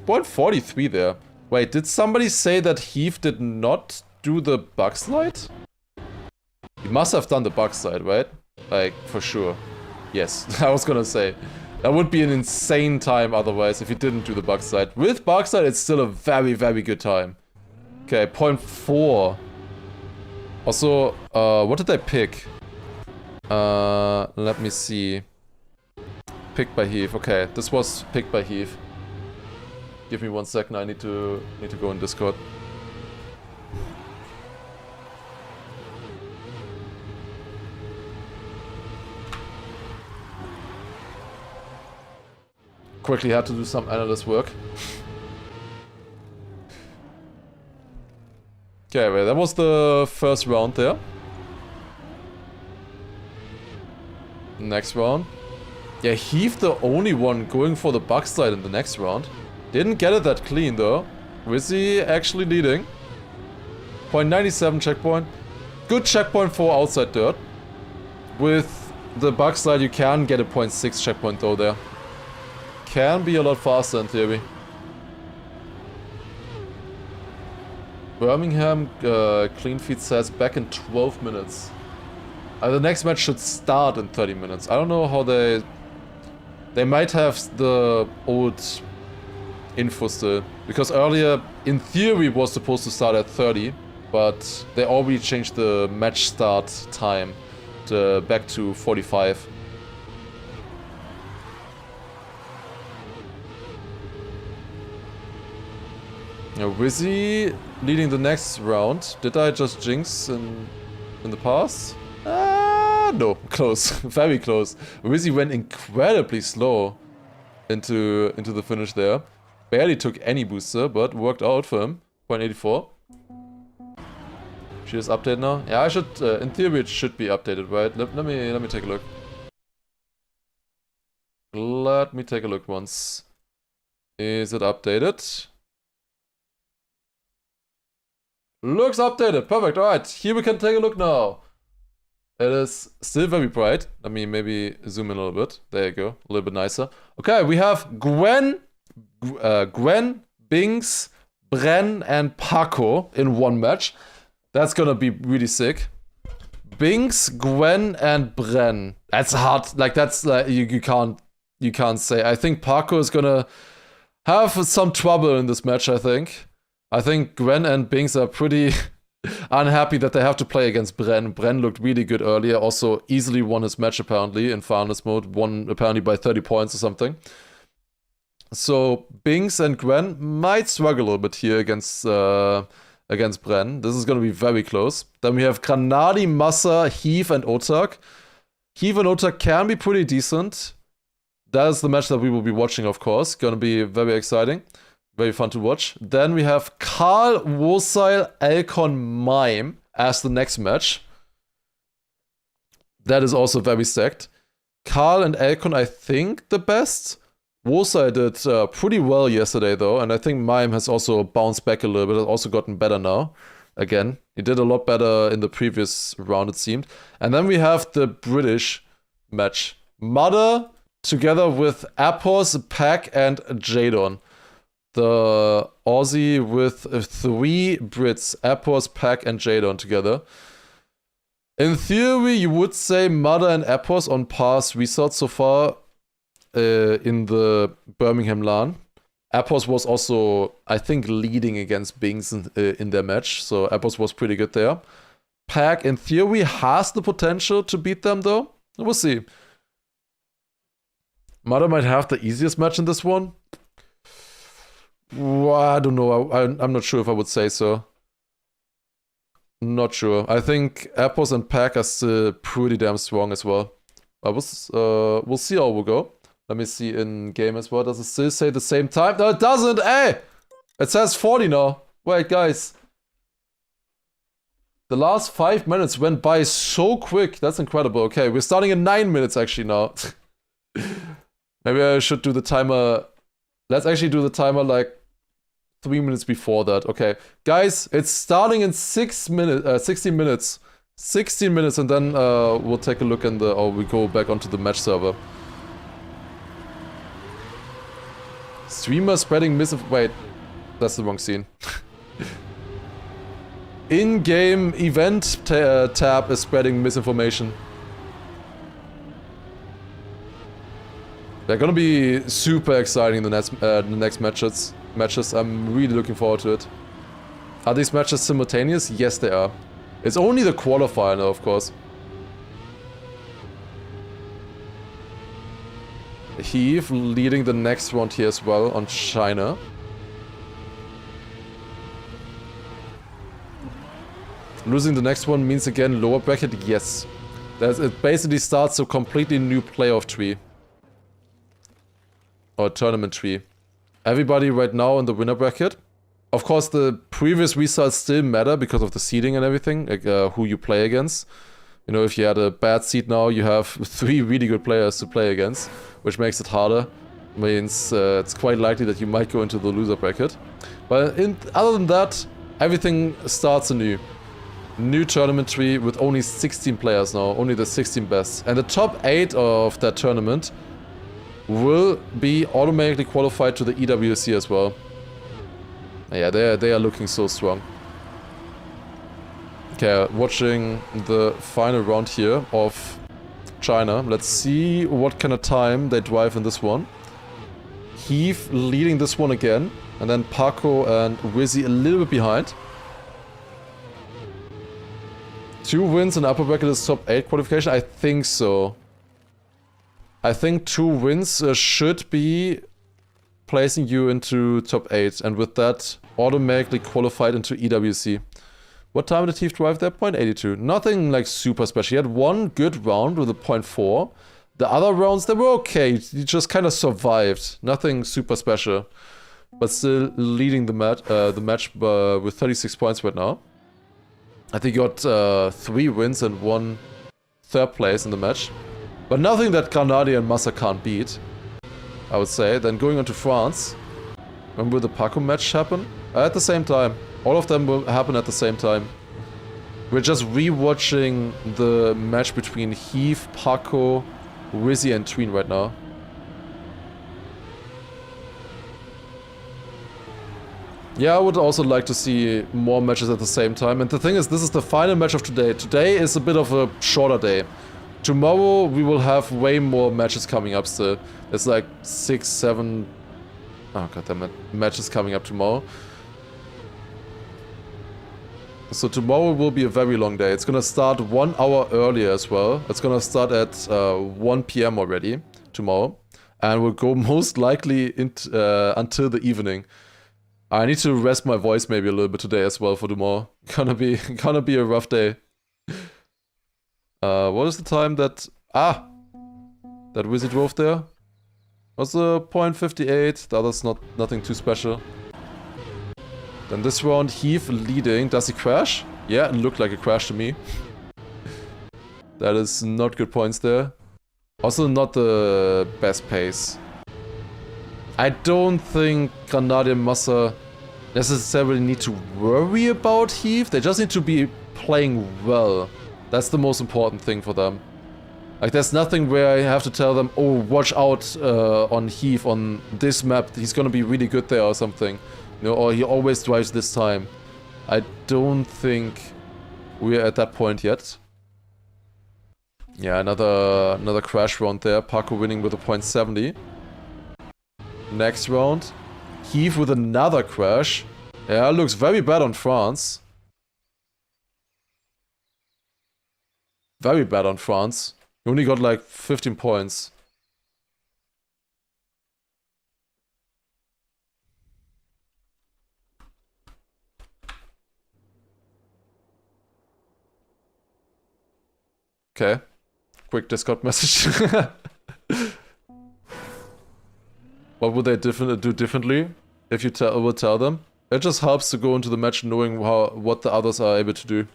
0.43 there. Wait, did somebody say that Heath did not do the bug slide? He must have done the bug slide, right? Like, for sure. Yes, I was gonna say. That would be an insane time otherwise if he didn't do the bug slide. With bug slide, it's still a very, very good time. Okay, 0.4. Also, what did I pick? Let me see. Picked by Heath. Okay, this was picked by Heath. Give me 1 second. I need to go in Discord. Quickly had to do some analyst work. Okay, well, that was the first round there. Next round. Yeah, Heath the only one going for the bug slide in the next round. Didn't get it that clean though. Wizzy actually leading. 0.97 checkpoint. Good checkpoint for outside dirt. With the bug slide you can get a 0.6 checkpoint though there. Can be a lot faster in theory. Birmingham clean feed says back in 12 minutes. The next match should start in 30 minutes. I don't know how they might have the old info still. Because earlier, in theory, was supposed to start at 30. But they already changed the match start time back to 45. Wizzy leading the next round. Did I just jinx in the past? No, close, very close. Wizzy went incredibly slow into the finish there. Barely took any booster, but worked out for him. 0.84. She is updated now. Yeah, I should. In theory, it should be updated, right? Let me take a look. Let me take a look once. Is it updated? Looks updated. Perfect. All right, here we can take a look now. It is still very bright. Let me maybe zoom in a little bit. There you go. A little bit nicer. Okay, we have Gwen, Binks, Bren, and Paco in one match. That's gonna be really sick. Binks, Gwen, and Bren. That's hard. Like that's like you can't say. I think Paco is gonna have some trouble in this match. I think Gwen and Binks are pretty unhappy that they have to play against Bren. Bren looked really good earlier. Also easily won his match apparently in Finalist mode. Won apparently by 30 points or something. So Binks and Gwen might struggle a little bit here against Bren. This is going to be very close. Then we have Granadi, Massa, Heath, and Otak. Heath and Otak can be pretty decent. That is the match that we will be watching, of course. Going to be very exciting. Very fun to watch. Then we have Karl, Wosail, Elcon, Mime as the next match. That is also very stacked. Karl and Elcon, I think, the best. Wosail did pretty well yesterday, though. And I think Mime has also bounced back a little bit. Has also gotten better now. Again, he did a lot better in the previous round, it seemed. And then we have the British match. Mother together with Apos, Pack, and Jadon. The Aussie with 3 Brits, Apos, Pack, and Jadon together. In theory, you would say Mother and Apos on past results so far in the Birmingham LAN. Apos was also, I think, leading against Bings in their match, so Apos was pretty good there. Pack, in theory, has the potential to beat them, though. We'll see. Mother might have the easiest match in this one. Well, I don't know. I'm not sure if I would say so. Not sure. I think Apos and Pack are still pretty damn strong as well. We'll see how we'll go. Let me see in game as well. Does it still say the same time? No, it doesn't. Hey! It says 40 now. Wait, guys. The last 5 minutes went by so quick. That's incredible. Okay, we're starting in 9 minutes actually now. Maybe I should do the timer. Let's actually do the timer like 3 minutes before that. Okay, guys, it's starting in 16 minutes. 16 minutes, and then we'll take a look in the, or we go back onto the match server. Streamer spreading wait, that's the wrong scene. In-game event tab is spreading misinformation. They're gonna be super exciting the next matches. I'm really looking forward to it. Are these matches simultaneous? Yes, they are. It's only the qualifier now, of course. Heath leading the next round here as well on China. Losing the next one means again lower bracket? Yes. It basically starts a completely new playoff tree. Or tournament tree. Everybody right now in the winner bracket. Of course, the previous results still matter because of the seeding and everything, like who you play against. You know, if you had a bad seed now, you have 3 really good players to play against, which makes it harder. Means it's quite likely that you might go into the loser bracket. But other than that, everything starts anew. New tournament tree with only 16 players now, only the 16 best. And the top 8 of that tournament will be automatically qualified to the EWC as well. Yeah, they are looking so strong. Okay, watching the final round here of China. Let's see what kind of time they drive in this one. Heath leading this one again. And then Paco and Wizzy a little bit behind. 2 wins in upper bracket is top 8 qualification? I think so. I think 2 wins should be placing you into top 8. And with that, automatically qualified into EWC. What time did Heath drive there? 0.82. Nothing like super special. He had 1 good round with a 0.4. The other rounds, they were okay. He just kind of survived. Nothing super special. But still leading the match with 36 points right now. I think he got 3 wins and 1 third place in the match. But nothing that Granadi and Massa can't beat, I would say. Then going on to France. When will the Paco match happen? At the same time. All of them will happen at the same time. We're just rewatching the match between Heath, Paco, Wizzy and Tween right now. Yeah, I would also like to see more matches at the same time. And the thing is, this is the final match of today. Today is a bit of a shorter day. Tomorrow we will have way more matches coming up still. It's like 6, 7... Oh goddammit, matches coming up tomorrow. So tomorrow will be a very long day. It's gonna start 1 hour earlier as well. It's gonna start at 1 PM already tomorrow. And will go most likely until the evening. I need to rest my voice maybe a little bit today as well for tomorrow. Gonna be a rough day. What is the time that... Ah! That Wizzy drove there? Was a 0.58. The other's nothing too special. Then this round, Heath leading. Does he crash? Yeah, it looked like a crash to me. That is not good points there. Also not the best pace. I don't think Granadi and Massa necessarily need to worry about Heath. They just need to be playing well. That's the most important thing for them. Like, there's nothing where I have to tell them, oh, watch out on Heath on this map. He's gonna be really good there or something. You know, or he always drives this time. I don't think we're at that point yet. Yeah, another crash round there. Paco winning with a 0.70. Next round. Heath with another crash. Yeah, looks very bad on France. Very bad on France. He only got like 15 points. Okay. Quick Discord message. What would they do differently if you would tell them? It just helps to go into the match knowing what the others are able to do.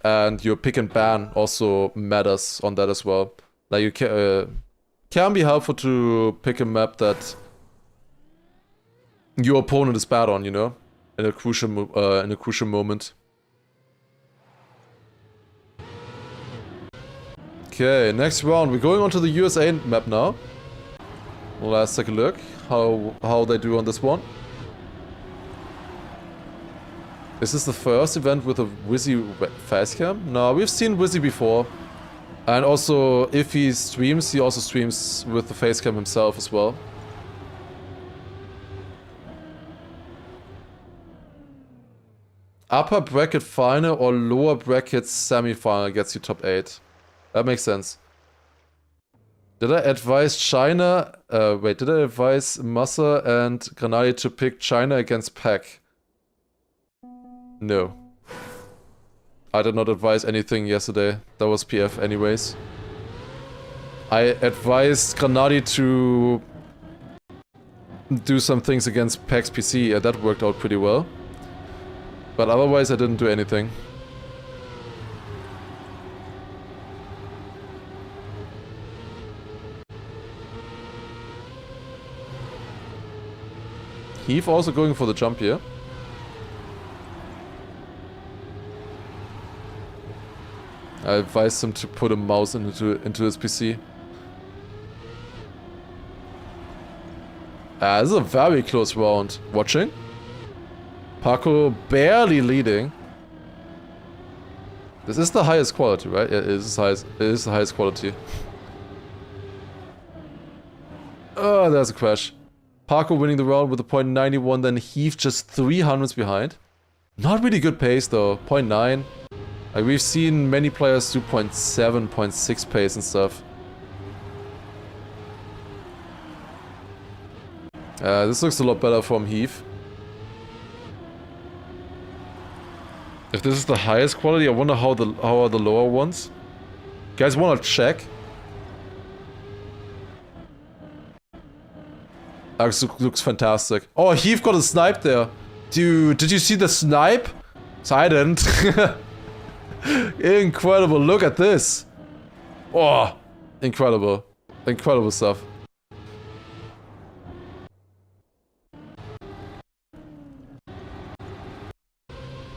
And your pick and ban also matters on that as well. Like you can be helpful to pick a map that your opponent is bad on, you know, in a crucial moment. Okay, next round. We're going on to the USA map now. Let's take a look how they do on this one. Is this the first event with a Wizzy facecam? No, we've seen Wizzy before. And also, if he streams, he also streams with the facecam himself as well. Upper bracket final or lower bracket semi-final gets you top 8. That makes sense. Did I advise China... did I advise Massa and Granadi to pick China against Pac? No. I did not advise anything yesterday. That was PF anyways. I advised Granadi to do some things against Pac's PC, and that worked out pretty well. But otherwise I didn't do anything. Heath also going for the jump here. I advised him to put a mouse into his PC. This is a very close round. Watching. Paco barely leading. This is the highest quality, right? Yeah, it is the highest quality. Oh, there's a crash. Paco winning the round with a .91, then Heath just 300s behind. Not really good pace though, .9. Like we've seen many players do .7, .6 pace and stuff. This looks a lot better from Heath. If this is the highest quality, I wonder how are the lower ones. Guys wanna check? Looks fantastic. Oh, Heath got a snipe there. Dude, did you see the snipe? So I didn't. Incredible, look at this. Oh, incredible. Incredible stuff.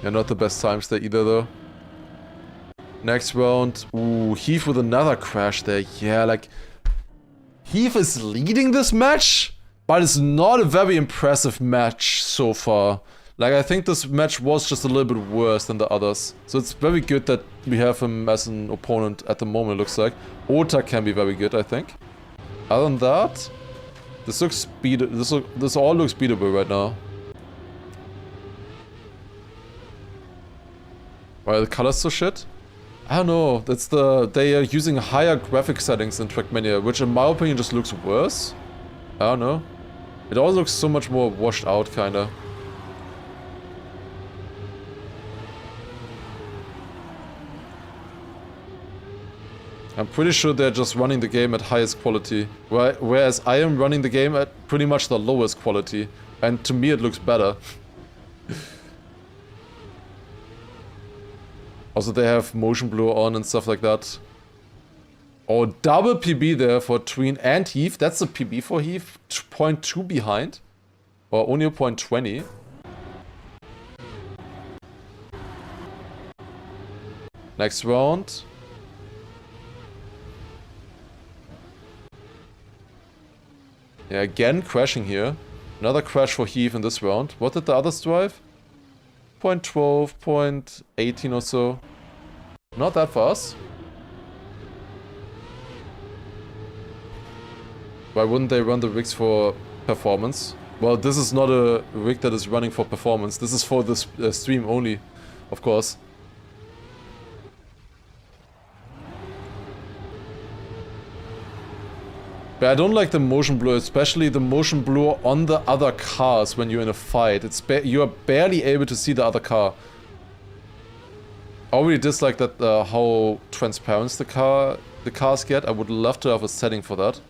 Yeah, not the best times there either though. Next round. Ooh, Heath with another crash there. Yeah, like... Heath is leading this match? But it's not a very impressive match so far. Like, I think this match was just a little bit worse than the others. So it's very good that we have him as an opponent at the moment, looks like. Ota can be very good, I think. Other than that, this looks this all looks beatable right now. Why are the colors so shit? I don't know. That's they are using higher graphic settings in Trackmania, which in my opinion just looks worse. I don't know. It all looks so much more washed out, kinda. I'm pretty sure they're just running the game at highest quality, whereas I am running the game at pretty much the lowest quality, and to me it looks better. Also they have motion blur on and stuff like that. Oh, double PB there for Tween and Heath. That's a PB for Heath. 0.2 behind. Or only a 0.20. Next round. Yeah, again crashing here. Another crash for Heath in this round. What did the others drive? 0.12, 0.18 or so. Not that fast. Why wouldn't they run the rigs for performance? Well, this is not a rig that is running for performance. This is for the stream only, of course. But I don't like the motion blur, especially the motion blur on the other cars when you're in a fight. You are barely able to see the other car. I really dislike that how transparent the cars get. I would love to have a setting for that.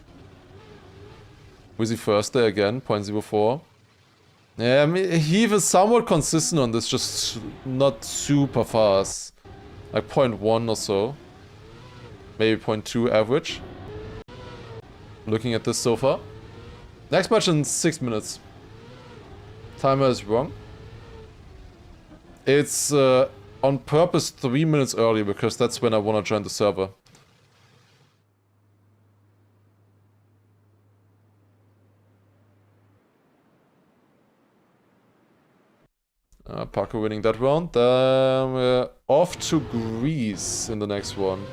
Wizzy first there again, 0.04. Yeah, I mean, Heave is somewhat consistent on this, just not super fast. Like 0.1 or so. Maybe 0.2 average. Looking at this so far. Next match in 6 minutes. Timer is wrong. It's on purpose 3 minutes early because that's when I want to join the server. Paco winning that round. Then we're off to Greece in the next one.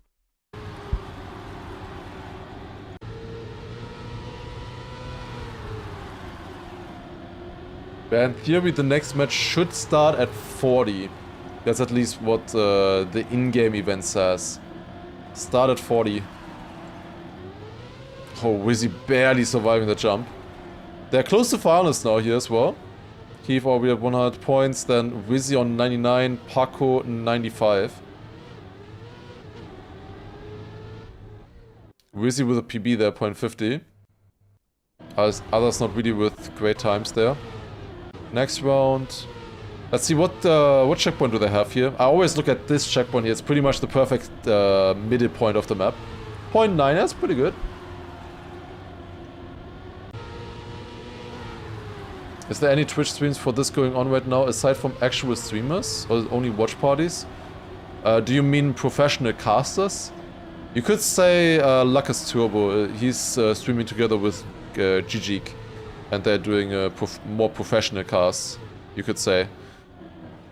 In theory, the next match should start at 40. That's at least what the in-game event says. Start at 40. Oh, Wizzy barely surviving the jump. They're close to Finalist now here as well. Heave already at 100 points, then Wizzy on 99, Paco 95. Wizzy with a PB there, 0.50. Others not really with great times there. Next round. Let's see what checkpoint do they have here. I always look at this checkpoint here. It's pretty much the perfect middle point of the map. 0.9, that's pretty good. Is there any Twitch streams for this going on right now aside from actual streamers or only watch parties? Do you mean professional casters? You could say Lucas Turbo. He's streaming together with Gigik, and they're doing more professional casts, you could say.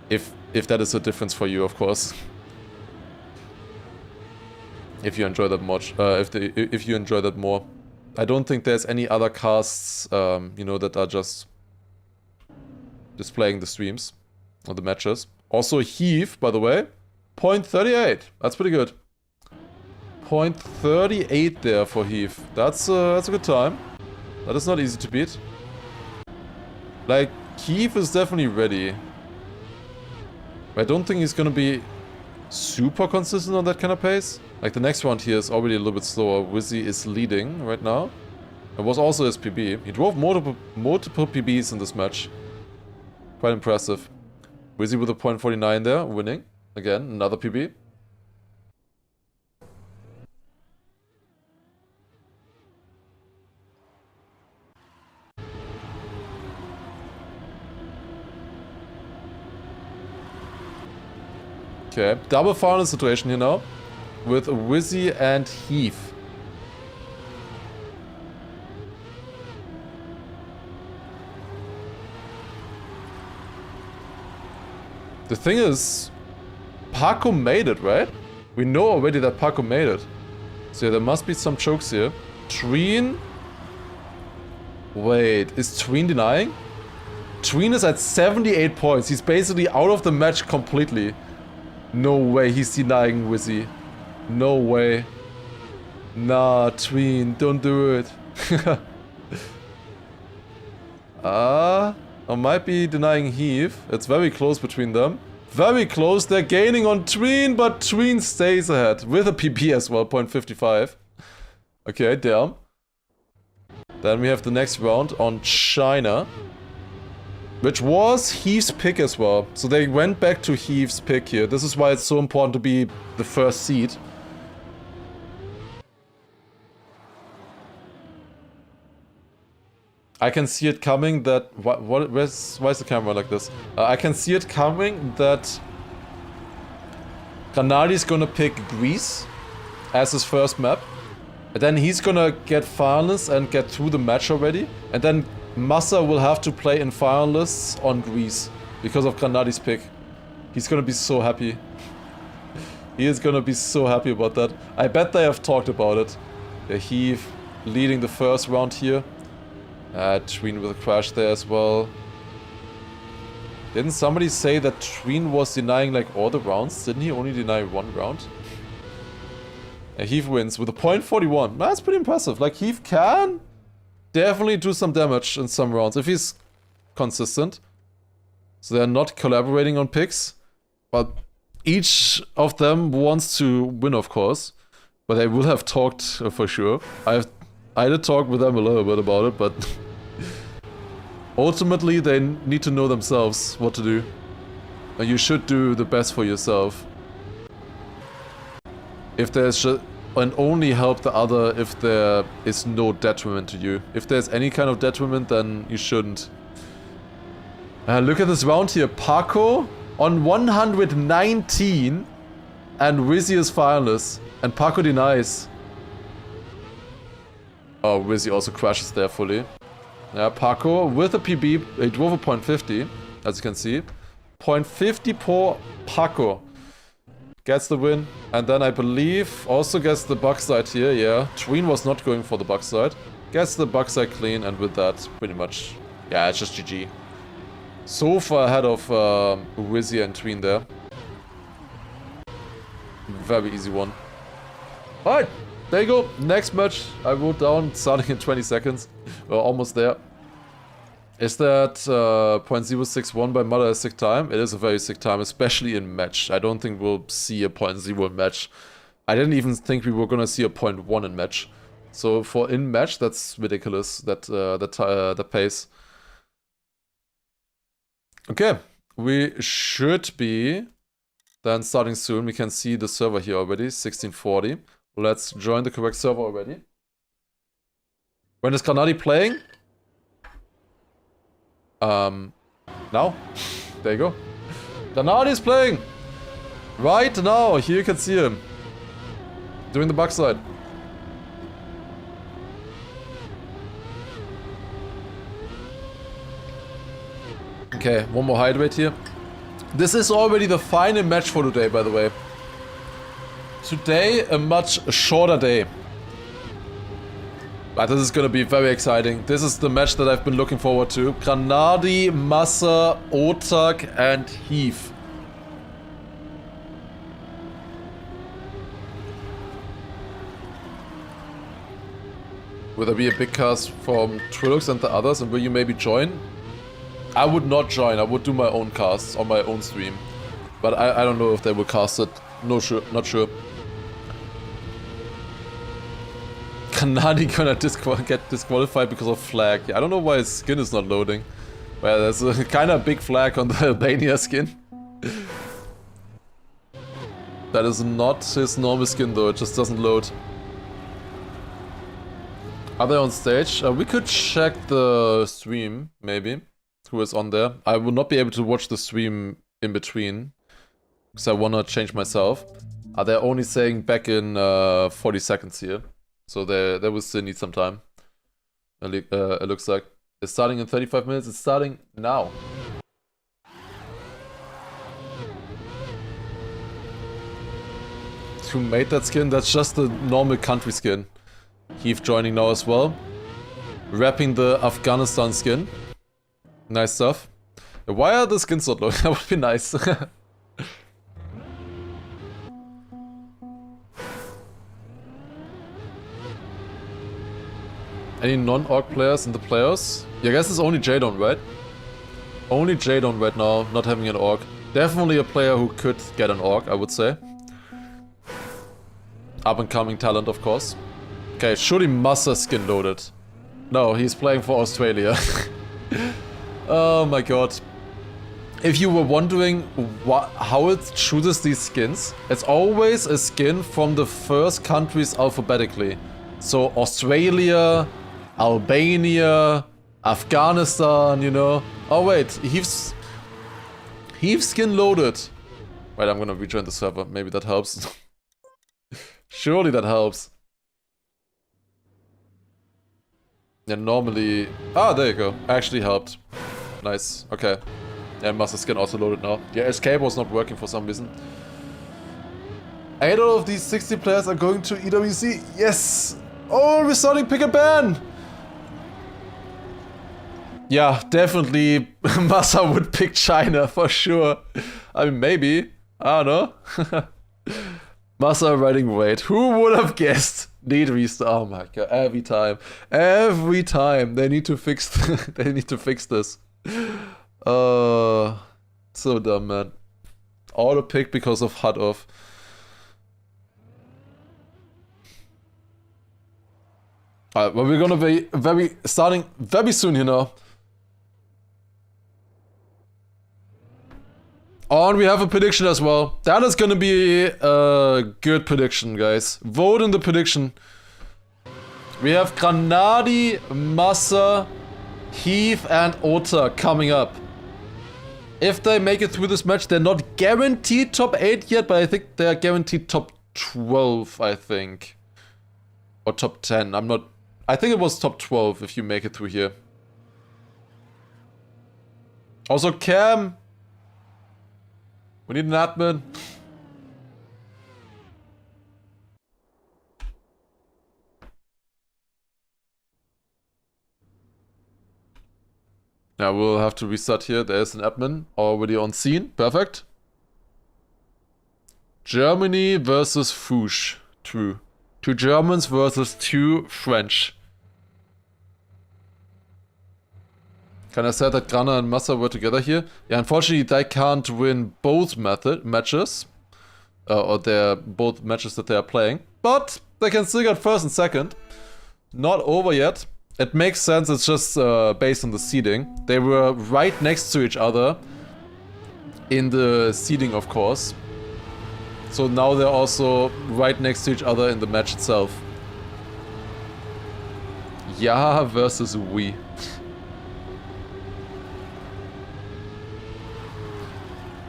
If that is a difference for you, of course. If you enjoy that much, if you enjoy that more. I don't think there's any other casts, you know, that are just displaying the streams or the matches. Also Heave, by the way, 0.38. That's pretty good. 0.38 there for Heave. That's a good time. That is not easy to beat. Like, Heave is definitely ready. I don't think he's gonna be super consistent on that kind of pace. Like, the next round here is already a little bit slower. Wizzy is leading right now. It was also his PB. He drove multiple PBs in this match. Quite impressive. Wizzy with a 0.49 there, winning. Again, another PB. Okay, double final situation here now. With Wizzy and Heave. The thing is, Paco made it, right? We know already that Paco made it. So yeah, there must be some chokes here. Tween... Wait, is Tween denying? Tween is at 78 points. He's basically out of the match completely. No way he's denying Wizzy. No way. Nah, Tween, don't do it. I might be denying Heave. It's very close between them. Very close. They're gaining on Tween, but Tween stays ahead. With a PP as well, 0.55. Okay, damn. Then we have the next round on China. Which was Heave's pick as well. So they went back to Heave's pick here. This is why it's so important to be the first seed. I can see it coming that... why is the camera like this? I can see it coming that... Granadi's gonna pick Greece as his first map. And then he's gonna get Finalists and get through the match already. And then Massa will have to play in Finalists on Greece. Because of Granadi's pick. He's gonna be so happy. He is gonna be so happy about that. I bet they have talked about it. Yeah, Heave leading the first round here. Tween with a crash there as well. Didn't somebody say that Tween was denying like all the rounds? Didn't he only deny one round? Heave wins with a 0.41. That's pretty impressive. Like, Heave can definitely do some damage in some rounds if he's consistent. So they're not collaborating on picks. But each of them wants to win, of course. But they will have talked for sure. I did talk with them a little bit about it, but ultimately they need to know themselves what to do. And you should do the best for yourself. If there's and only help the other if there is no detriment to you. If there's any kind of detriment, then you shouldn't. Look at this round here. Paco on 119 and Wizzy is finalist. And Paco denies. Oh, Wizzy also crashes there fully. Yeah, Paco with a PB, he drove a .50, as you can see. .50 for Paco. Gets the win. And then I believe also gets the backside here, yeah. Tween was not going for the backside. Gets the backside clean, and with that, pretty much, yeah, it's just GG. So far ahead of Wizzy and Tween there. Very easy one. Alright, there you go. Next match I wrote down, starting in 20 seconds. We're almost there. Is that .061 by Mother a sick time? It is a very sick time, especially in match. I don't think we'll see a .0 in match. I didn't even think we were gonna see a .1 in match. So for in match, that's ridiculous. That pace. Okay, we should be then starting soon. We can see the server here already, 1640. Let's join the correct server already. When is Granadi playing? Now. There you go. Granadi is playing! Right now, here you can see him. Doing the backside. Okay, one more hydrate here. This is already the final match for today, by the way. Today, a much shorter day. But this is gonna be very exciting. This is the match that I've been looking forward to. Granadi, Massa, Otak, and Heath. Will there be a big cast from Trilux and the others, and will you maybe join? I would not join. I would do my own casts on my own stream. But I don't know if they will cast it. No, sure, not sure. Granadi gonna get disqualified because of flag. Yeah, I don't know why his skin is not loading. Well, there's a kind of big flag on the Albania skin. That is not his normal skin though, it just doesn't load. Are they on stage? We could check the stream, maybe. Who is on there. I will not be able to watch the stream in between. Because I wanna change myself. They're only saying back in 40 seconds here. So they will still need some time. It looks like. It's starting in 35 minutes. It's starting now. Who made that skin? That's just the normal country skin. Heath joining now as well. Wrapping the Afghanistan skin. Nice stuff. Why are the skins not low? That would be nice. Any non-orc players in the players? Yeah, I guess it's only Jadon, right? Only Jadon right now, not having an orc. Definitely a player who could get an orc, I would say. Up and coming talent, of course. Okay, surely Massa skin loaded. No, he's playing for Australia. Oh my god. If you were wondering how it chooses these skins, it's always a skin from the first countries alphabetically. So Australia, Albania, Afghanistan, you know. Oh wait, Heath's skin loaded. Wait, I'm gonna rejoin the server. Maybe that helps. Surely that helps. Yeah, normally... Ah, there you go. Actually helped. Nice. Okay. Yeah, Master Skin also loaded now. Yeah, escape was not working for some reason. 8 out of these 60 players are going to EWC. Yes! Oh, we're starting pick and ban! Yeah, definitely Massa would pick China for sure. I mean, maybe. I don't know. Massa riding weight. Who would have guessed? Need restart. Oh my god, every time. Every time they need to fix they need to fix this. So dumb, man. Auto pick because of HUD off. Alright, well, we're gonna be starting very soon, you know. Oh, and we have a prediction as well. That is gonna be a good prediction, guys. Vote in the prediction. We have Granadi, Massa, Heath, and Ota coming up. If they make it through this match, they're not guaranteed top 8 yet, but I think they're guaranteed top 12, I think. Or top 10, I'm not... I think it was top 12 if you make it through here. Also, Cam. We need an admin. Now we'll have to restart here. There's an admin already on scene. Perfect. Germany versus Fouche. True. 2 Germans versus 2 French. Can I say that Grana and Massa were together here? Yeah, unfortunately they can't win both matches. Or they're both matches that they are playing. But they can still get first and second. Not over yet. It makes sense, it's just based on the seeding. They were right next to each other. In the seeding, of course. So now they're also right next to each other in the match itself. Ja versus we.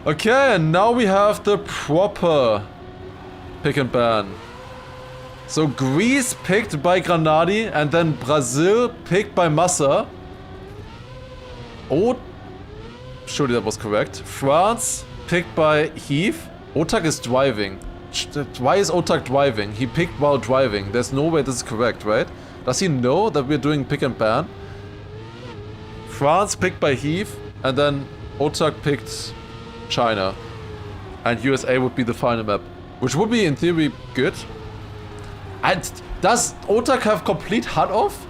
Okay, and now we have the proper pick and ban. So Greece picked by Granadi and then Brazil picked by Massa. Oh, surely that was correct. France picked by Heath. Otak is driving. Why is Otak driving? He picked while driving. There's no way this is correct, right? Does he know that we're doing pick and ban? France picked by Heath and then Otak picked China. And USA would be the final map. Which would be in theory good. And does Otak have complete HUD off?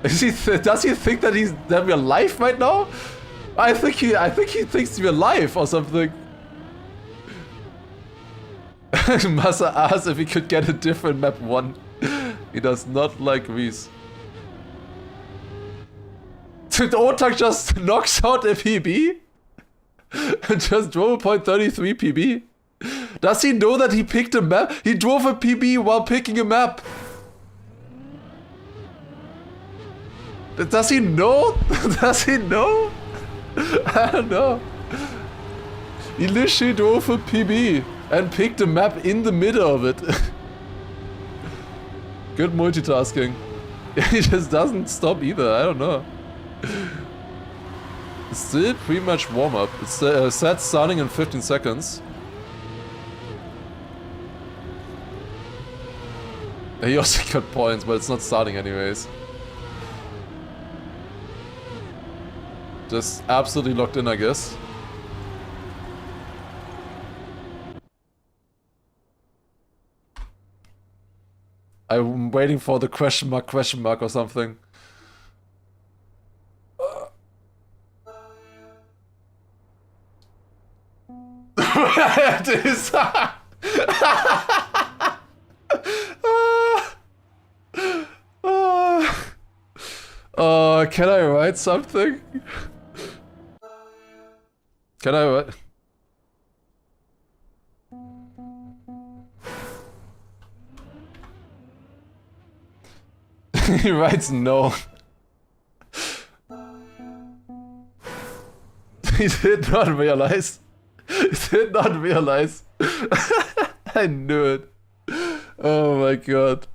Does he think that we're live right now? I think he thinks we're live or something. Massa asked if he could get a different map 1. He does not like Greece. Did Otak just knocks out a PB? Just drove a .33 PB? Does he know that he picked a map? He drove a PB while picking a map. Does he know? Does he know? I don't know. He literally drove a PB and picked a map in the middle of it. Good multitasking. He just doesn't stop either, I don't know. It's still pre-match warm-up. It's set starting in 15 seconds. He also got points, but it's not starting anyways. Just absolutely locked in, I guess. I'm waiting for the question mark or something. It is. Can I write something? Can I write? He writes no. He did not realize. He did not realize. I knew it. Oh my god.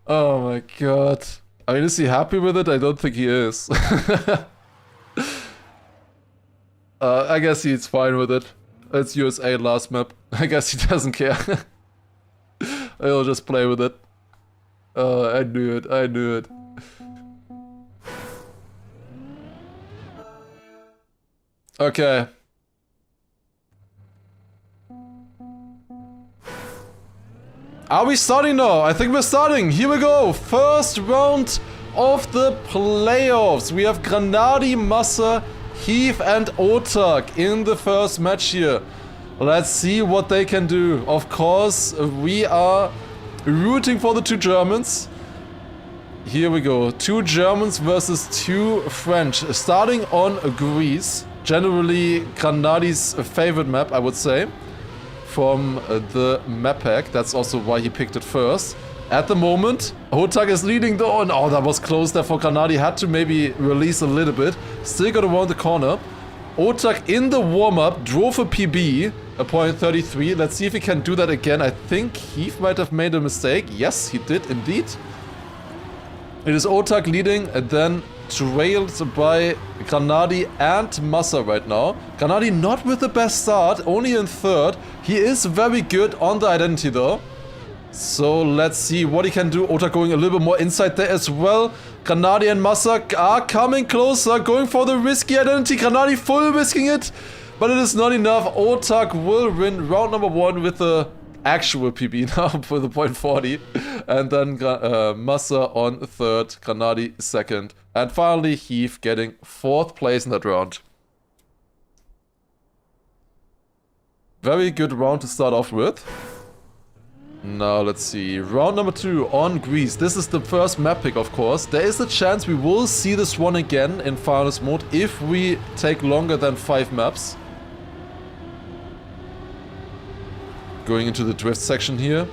Oh my god. I mean, is he happy with it? I don't think he is. I guess he's fine with it. It's USA last map. I guess he doesn't care. I'll just play with it. I knew it. I knew it. Okay. Are we starting now? I think we're starting. Here we go. First round of the playoffs. We have Granadi, Massa, Heath and Otak in the first match here. Let's see what they can do. Of course, we are rooting for the two Germans. Here we go. 2 Germans versus 2 French. Starting on Greece. Generally, Granadi's favorite map, I would say. From the map pack. That's also why he picked it first. At the moment, Otak is leading though. And oh, that was close there for Granadi. Had to maybe release a little bit. Still got around the corner. Otak in the warm-up drove a PB, a .33. Let's see if he can do that again. I think Heath might have made a mistake. Yes, he did indeed. It is Otak leading and then trailed by Granadi and Massa right now. Granadi not with the best start, only in 3rd. He is very good on the identity though. So let's see what he can do. Otak going a little bit more inside there as well. Granadi and Massa are coming closer, going for the risky identity. Granadi full risking it, but it is not enough. Otak will win round number 1 with the actual PB now for the .40. And then Massa on 3rd, Granadi 2nd. And finally Heath getting 4th place in that round. Very good round to start off with. Now let's see, round number 2 on Greece. This is the first map pick, of course. There is a chance we will see this one again in Finalist mode if we take longer than 5 maps. Going into the drift section here.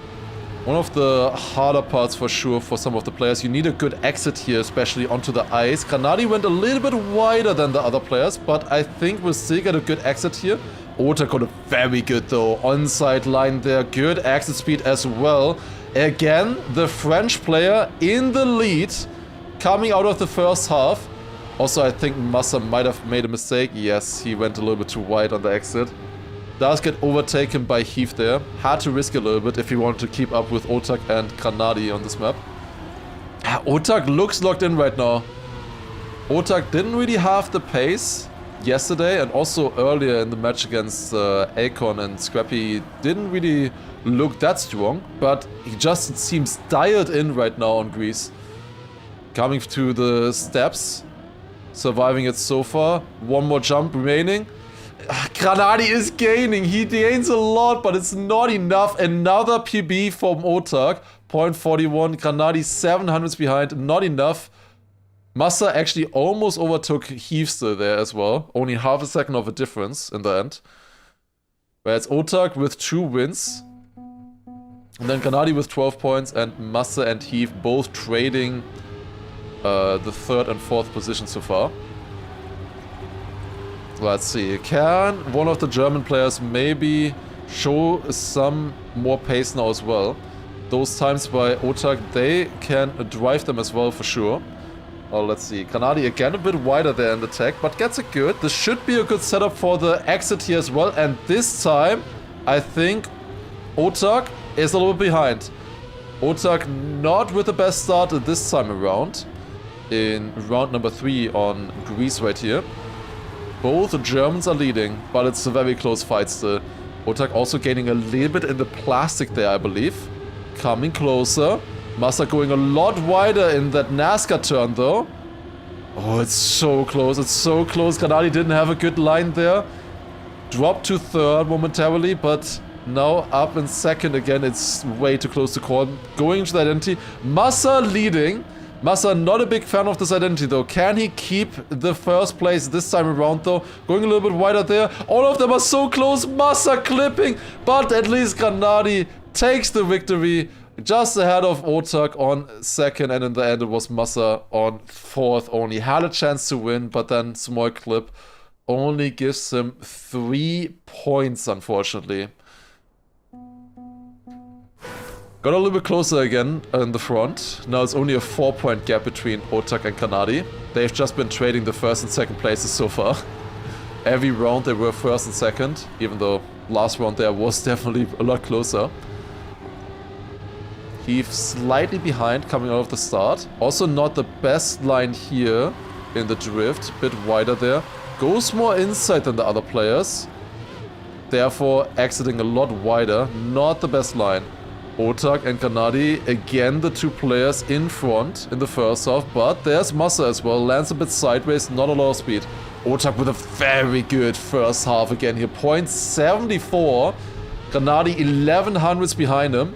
One of the harder parts for sure for some of the players. You need a good exit here, especially onto the ice. Granadi went a little bit wider than the other players, but I think we'll still get a good exit here. Otak got a very good though, onside line there, good exit speed as well. Again, the French player in the lead, coming out of the first half. Also, I think Massa might have made a mistake. Yes, he went a little bit too wide on the exit. Does get overtaken by Heath there. Had to risk a little bit if he wanted to keep up with Otak and Granadi on this map. Otak looks locked in right now. Otak didn't really have the pace yesterday, and also earlier in the match against Akon and Scrappy didn't really look that strong, but he just seems dialed in right now on Greece. Coming to the steps, surviving it so far. One more jump remaining. Granadi is gaining, he gains a lot, but it's not enough. Another PB from Otak, .41, Granadi 700s behind, not enough. Massa actually almost overtook Heavster there as well. Only half a second of a difference in the end. Whereas Otak with 2 wins. And then Granadi with 12 points and Massa and Heath both trading the 3rd and 4th position so far. Let's see. Can one of the German players maybe show some more pace now as well? Those times by Otak, they can drive them as well for sure. Oh, let's see. Granadi again a bit wider there in the tech, but gets it good. This should be a good setup for the exit here as well. And this time, I think Otak is a little bit behind. Otak not with the best start this time around. In round number 3 on Greece right here. Both Germans are leading, but it's a very close fight still. Otak also gaining a little bit in the plastic there, I believe. Coming closer. Massa going a lot wider in that NASCAR turn though. Oh, it's so close, it's so close. Granadi didn't have a good line there. Dropped to 3rd momentarily, but now up in 2nd again. It's way too close to call. Going into the identity. Massa leading. Massa not a big fan of this identity though. Can he keep the 1st place this time around though? Going a little bit wider there. All of them are so close. Massa clipping, but at least Granadi takes the victory. Just ahead of Otak on 2nd, and in the end it was Massa on 4th only. Had a chance to win, but then small clip only gives him 3 points, unfortunately. Got a little bit closer again in the front. Now it's only a 4-point gap between Otak and Granadi. They've just been trading the 1st and 2nd places so far. Every round they were 1st and 2nd, even though last round there was definitely a lot closer. Heath slightly behind coming out of the start. Also not the best line here in the drift. Bit wider there. Goes more inside than the other players. Therefore exiting a lot wider. Not the best line. Otak and Granadi, again the 2 players in front in the first half. But there's Massa as well. Lands a bit sideways, not a lot of speed. Otak with a very good first half again here. 0.74. Granadi 1100s behind him.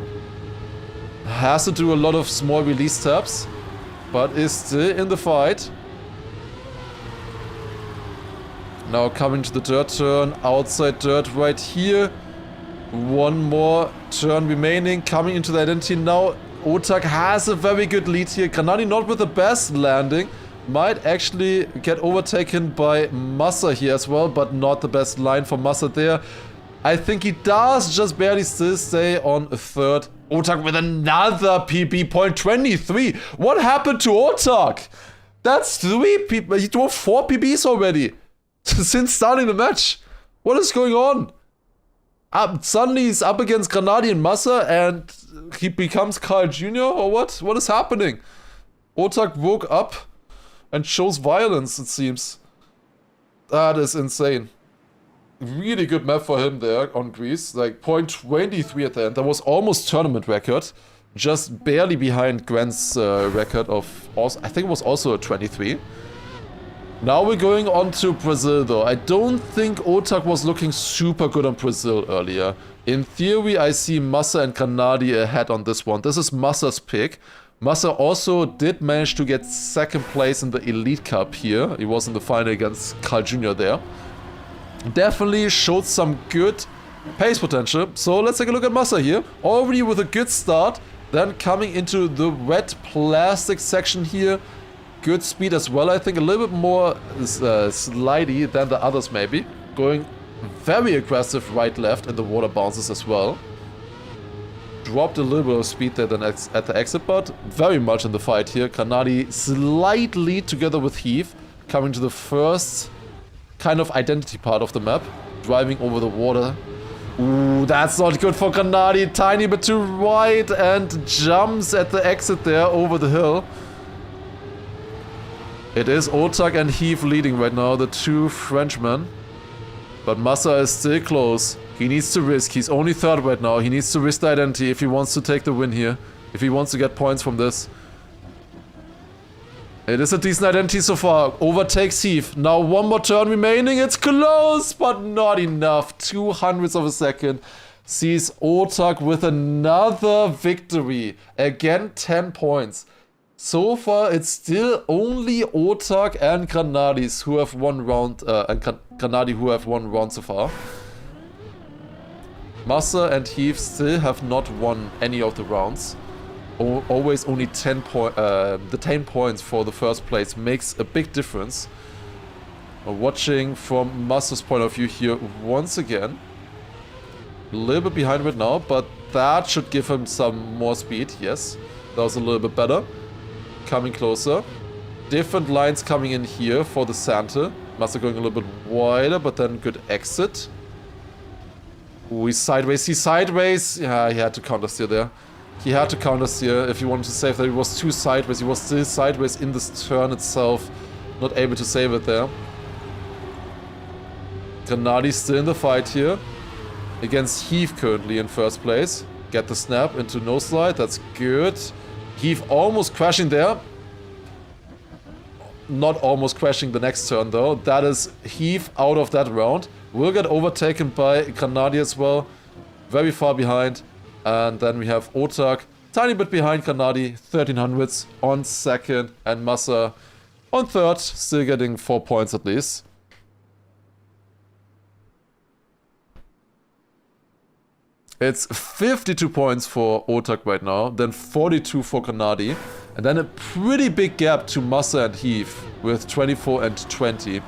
Has to do a lot of small release taps, but is still in the fight. Now coming to the dirt turn, outside dirt right here. One more turn remaining, coming into the identity now. Otak has a very good lead here. Granadi not with the best landing. Might actually get overtaken by Massa here as well, but not the best line for Massa there. I think he does just barely still stay on a third. Otak with another PB, 0.23. What happened to Otak? That's 3 PB. He drove 4 PBs already since starting the match. What is going on? Suddenly he's up against Granadi and Massa and he becomes Carl Jr. or what? What is happening? Otak woke up and shows violence, it seems. That is insane. Really good map for him there on Greece. Like 0.23 at the end. That was almost tournament record. Just barely behind Grant's record of, also, I think it was also a 23. Now we're going on to Brazil though. I don't think Otak was looking super good on Brazil earlier. In theory, I see Massa and Granadi ahead on this one. This is Massa's pick. Massa also did manage to get second place in the Elite Cup here. He was in the final against Carl Jr. there. Definitely showed some good pace potential. So let's take a look at Massa here. Already with a good start. Then coming into the wet plastic section here. Good speed as well, I think. A little bit more slidey than the others maybe. Going very aggressive right-left in the water bounces as well. Dropped a little bit of speed there than at the exit, but very much in the fight here. Granadi slightly together with Heath. Coming to the first kind of identity part of the map. Driving over the water. Ooh, that's not good for Granadi. Tiny bit too right and jumps at the exit there over the hill. It is Otak and Heath leading right now, the two Frenchmen. But Massa is still close. He needs to risk. He's only third right now. He needs to risk the identity if he wants to take the win here. If he wants to get points from this. It is a decent identity so far. Overtakes Heath. Now one more turn remaining. It's close, but not enough. 200ths of a second. Sees Otak with another victory. Again, 10 points. So far, it's still only Otak and Granadis who have won round, Granadi who have won round so far. Massa and Heath still have not won any of the rounds. Always only 10 the 10 points for the first place makes a big difference. Watching from Massa's point of view here once again. A little bit behind right now, but that should give him some more speed. Yes, that was a little bit better. Coming closer. Different lines coming in here for the Santa. Massa going a little bit wider, but then good exit. Ooh, he's sideways. He's sideways. Yeah, he had to counter steer there. He had to counter steer if he wanted to save that. He was too sideways. He was still sideways in this turn itself. Not able to save it there. Granadi still in the fight here. Against Heath currently in first place. Get the snap into no slide. That's good. Heath almost crashing there. Not almost crashing the next turn though. That is Heath out of that round. Will get overtaken by Granadi as well. Very far behind. And then we have Otak. Tiny bit behind Granadi. 1300ths on second. And Massa on third. Still getting 4 points at least. It's 52 points for Otak right now, then 42 for Granadi, and then a pretty big gap to Massa and Heath with 24 and 20.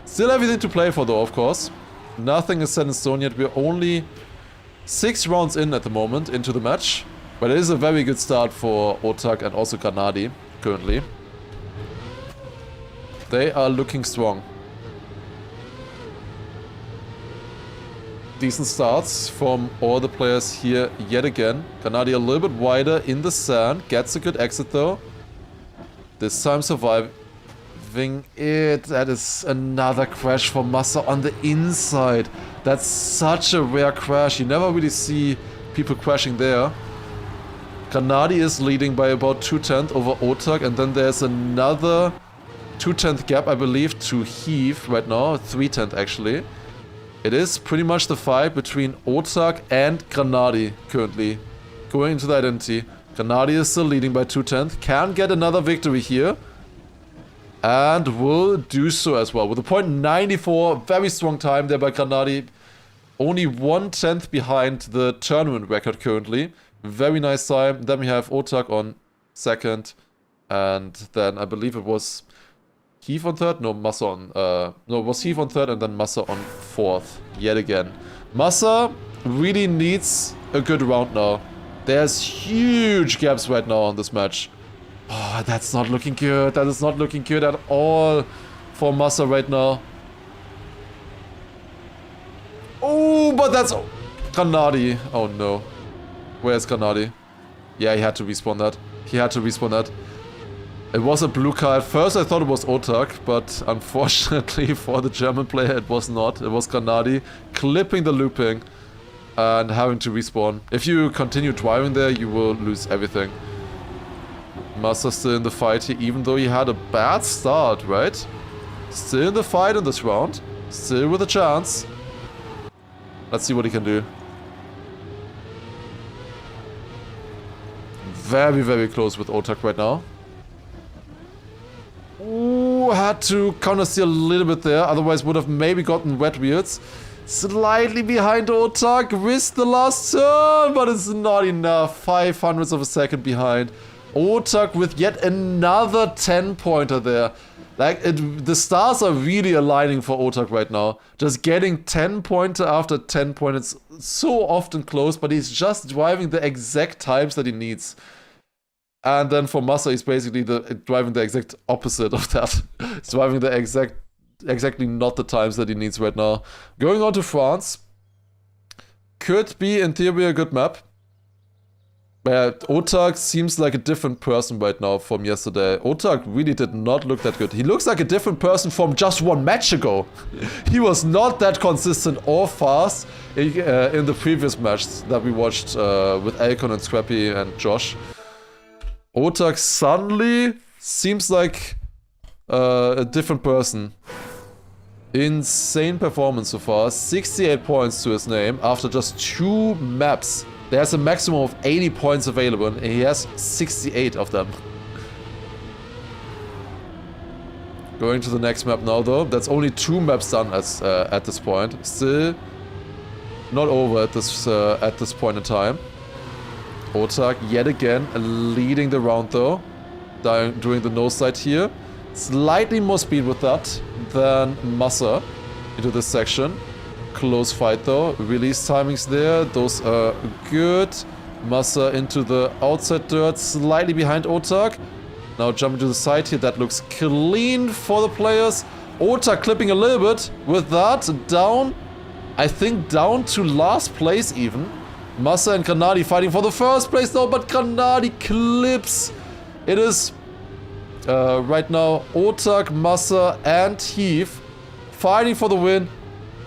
Still everything to play for though, of course. Nothing is set in stone yet. We're only 6 rounds in at the moment into the match, but it is a very good start for Otak and also Granadi currently. They are looking strong. Decent starts from all the players here yet again. Granadi a little bit wider in the sand. Gets a good exit though. This time surviving it. That is another crash for Massa on the inside. That's such a rare crash. You never really see people crashing there. Granadi is leading by about 2/10 over Otak. And then there's another 2/10 gap, I believe, to Heath right now. 3/10 actually. It is pretty much the fight between Otak and Granadi currently. Going into the identity. Granadi is still leading by 2/10. Can get another victory here. And will do so as well. With a .94, very strong time there by Granadi. Only 1/10 behind the tournament record currently. Very nice time. Then we have Otak on second. And then I believe it was Heath on third? No, Massa on... no, it was Heath on third and then Massa on fourth. Yet again. Massa really needs a good round now. There's huge gaps right now on this match. Oh, that's not looking good. That is not looking good at all for Massa right now. Oh, but that's... Granadi. Oh no. Where's Granadi? Yeah, he had to respawn that. He had to respawn that. It was a blue car. At first I thought it was Otak, but unfortunately for the German player it was not. It was Granadi clipping the looping and having to respawn. If you continue driving there, you will lose everything. Massa still in the fight here, even though he had a bad start, right? Still in the fight in this round. Still with a chance. Let's see what he can do. Very, very close with Otak right now. Ooh, had to counter steer a little bit there, otherwise would have maybe gotten wet wheels. Slightly behind Otak, risked the last turn, but it's not enough. 0.05 of a second behind. Otak with yet another 10-pointer there. Like, the stars are really aligning for Otak right now. Just getting 10-pointer after 10-point. It's so often close, but he's just driving the exact times that he needs. And then for Massa, he's basically driving the exact opposite of that. He's driving the exactly not the times that he needs right now. Going on to France. Could be, in theory, a good map. But Otak seems like a different person right now from yesterday. Otak really did not look that good. He looks like a different person from just one match ago. He was not that consistent or fast in the previous match that we watched with Alcon and Scrappy and Josh. Otak suddenly seems like a different person. Insane performance so far. 68 points to his name after just 2 maps. There's a maximum of 80 points available and he has 68 of them. Going to the next map now though. That's only 2 maps done at this point. Still not over at this point in time. Otak yet again leading the round though. Doing the nose side here. Slightly more speed with that than Massa into this section. Close fight though. Release timings there. Those are good. Massa into the outside dirt. Slightly behind Otak. Now jumping to the side here. That looks clean for the players. Otak clipping a little bit with that. Down. I think down to last place even. Massa and Granadi fighting for the first place though. But Granadi clips. It is right now Otak, Massa and Heath fighting for the win.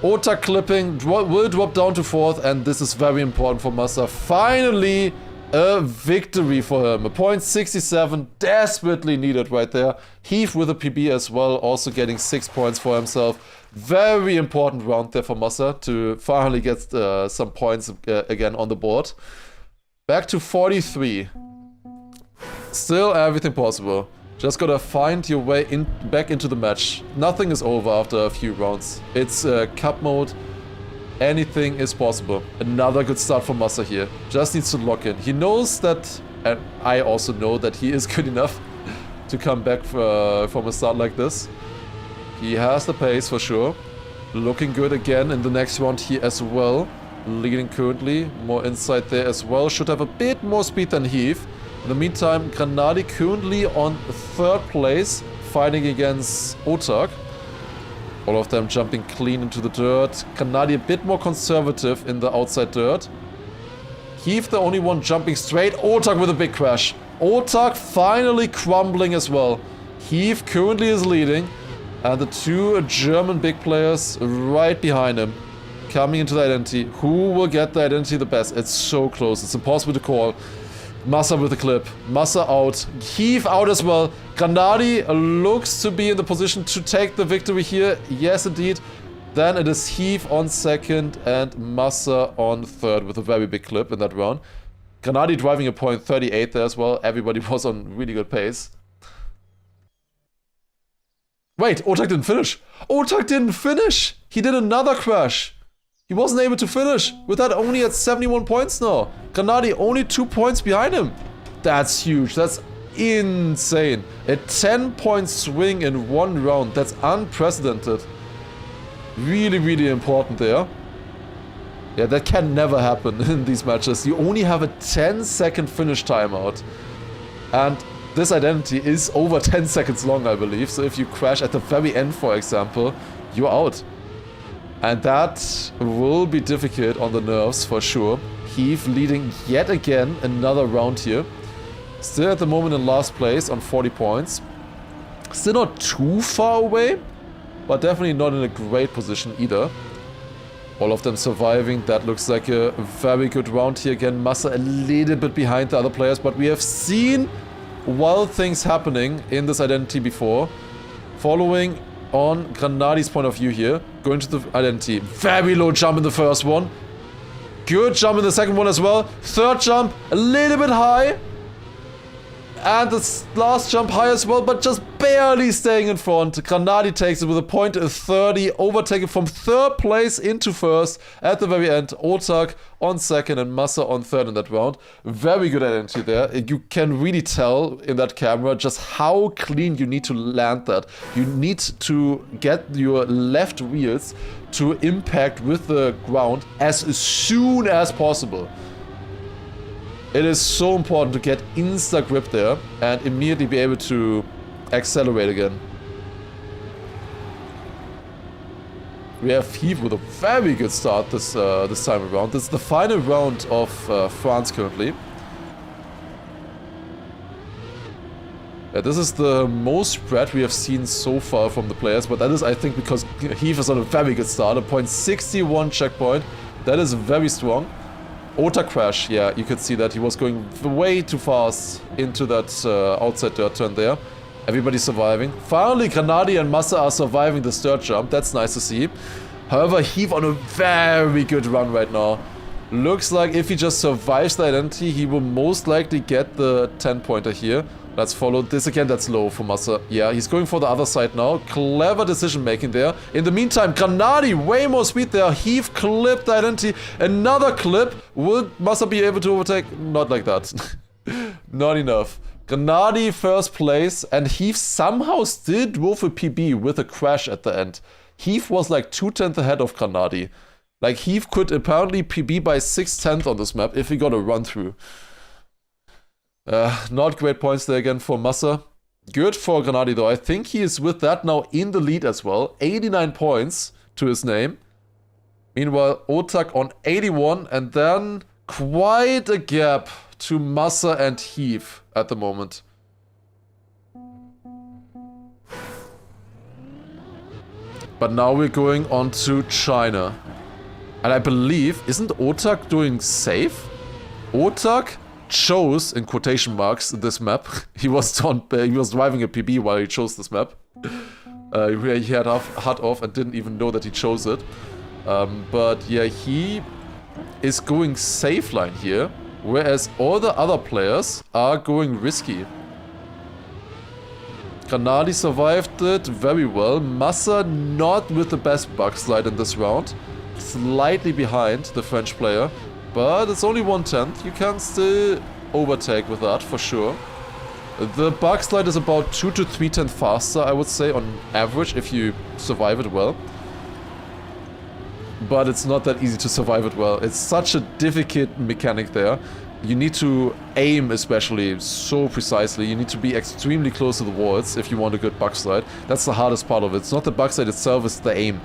Otak clipping, will drop down to 4th, and this is very important for Massa. Finally, a victory for him. A .67, desperately needed right there. Heath with a PB as well, also getting 6 points for himself. Very important round there for Massa to finally get some points again on the board. Back to 43. Still everything possible. Just gotta find your way back into the match. Nothing is over after a few rounds. It's cup mode. Anything is possible. Another good start for Massa here. Just needs to lock in. He knows that, and I also know that he is good enough to come back from a start like this. He has the pace for sure. Looking good again in the next round here as well. Leading currently. More insight there as well. Should have a bit more speed than Heath. In the meantime, Granadi currently on 3rd place, fighting against Otak. All of them jumping clean into the dirt. Granadi a bit more conservative in the outside dirt. Heath the only one jumping straight. Otak with a big crash. Otak finally crumbling as well. Heath currently is leading. And the 2 German big players right behind him. Coming into the identity. Who will get the identity the best? It's so close. It's impossible to call. Massa with the clip. Massa out. Heave out as well. Granadi looks to be in the position to take the victory here. Yes, indeed. Then it is Heave on second and Massa on third with a very big clip in that round. Granadi driving a point 38 there as well. Everybody was on really good pace. Wait, Otak didn't finish. Otak didn't finish. He did another crash. He wasn't able to finish. With that, only at 71 points now. Granadi only 2 points behind him. That's huge. That's insane. A 10-point swing in one round. That's unprecedented. Really, really important there. Yeah, that can never happen in these matches. You only have a 10-second finish timeout. And this identity is over 10 seconds long, I believe. So if you crash at the very end, for example, you're out. And that will be difficult on the nerves for sure. Heave leading yet again another round here. Still at the moment in last place on 40 points. Still not too far away, but definitely not in a great position either. All of them surviving. That looks like a very good round here again. Massa a little bit behind the other players, but we have seen wild things happening in this identity before. Following on Granadi's point of view here, going to the identity. Very low jump in the first one. Good jump in the second one as well. Third jump, a little bit high. And the last jump high as well, but just barely staying in front. Granadi takes it with a point 30, overtaken from third place into first at the very end. Otak on second and Massa on third in that round. Very good identity there. You can really tell in that camera just how clean you need to land that. You need to get your left wheels to impact with the ground as soon as possible. It is so important to get insta grip there and immediately be able to accelerate again. We have Heave with a very good start this time around. This is the final round of France currently. Yeah, this is the most spread we have seen so far from the players, but that is, I think, because Heave is on a very good start. A .61 checkpoint. That is very strong. Otak crash, yeah, you could see that he was going way too fast into that outside dirt turn there. Everybody surviving. Finally, Granadi and Massa are surviving this dirt jump. That's nice to see. However, Heave on a very good run right now. Looks like if he just survives the identity, he will most likely get the 10-pointer here. Let's follow this again. That's low for Massa. Yeah, he's going for the other side now. Clever decision making there. In the meantime, Granadi, way more speed there. Heave clipped the identity. Another clip. Will Massa be able to overtake? Not like that. Not enough. Granadi first place, and Heave somehow still drove a PB with a crash at the end. Heave was like 2/10 ahead of Granadi. Like, Heave could apparently PB by 6/10 on this map if he got a run through. Not great points there again for Massa. Good for Granadi though. I think he is with that now in the lead as well. 89 points to his name. Meanwhile, Otak on 81, and then quite a gap to Massa and Heave at the moment. But now we're going on to China. And I believe, isn't Otak doing safe? Otak chose, in quotation marks, this map. He was driving a PB while he chose this map. He had HUD off and didn't even know that he chose it. But yeah, he is going safe line here, whereas all the other players are going risky. Granadi survived it very well. Massa not with the best bug slide in this round. Slightly behind the French player. But it's only 1/10. You can still overtake with that for sure. The bug slide is about 2 to 3/10 faster, I would say, on average, if you survive it well. But it's not that easy to survive it well. It's such a difficult mechanic there. You need to aim especially so precisely. You need to be extremely close to the walls if you want a good bug slide. That's the hardest part of it. It's not the bug slide itself, it's the aim.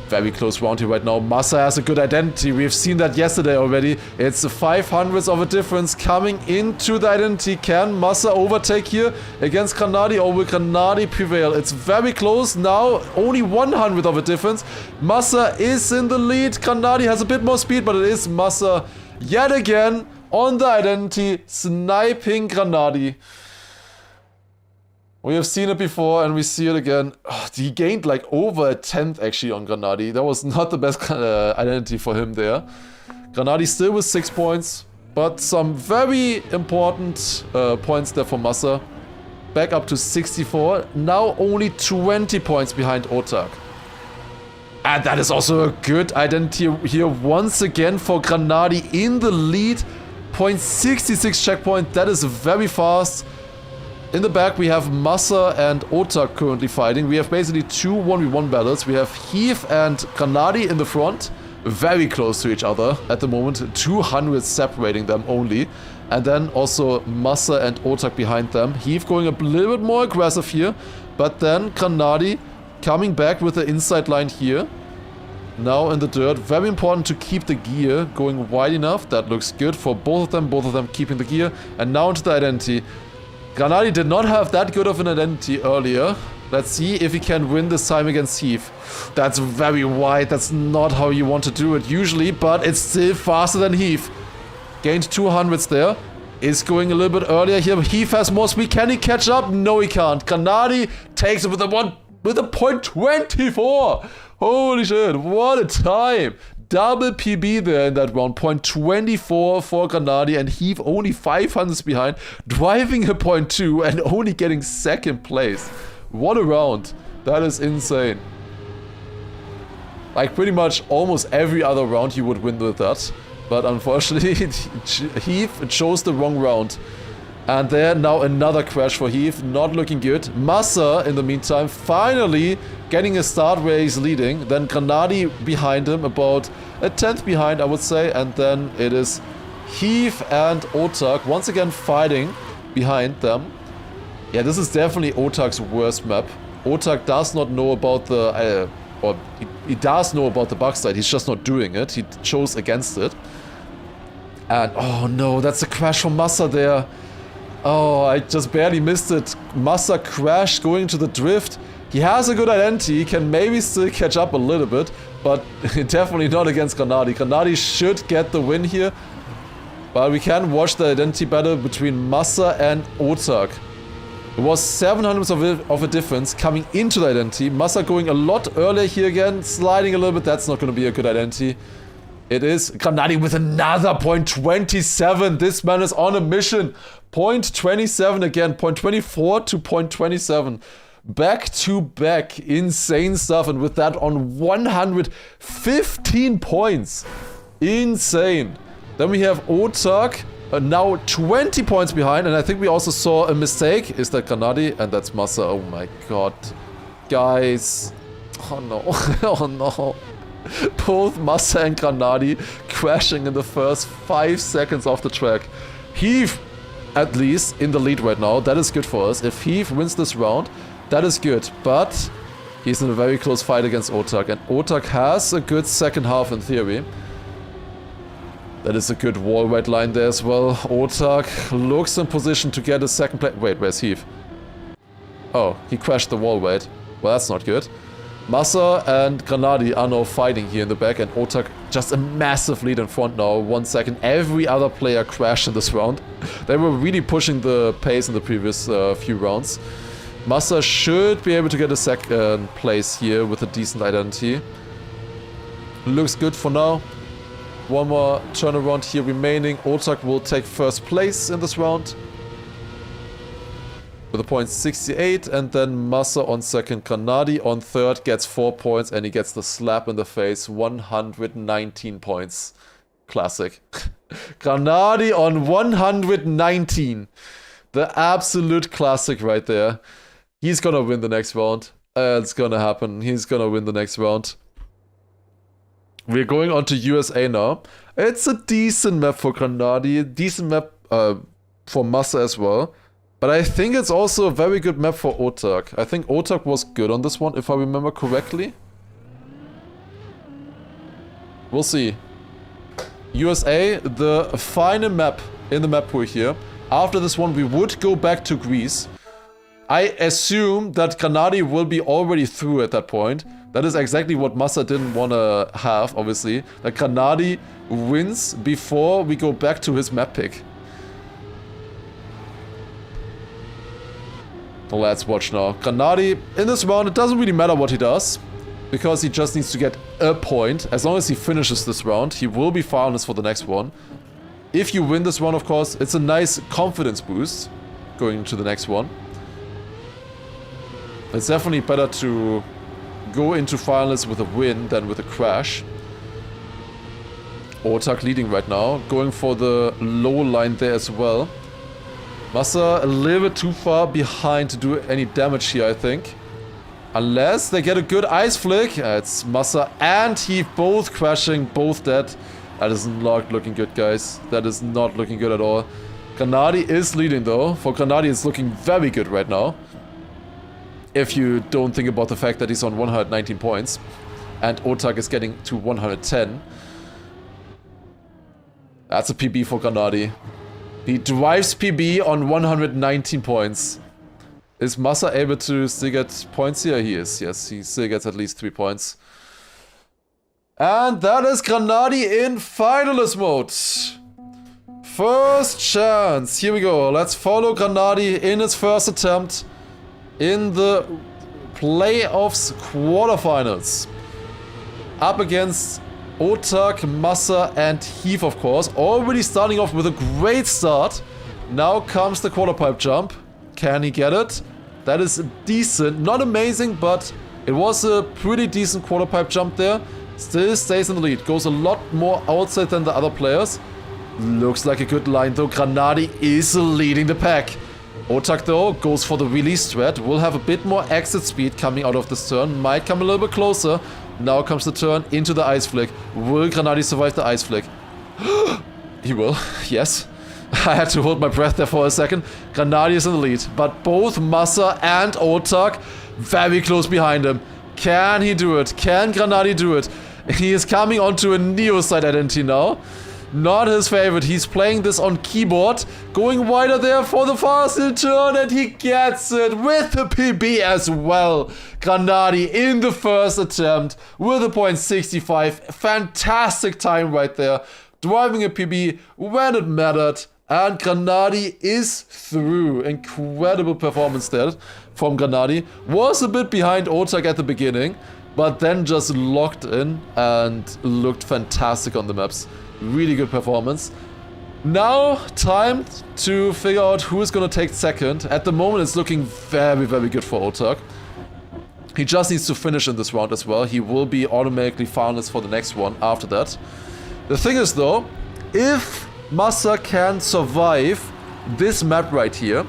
Very close round here right now. Massa has a good identity. We've seen that yesterday already. It's a 500ths of a difference coming into the identity. Can Massa overtake here against Granadi, or will Granadi prevail? It's very close now. Only 100th of a difference. Massa is in the lead. Granadi has a bit more speed, but it is Massa yet again on the identity, sniping Granadi. We have seen it before and we see it again. Oh, he gained like over a 10th actually on Granadi. That was not the best identity for him there. Granadi still with 6 points, but some very important points there for Massa. Back up to 64, now only 20 points behind Otak. And that is also a good identity here once again for Granadi in the lead. 0.66 checkpoint, that is very fast. In the back we have Massa and Otak currently fighting. We have basically two 1v1 battles. We have Heath and Granadi in the front. Very close to each other at the moment. 200 separating them only. And then also Massa and Otak behind them. Heath going a little bit more aggressive here. But then Granadi coming back with the inside line here. Now in the dirt. Very important to keep the gear going wide enough. That looks good for both of them keeping the gear. And now into the identity. Granadi did not have that good of an identity earlier. Let's see if he can win this time against Heath. That's very wide. That's not how you want to do it usually, but it's still faster than Heath. Gained 200s there. Is going a little bit earlier here. Heath has more speed. Can he catch up? No, he can't. Granadi takes it with a 0.24. Holy shit, what a time. Double PB there in that round. 0.24 for Granadi and Heath only 500s behind. Driving a 0.2 and only getting second place. What a round. That is insane. Like pretty much almost every other round you would win with that. But unfortunately, Heath chose the wrong round. And there now another crash for Heath. Not looking good. Massa, in the meantime, finally getting a start where he's leading. Then Granadi behind him, about a 10th behind, I would say. And then it is Heath and Otak once again fighting behind them. Yeah, this is definitely Otak's worst map. Otak does not know about the... or he does know about the bug side, he's just not doing it. He chose against it. And oh no, that's a crash from Massa there. Oh, I just barely missed it. Massa crashed going to the drift. He has a good identity, he can maybe still catch up a little bit, but definitely not against Granadi. Granadi should get the win here. But we can watch the identity battle between Massa and Otak. It was 700 of a difference coming into the identity. Massa going a lot earlier here again, sliding a little bit. That's not going to be a good identity. It is Granadi with another 0.27. This man is on a mission. 0.27 again. 0.24 to 0.27. Back to back. Insane stuff. And with that on 115 points. Insane. Then we have Otak. Now 20 points behind, and I think we also saw a mistake. Is that Granadi? And that's Massa. Oh my god. Guys. Oh no. Oh no. Both Massa and Granadi crashing in the first 5 seconds of the track. Heath, at least, in the lead right now. That is good for us. If Heath wins this round, that is good. But he's in a very close fight against Otak, and Otak has a good second half in theory. That is a good wall weight line there as well. Otak looks in position to get a second place. Wait, where's Heath? Oh, he crashed the wall weight. Well, that's not good. Massa and Granadi are now fighting here in the back, and Otak just a massive lead in front now. 1 second. Every other player crashed in this round. They were really pushing the pace in the previous few rounds. Massa should be able to get a second place here with a decent identity. Looks good for now. One more turnaround here remaining. Otak will take first place in this round with a 0.68, and then Massa on second. Granadi on third gets 4 points, and he gets the slap in the face. 119 points. Classic. Granadi on 119. The absolute classic right there. He's gonna win the next round. It's gonna happen. He's gonna win the next round. We're going on to USA now. It's a decent map for Granadi, a decent map for Massa as well. But I think it's also a very good map for Otak. I think Otak was good on this one, if I remember correctly. We'll see. USA, the final map in the map pool here. After this one, we would go back to Greece. I assume that Granadi will be already through at that point. That is exactly what Massa didn't want to have, obviously. That Granadi wins before we go back to his map pick. Let's watch now. Granadi, in this round, it doesn't really matter what he does, because he just needs to get a point. As long as he finishes this round, he will be finalist for the next one. If you win this one, of course, it's a nice confidence boost going into the next one. It's definitely better to go into finalists with a win than with a crash. Otak leading right now, going for the low line there as well. Massa a little bit too far behind to do any damage here, I think. Unless they get a good ice flick. It's Massa and Heath both crashing, both dead. That is not looking good, guys. That is not looking good at all. Granadi is leading though. For Granadi, it's looking very good right now. If you don't think about the fact that he's on 119 points. And Otak is getting to 110. That's a PB for Granadi. He drives PB on 119 points. Is Massa able to still get points here? He is, yes. He still gets at least 3 points. And that is Granadi in finalist mode. First chance. Here we go. Let's follow Granadi in his first attempt in the playoffs quarterfinals. Up against Otak, Massa and Heath, of course. Already starting off with a great start. Now comes the quarter pipe jump. Can he get it? That is decent. Not amazing, but it was a pretty decent quarter pipe jump there. Still stays in the lead. Goes a lot more outside than the other players. Looks like a good line though. Granadi is leading the pack. Otak though goes for the release strat. Will have a bit more exit speed coming out of this turn. Might come a little bit closer. Now comes the turn into the ice flick. Will Granadi survive the ice flick? He will, yes. I had to hold my breath there for a second. Granadi is in the lead, but both Massa and Otak very close behind him. Can he do it? Can Granadi do it? He is coming onto a Neo side identity now. Not his favorite. He's playing this on keyboard. Going wider there for the fast turn, and he gets it with the PB as well. Granadi in the first attempt with a .65. Fantastic time right there. Driving a PB when it mattered. And Granadi is through. Incredible performance there from Granadi. Was a bit behind Otak at the beginning, but then just locked in and looked fantastic on the maps. Really good performance. Now, time to figure out who is going to take second. At the moment, it's looking very, very good for Otak. He just needs to finish in this round as well. He will be automatically finalist for the next one after that. The thing is though, if Massa can survive this map right here,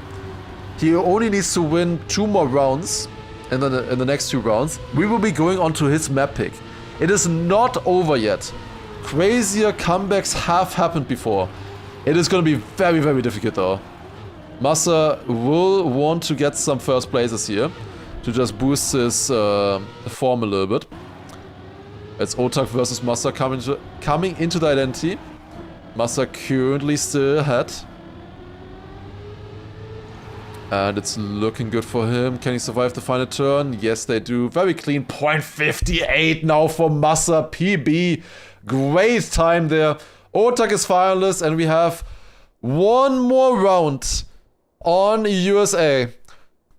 he only needs to win 2 more rounds in the next 2 rounds. We will be going on to his map pick. It is not over yet. Crazier comebacks have happened before. It is going to be very, very difficult though. Massa will want to get some first places here to just boost his form a little bit. It's Otak versus Massa coming into the identity. Massa currently still ahead. And it's looking good for him. Can he survive the final turn? Yes, they do. Very clean. .58 now for Massa. PB. Great time there. Otak is finalist, and we have 1 more round on USA.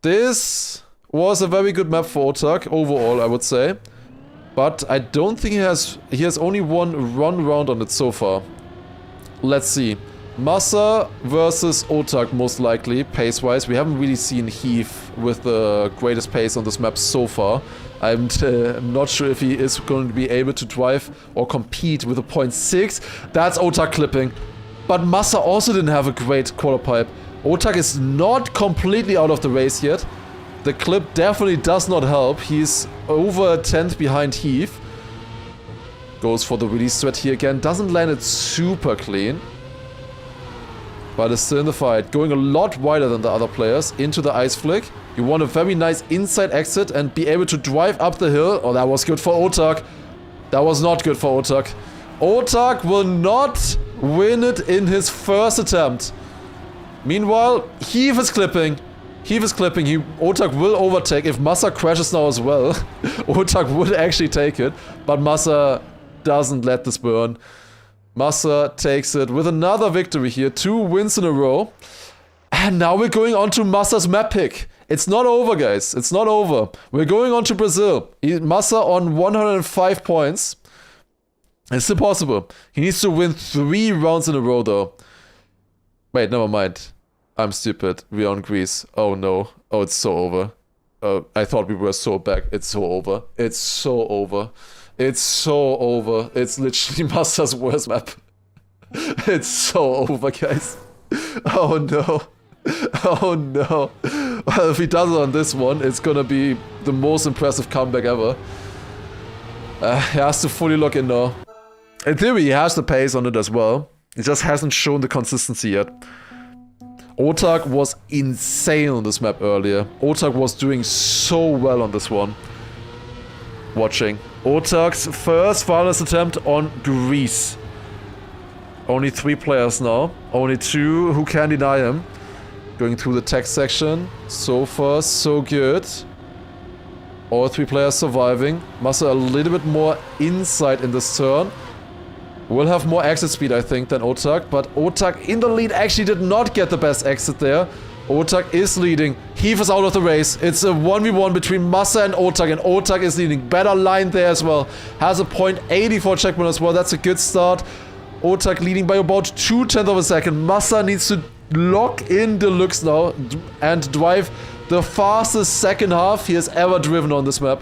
This was a very good map for Otak overall, I would say. But I don't think he has only one run round on it so far. Let's see. Massa versus Otak most likely, pace-wise. We haven't really seen Heath with the greatest pace on this map so far. I'm not sure if he is going to be able to drive or compete with a .6. That's Otak clipping. But Massa also didn't have a great quarter pipe. Otak is not completely out of the race yet. The clip definitely does not help. He's over a 10th behind Heath. Goes for the release threat here again. Doesn't land it super clean. But is still in the fight. Going a lot wider than the other players. Into the ice flick. You want a very nice inside exit and be able to drive up the hill. Oh, that was good for Otak. That was not good for Otak. Otak will not win it in his first attempt. Meanwhile, Heath is clipping. Heath is clipping. Otak will overtake. If Massa crashes now as well, Otak would actually take it. But Massa doesn't let this burn. Massa takes it with another victory here. 2 wins in a row. And now we're going on to Massa's map pick. It's not over, guys. It's not over. We're going on to Brazil. Massa on 105 points. It's still possible. He needs to win 3 rounds in a row, though. Wait, never mind. I'm stupid. We're on Greece. Oh, no. Oh, it's so over. I thought we were so back. It's so over. It's so over. It's so over. It's literally Massa's worst map. It's so over, guys. Oh, no. Oh, no. Well, if he does it on this one, it's gonna be the most impressive comeback ever. He has to fully lock in now. In theory, he has the pace on it as well. He just hasn't shown the consistency yet. Otak was insane on this map earlier. Otak was doing so well on this one. Watching. Otak's first finalist attempt on Greece. Only 3 players now. Only 2 who can deny him. Going through the text section. So far, so good. All 3 players surviving. Massa a little bit more insight in this turn. Will have more exit speed, I think, than Otak. But Otak in the lead actually did not get the best exit there. Otak is leading. Heath is out of the race. It's a 1v1 between Massa and Otak is leading. Better line there as well. Has a .84 checkpoint as well. That's a good start. Otak leading by about 0.2 of a second. Massa needs to lock in Deluxe now and drive the fastest second half he has ever driven on this map.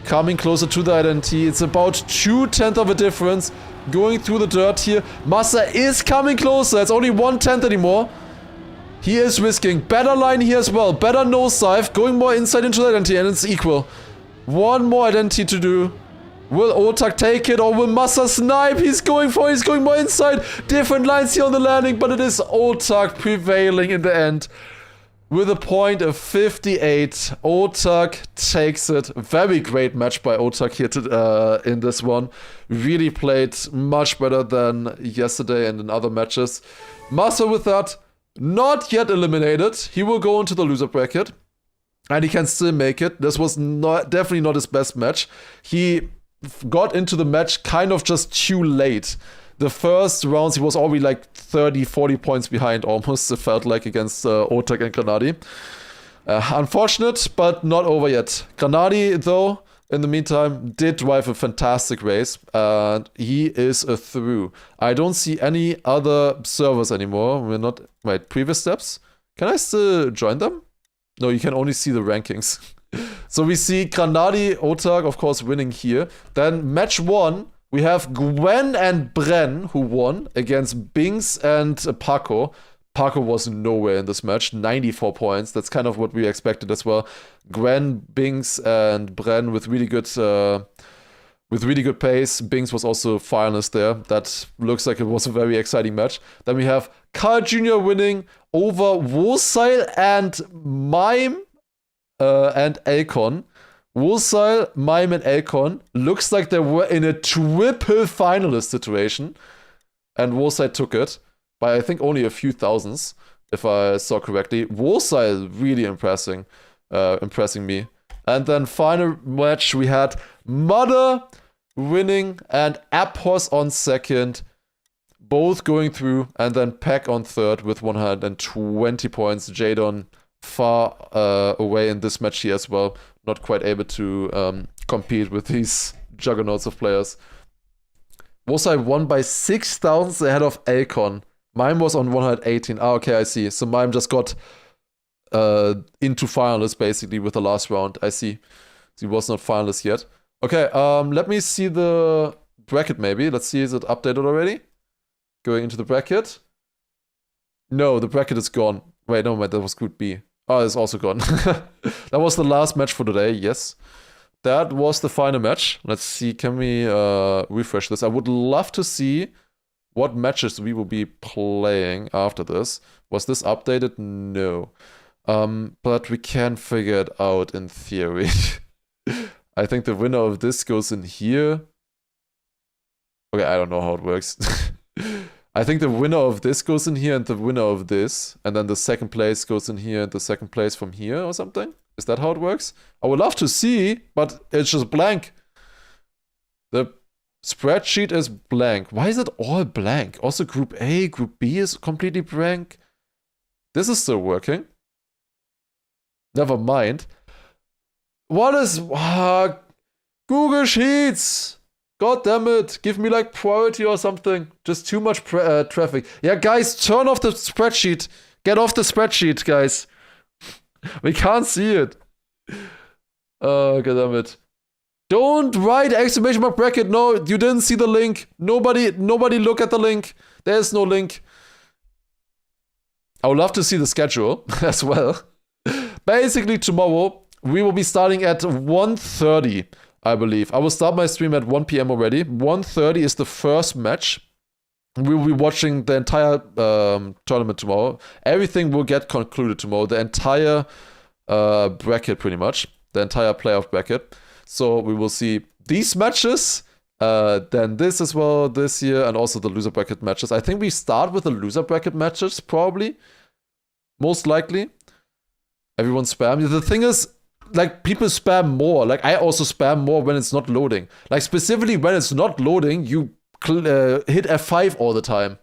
Coming closer to the identity. It's about 0.2 of a difference. Going through the dirt here. Massa is coming closer. It's only 1/10 anymore. He is risking. Better line here as well. Better nosedive. Going more inside into the identity and it's equal. One more identity to do. Will Otak take it or will Massa snipe? He's going more inside. Different lines here on the landing, but it is Otak prevailing in the end. With a point of 58, Otak takes it. Very great match by Otak here in this one. Really played much better than yesterday and in other matches. Massa with that, not yet eliminated. He will go into the loser bracket. And he can still make it. This was definitely not his best match. He got into the match kind of just too late. The first rounds, he was already like 30, 40 points behind almost, it felt like, against Otak and Granadi. Unfortunate, but not over yet. Granadi, though, in the meantime, did drive a fantastic race, and he is through. I don't see any other servers anymore. We're not... Wait, previous steps? Can I still join them? No, you can only see the rankings. So we see Granadi, Otak, of course, winning here. Then match 1, we have Gwen and Bren, who won against Binks and Paco. Paco was nowhere in this match, 94 points. That's kind of what we expected as well. Gwen, Binks, and Bren with really good pace. Binks was also finalist there. That looks like it was a very exciting match. Then we have Carl Jr. winning over Wosail and Mime and Elcon. Wosail, Mime, and Elcon looks like they were in a triple finalist situation. And Wosail took it by, I think, only a few thousands, if I saw correctly. Wosail really impressing me. And then final match, we had Mother winning and Apos on second, both going through, and then Peck on third with 120 points. Jadon far away in this match here as well, not quite able to compete with these juggernauts of players. Wosail won by 6,000 ahead of Elcon. Mime was on 118. Ah, okay, I see. So Mime just got into finalists basically with the last round. I see. He was not finalist yet. Okay, let me see the bracket maybe. Let's see, is it updated already? Going into the bracket. No, the bracket is gone. Wait, no, that was Group B. Oh, it's also gone. That was the last match for today, yes. That was the final match. Let's see, can we refresh this? I would love to see what matches we will be playing after this. Was this updated? No. But we can figure it out in theory. I think the winner of this goes in here. Okay, I don't know how it works. I think the winner of this goes in here and the winner of this. And then the second place goes in here and the second place from here or something. Is that how it works? I would love to see, but it's just blank. The spreadsheet is blank. Why is it all blank? Also, Group A, Group B is completely blank. This is still working. Never mind. What is... Google Sheets! God damn it. Give me like priority or something. Just too much traffic. Yeah, guys, turn off the spreadsheet. Get off the spreadsheet, guys. We can't see it. Oh, god damn it. Don't write exclamation mark bracket. No, you didn't see the link. Nobody look at the link. There's no link. I would love to see the schedule as well. Basically, tomorrow, we will be starting at 1:30, I believe. I will start my stream at 1 p.m. already. 1:30 is the first match. We will be watching the entire tournament tomorrow. Everything will get concluded tomorrow. The entire bracket, pretty much. The entire playoff bracket. So we will see these matches. Then this as well this year. And also the loser bracket matches. I think we start with the loser bracket matches, probably. Most likely. Everyone spam. The thing is, like, people spam more. Like, I also spam more when it's not loading. Like, specifically when it's not loading, you hit F5 all the time.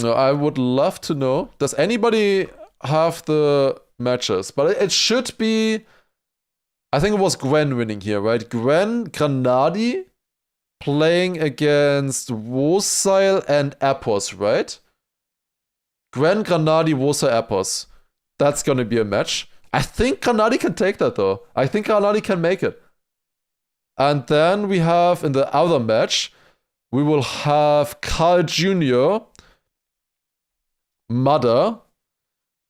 No, I would love to know. Does anybody have the matches? But it should be... I think it was Gwen winning here, right? Granadi playing against Wosile and Appos, right? Granadi, Wosile, Appos. That's gonna be a match. I think Granadi can take that, though. I think Granadi can make it. And then we have, in the other match, we will have Carl Jr., Mother,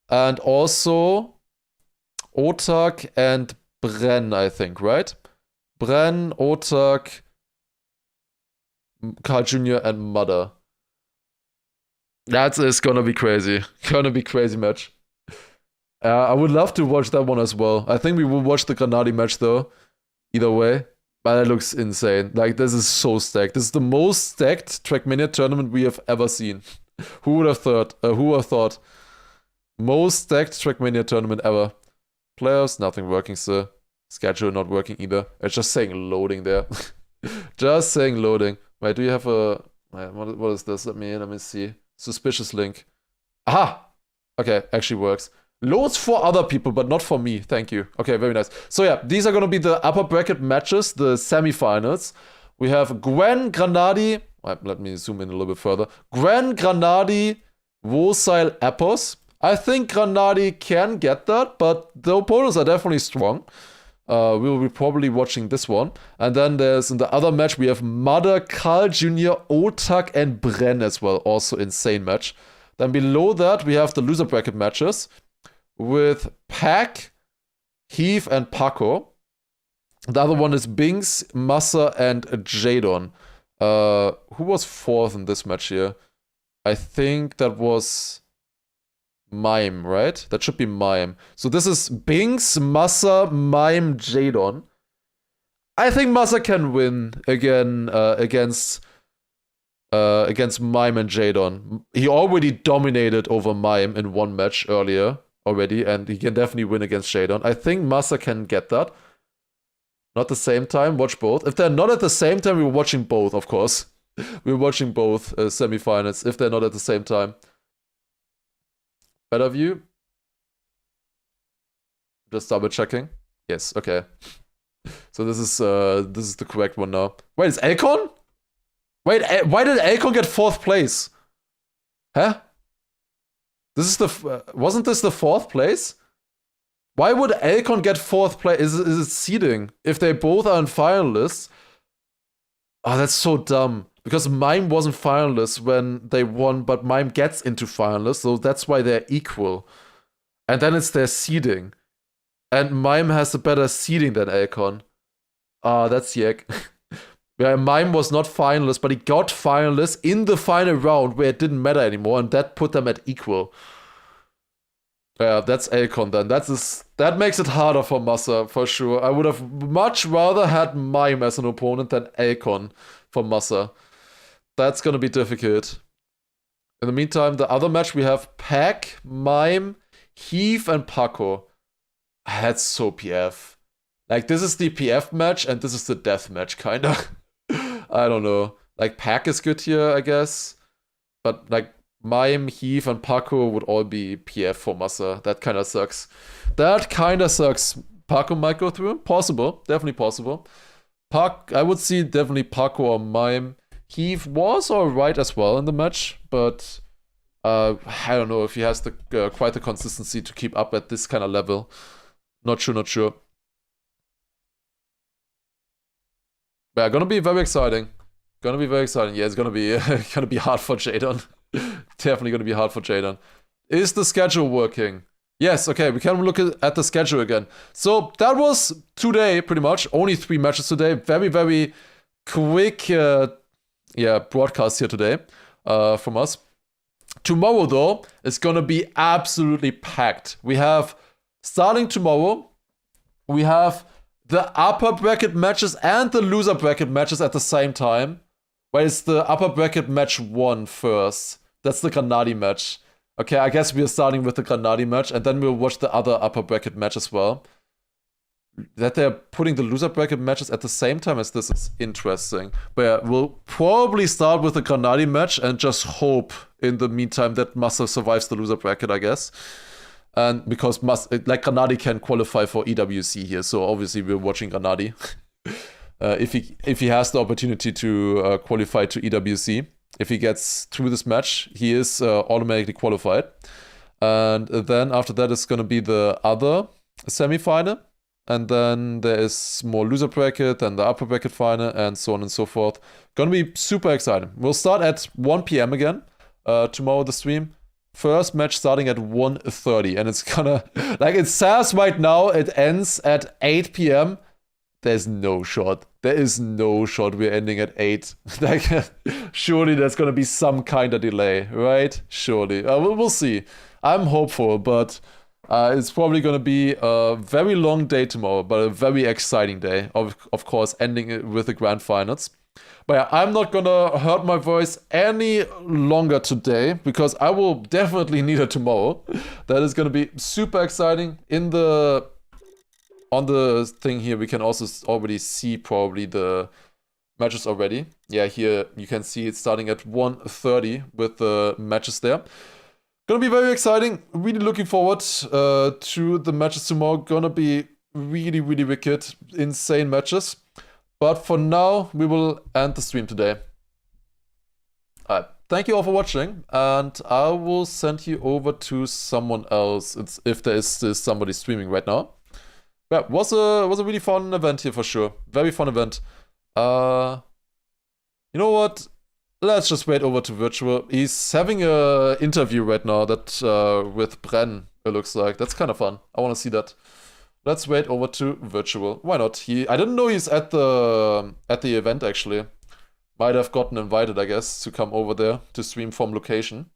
and also Otak and Bren, I think, right? Bren, Otak, Carl Jr., and Mother. That is gonna be crazy. Gonna be crazy match. I would love to watch that one as well. I think we will watch the Granadi match, though. Either way. But it looks insane. Like, this is so stacked. This is the most stacked Trackmania tournament we have ever seen. Who would have thought? Most stacked Trackmania tournament ever. Players, nothing working, sir. Schedule not working either. It's just saying loading there. Just saying loading. Wait, do you have a... What is this? Let me see. Suspicious link. Aha! Okay, actually works. Loads for other people, but not for me. Thank you. Okay, very nice. So yeah, these are going to be the upper bracket matches, the semifinals. We have Granadi. Let me zoom in a little bit further. Granadi, Wosile, Appos. I think Granadi can get that, but the opponents are definitely strong. We will be probably watching this one. And then there's, in the other match, we have Mother, Carl Jr., Otak, and Bren as well. Also insane match. Then below that, we have the loser bracket matches with Pack, Heath, and Paco. The other one is Binks, Massa, and Jadon. Who was fourth in this match here? I think that was Mime, right? That should be Mime. So this is Binks, Massa, Mime, Jadon. I think Massa can win again against Mime and Jadon. He already dominated over Mime in one match earlier already, and he can definitely win against Jadon. I think Massa can get that. Not at the same time, watch both. If they're not at the same time, we're watching both, of course. We're watching both semifinals if they're not at the same time. Better view? Just double checking. Yes, okay. So this is the correct one now. Wait, is Elcon? Wait, why did Elcon get 4th place? Huh? This is the wasn't this the 4th place? Why would Elcon get 4th place? Is it seeding? If they both are in finalists. Oh, that's so dumb. Because Mime wasn't finalist when they won, but Mime gets into finalists, so that's why they're equal. And then it's their seeding. And Mime has a better seeding than Elcon. Ah, that's yuck. Yeah, Mime was not finalist, but he got finalist in the final round where it didn't matter anymore, and that put them at equal. Yeah, that's Akon then. That makes it harder for Massa, for sure. I would have much rather had Mime as an opponent than Akon for Massa. That's gonna be difficult. In the meantime, the other match we have Pac, Mime, Heath, and Paco. That's so PF. Like, this is the PF match, and this is the death match, kinda. I don't know. Like, Pac is good here, I guess. But, like, Mime, Heath, and Paco would all be PF for Massa. That kinda sucks. That kinda sucks. Paco might go through? Possible. Definitely possible. I would see definitely Paco or Mime. Heath was alright as well in the match, but I don't know if he has the quite the consistency to keep up at this kind of level. Not sure. But yeah, gonna be very exciting. Yeah, it's gonna be gonna be hard for Jadon. Definitely gonna be hard for Jadon. Is the schedule working? Yes, okay, we can look at the schedule again. So that was today, pretty much. Only 3 matches today. Very, very quick broadcast here today from us. Tomorrow, though, is gonna be absolutely packed. We have, starting tomorrow, we have the upper bracket matches and the loser bracket matches at the same time. Where it's the upper bracket match 1 first. That's the Granadi match. Okay, I guess we are starting with the Granadi match, and then we'll watch the other upper bracket match as well. That they're putting the loser bracket matches at the same time as this is interesting. But yeah, we'll probably start with the Granadi match and just hope in the meantime that Massa survives the loser bracket, I guess. And because Granadi can qualify for EWC here, so obviously we're watching Granadi. If he has the opportunity to qualify to EWC, if he gets through this match, he is automatically qualified. And then after that is going to be the other semi-final. And then there is more loser bracket and the upper bracket final and so on and so forth. Gonna be super exciting. We'll start at 1 p.m. again tomorrow, the stream. First match starting at 1:30. And it's gonna, like it says right now, it ends at 8 p.m. There's no shot. There is no shot we're ending at 8. Like, surely there's gonna be some kind of delay, right? Surely. We'll see. I'm hopeful, but it's probably gonna be a very long day tomorrow, but a very exciting day. Of course, ending it with the grand finals. But yeah, I'm not gonna hurt my voice any longer today, because I will definitely need it tomorrow. That is gonna be super exciting. On the thing here, we can also already see probably the matches already. Yeah, here you can see it's starting at 1:30 with the matches there. Gonna be very exciting. Really looking forward to the matches tomorrow. Gonna be really, really wicked, insane matches. But for now, we will end the stream today. Alright, thank you all for watching, and I will send you over to someone else if there is still somebody streaming right now. Yeah, was a really fun event here for sure. Very fun event. You know what? Let's just wait over to virtual. He's having a interview right now that with Bren, it looks like. That's kind of fun. I want to see that. Let's wait over to virtual. Why not? I didn't know he's at the event actually. Might have gotten invited, I guess, to come over there to stream from location.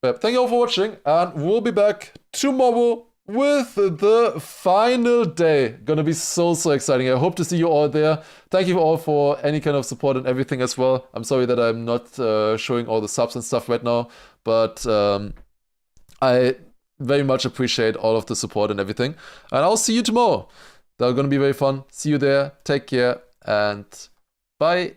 But thank you all for watching, and we'll be back tomorrow with the final day. Gonna be so exciting. I hope to see you all there. Thank you all for any kind of support and everything as well. I'm sorry that I'm not showing all the subs and stuff right now, but I very much appreciate all of the support and everything. And I'll see you tomorrow. That's gonna be very fun. See you there. Take care and bye.